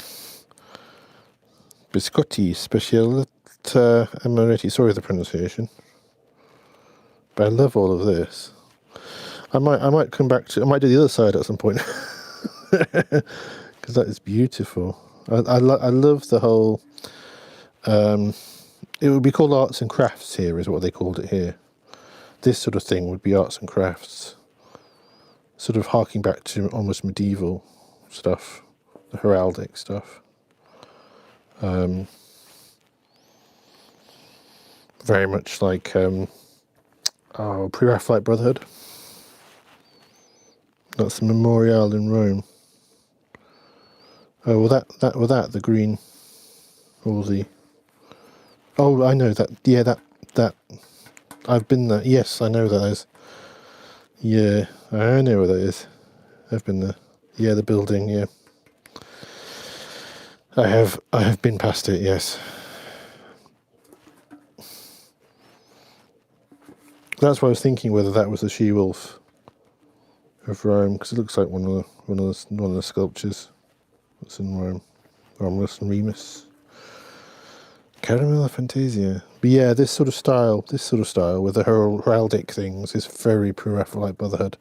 Biscotti specialita amaretti. Sorry the pronunciation. But I love all of this. I might come back to. I might do the other side at some point because that is beautiful. I love the whole. It would be called arts and crafts here, is what they called it here. This sort of thing would be arts and crafts, sort of harking back to almost medieval stuff, the heraldic stuff. Very much like Pre-Raphaelite Brotherhood. That's the Memorial in Rome. Oh, well, the green. All the... Oh, I know that. Yeah, that... I've been there. Yes, I know that is. Yeah, I know where that is. I've been there. Yeah, the building, yeah. I have been past it, yes. That's why I was thinking whether that was the she-wolf of Rome, because it looks like one of the sculptures that's in Rome. Romulus and Remus. Caramel Fantasia. But yeah, this sort of style with the heraldic things is very pre-Raphaelite Brotherhood.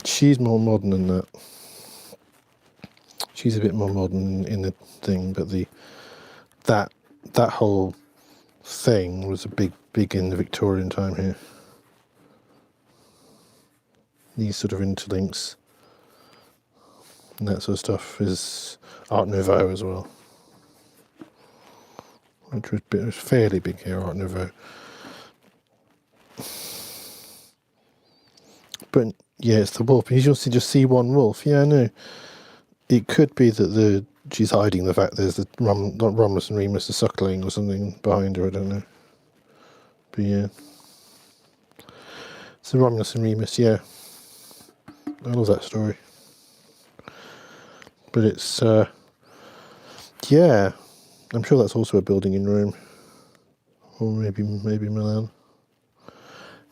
She's more modern than that. She's a bit more modern in the thing, but that whole thing was a big in the Victorian time here. These sort of interlinks and that sort of stuff is Art Nouveau as well, which was fairly big here, Art Nouveau. But yeah, it's the wolf. You just see one wolf. Yeah, I know. It could be that she's hiding the fact there's the Romulus and Remus, the suckling or something behind her. I don't know. But yeah, it's the Romulus and Remus. Yeah, I love that story. But it's yeah, I'm sure that's also a building in Rome, or maybe Milan.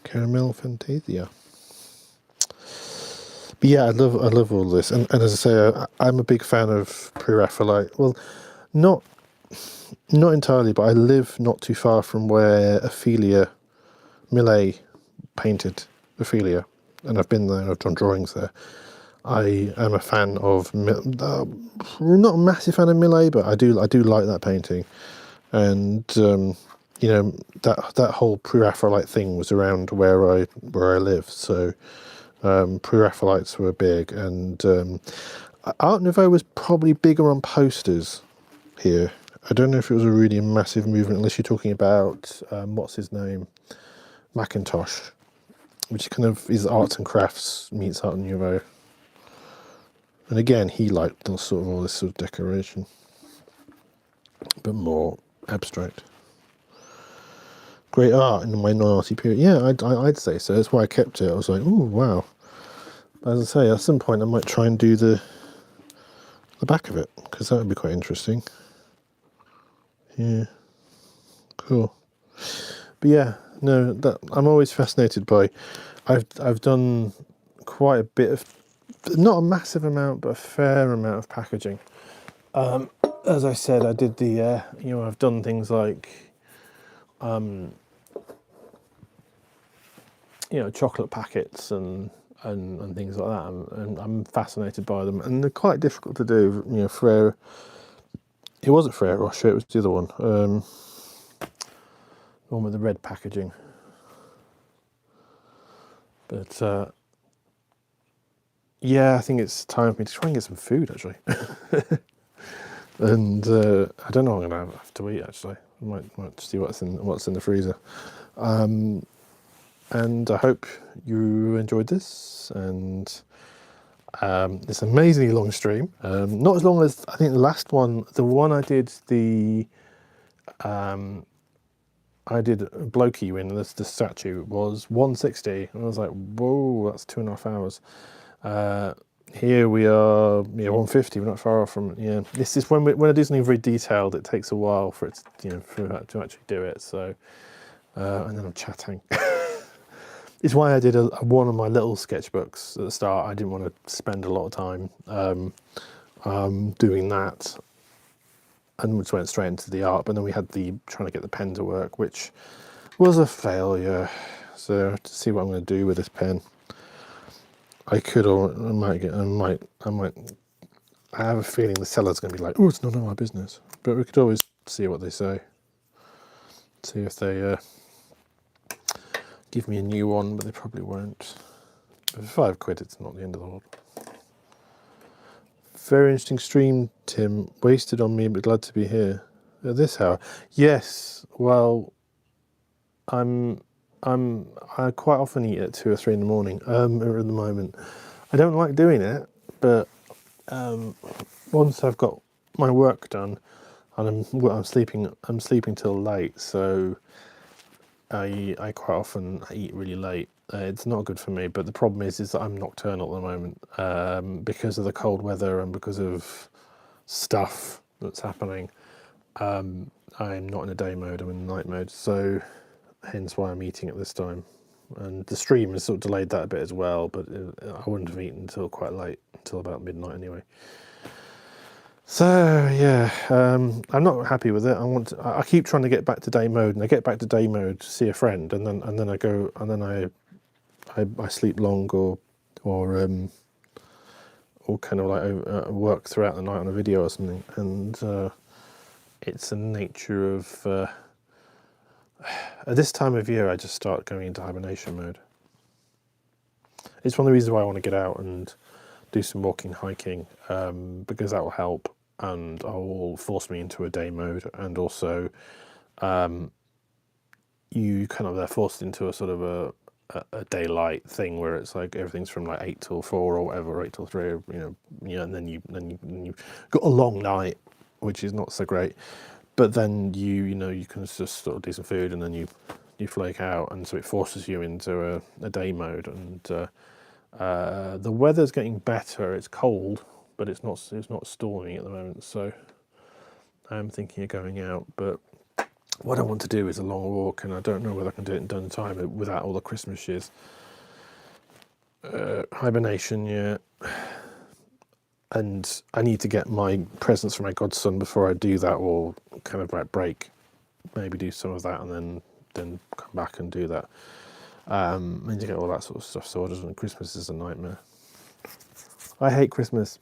Caramel Fantasia. But yeah, I love all this, and as I say, I'm a big fan of pre-Raphaelite. Well, not entirely, but I live not too far from where Ophelia Millet painted Ophelia, and I've been there and I've done drawings there. I am a fan of, not a massive fan of Millet, but I do like that painting, and you know, that whole pre-Raphaelite thing was around where I live, so. Pre-Raphaelites were big, and Art Nouveau was probably bigger on posters here. I don't know if it was a really massive movement, unless you're talking about, what's his name? Macintosh, which kind of is arts and crafts meets Art Nouveau. And again, he liked all this sort of decoration, but more abstract. Great art in the minority period. Yeah, I'd say so. That's why I kept it. I was like, oh, wow. As I say, at some point I might try and do the back of it, because that would be quite interesting. Yeah, cool. But yeah, no, that I'm always fascinated by. I've done quite a bit of, not a massive amount, but a fair amount of packaging. As I said, I did the I've done things like chocolate packets and things like that, and I'm fascinated by them, and they're quite difficult to do. Frere, it wasn't Frere Rocher, it was the other one, the one with the red packaging. But yeah, I think it's time for me to try and get some food, actually. And I don't know what I'm going to have to eat, actually. I might see what's in the freezer. And I hope you enjoyed this, and this amazingly long stream. Not as long as, I think, the last one. The one I did Blokey in, the statue, was 160. And I was like, whoa, that's 2.5 hours. Here we are, 150. We're not far off from it. Yeah, this is when I do something very detailed, it takes a while for it to actually do it. So, and then I'm chatting. It's why I did one of my little sketchbooks at the start. I didn't want to spend a lot of time doing that, and just went straight into the art. But then we had trying to get the pen to work, which was a failure. So to see what I'm going to do with this pen, I have a feeling the seller's going to be like, oh, it's none of my business. But we could always see what they say. See if they give me a new one, but they probably won't. But for £5, it's not the end of the world. Very interesting stream, Tim. Wasted on me, but glad to be here at this hour. Yes, well, I quite often eat at 2 or 3 in the morning. At the moment, I don't like doing it, but once I've got my work done, and I'm sleeping till late, so I quite often eat really late. It's not good for me, but the problem is that I'm nocturnal at the moment, because of the cold weather and because of stuff that's happening. I'm not in a day mode, I'm in night mode, so hence why I'm eating at this time. And the stream has sort of delayed that a bit as well, but I wouldn't have eaten until quite late, until about midnight anyway. So yeah, I'm not happy with it. I keep trying to get back to day mode, and I get back to day mode to see a friend, and then I go, and then I sleep long or kind of like work throughout the night on a video or something, and it's the nature of at this time of year I just start going into hibernation mode. It's one of the reasons why I want to get out and do some walking, hiking, because that will help and will force me into a day mode, and also you kind of they're forced into a sort of a daylight thing where it's like everything's from like 8 till 4 or whatever, 8 till 3, and then you got a long night, which is not so great. But then you can just sort of do some food, and then you flake out, and so it forces you into a day mode. And the weather's getting better. It's cold, but it's not storming at the moment. So I'm thinking of going out, but what I want to do is a long walk, and I don't know whether I can do it in time without all the Christmas shiz. Hibernation, yeah. And I need to get my presents for my godson before I do that, or kind of like break, maybe do some of that, and then come back and do that. I need to get all that sort of stuff sorted, and Christmas is a nightmare. I hate Christmas.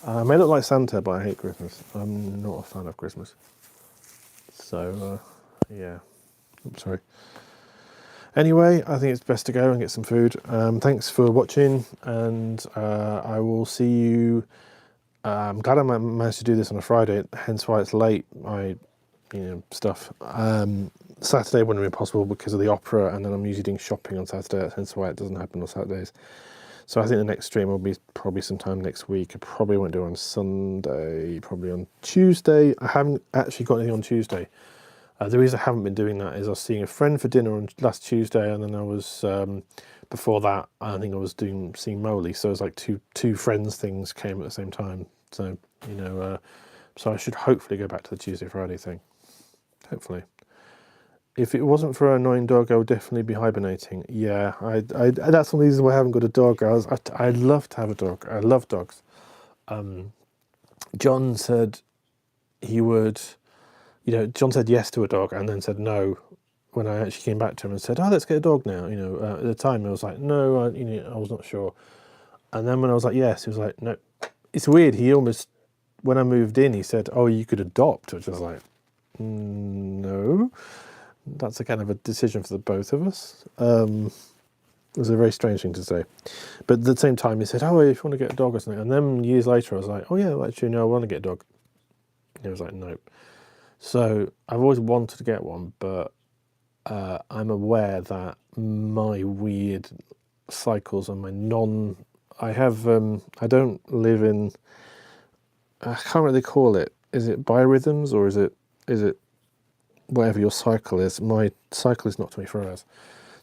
I may look like Santa, but I hate Christmas. I'm not a fan of Christmas. So, yeah. I'm sorry. Anyway, I think it's best to go and get some food. Thanks for watching, and I will see you. I'm glad I managed to do this on a Friday, hence why it's late. Stuff. Saturday wouldn't have been possible because of the opera, and then I'm usually doing shopping on Saturday, hence why it doesn't happen on Saturdays. So I think the next stream will be probably sometime next week. I probably won't do it on Sunday, probably on Tuesday. I haven't actually got anything on Tuesday. The reason I haven't been doing that is I was seeing a friend for dinner on last Tuesday, and then I was, before that, I think I was seeing Molly, so it was like two friends things came at the same time. So, so I should hopefully go back to the Tuesday, Friday thing. Hopefully. If it wasn't for an annoying dog, I would definitely be hibernating. Yeah, that's one of the reasons why I haven't got a dog. I'd love to have a dog. I love dogs. John said he would... John said yes to a dog and then said no when I actually came back to him and said, "Oh, let's get a dog now." At the time I was like, "No," I was not sure. And then when I was like, "Yes," he was like, "No." It's weird. He almost, when I moved in, he said, "Oh, you could adopt," which was like, no. That's a kind of a decision for the both of us. It was a very strange thing to say. But at the same time, he said, "Oh, if you want to get a dog or something." And then years later, I was like, "Oh, yeah, well, actually, no, I want to get a dog." And he was like, "No." So I've always wanted to get one, but I'm aware that my weird cycles and my I don't live in, I can't really call it. Is it biorhythms, or is it whatever your cycle is? My cycle is not 24 hours.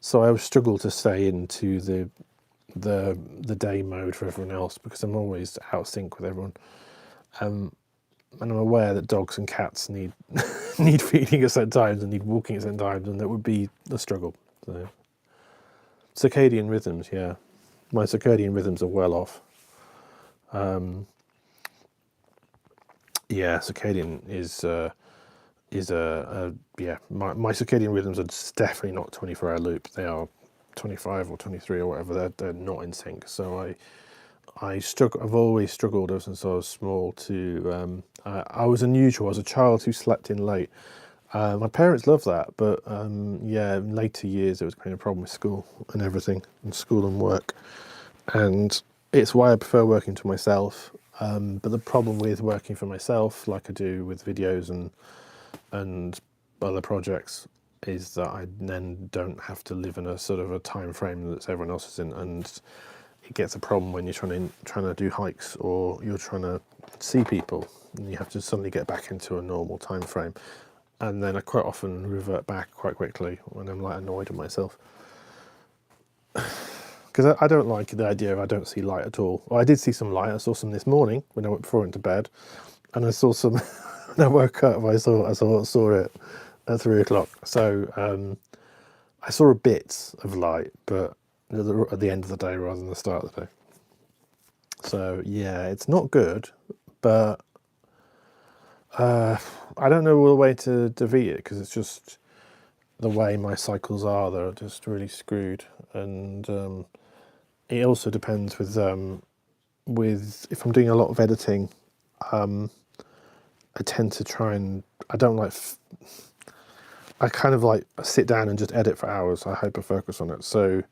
So I struggle to stay into the day mode for everyone else because I'm always out of sync with everyone. And I'm aware that dogs and cats need need feeding at certain times and need walking at certain times, and that would be a struggle. So, circadian rhythms, yeah. My circadian rhythms are well off. Yeah, circadian is yeah. My circadian rhythms are definitely not 24-hour loop. They are 25 or 23 or whatever. They're not in sync. So I've always struggled ever since I was small to, I was unusual. I was a child who slept in late. My parents loved that, but yeah, in later years it was kind of a problem with school and everything, and school and work. And it's why I prefer working for myself. But the problem with working for myself, like I do with videos and other projects, is that I then don't have to live in a sort of a time frame that everyone else is in, and it gets a problem when you're trying to do hikes or you're trying to see people. and you have to suddenly get back into a normal time frame. And then I quite often revert back quite quickly when I'm like annoyed at myself. Because I don't like the idea of I don't see light at all. Well, I did see some light. I saw some this morning when I went before I went to bed, and I saw some when I woke up. I saw it at 3 o'clock. So I saw a bit of light, but at the end of the day rather than the start of the day. So yeah, it's not good, but I don't know a way to defeat it, because it's just the way my cycles are. They're just really screwed, and it also depends with if I'm doing a lot of editing. I tend to try and I kind of like sit down and just edit for hours. I hyper focus on it, so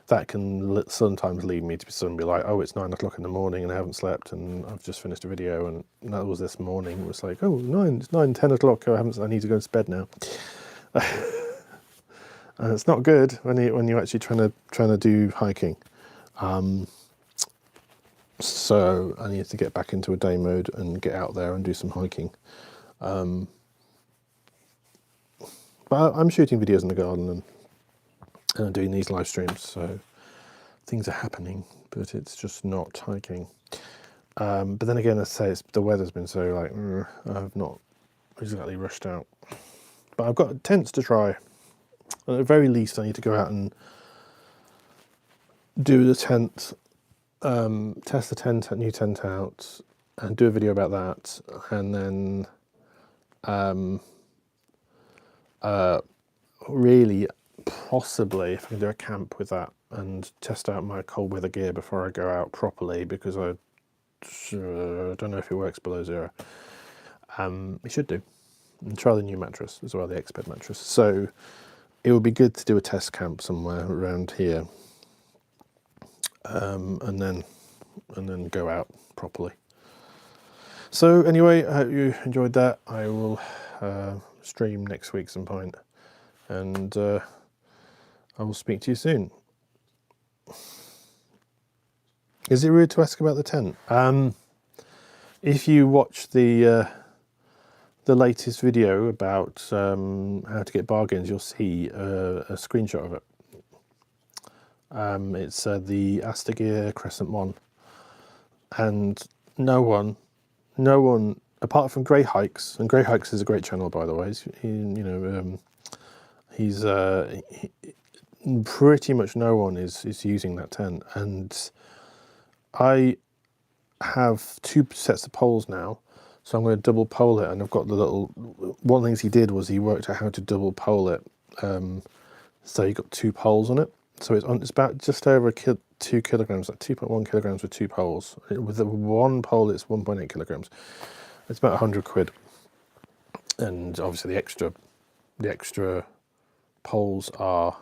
that can sometimes lead me to suddenly be like, oh, it's 9 o'clock in the morning and I haven't slept and I've just finished a video, and that was this morning. It was like, oh, it's 10 o'clock. I need to go to bed now. And it's not good when you're actually trying to do hiking. So I need to get back into a day mode and get out there and do some hiking. But I'm shooting videos in the garden and I'm doing these live streams, so things are happening, but it's just not hiking. But then again, I say the weather's been so like, I've not exactly rushed out. But I've got tents to try. At the very least, I need to go out and do the tent, test the new tent out, and do a video about that, and then really, possibly, if I can do a camp with that and test out my cold weather gear before I go out properly, because I don't know if it works below 0. It should do. And try the new mattress as well, the Expert mattress. So it would be good to do a test camp somewhere around here, and then go out properly. So anyway, I hope you enjoyed that. I will stream next week some point, and I will speak to you soon. Is it rude to ask about the tent? If you watch the latest video about how to get bargains, you'll see a screenshot of it. It's the Astagear Crescent 1, and no one, apart from Grey Hikes, and Grey Hikes is a great channel, by the way. He's pretty much no one is using that tent, and I have 2 sets of poles now, so I'm going to double pole it, and I've got the little, one of the things he did was he worked out how to double pole it, so you got 2 poles on it, so it's about just over 2 kilograms, like 2.1 kilograms with 2 poles. With the one pole it's 1.8 kilograms. It's about 100 quid, and obviously the extra poles are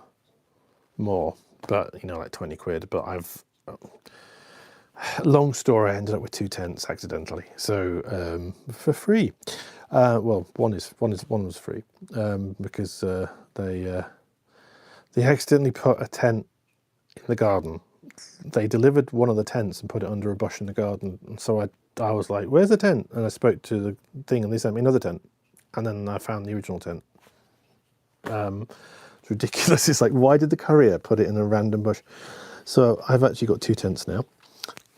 more, but like 20 quid. But long story, I ended up with 2 tents accidentally, so for free. Well, one was free, because they accidentally put a tent in the garden. They delivered one of the tents and put it under a bush in the garden, and so I was like, where's the tent? And I spoke to the thing, and they sent me another tent, and then I found the original tent. It's ridiculous. It's like, why did the courier put it in a random bush? So I've actually got 2 tents now,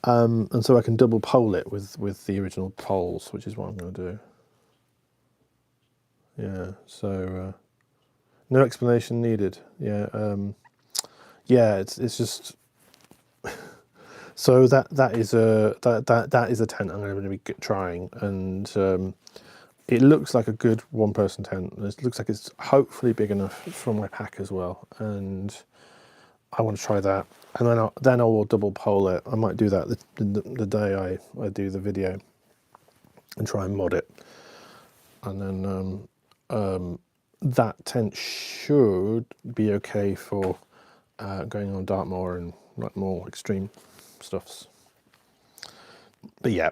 and so I can double pole it with the original poles, which is what I'm going to do. Yeah, so no explanation needed. Yeah, yeah, it's just so that is a tent I'm going to be trying, and it looks like a good 1-person tent. It looks like it's hopefully big enough for my pack as well, and I want to try that. And then I will double pole it. I might do that the day I do the video, and try and mod it, and then that tent should be okay for going on Dartmoor and like more extreme stuffs. But yeah,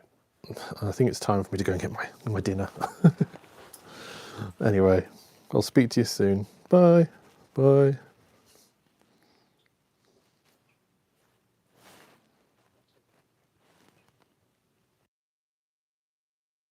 I think it's time for me to go and get my dinner. Anyway, I'll speak to you soon. Bye. Bye.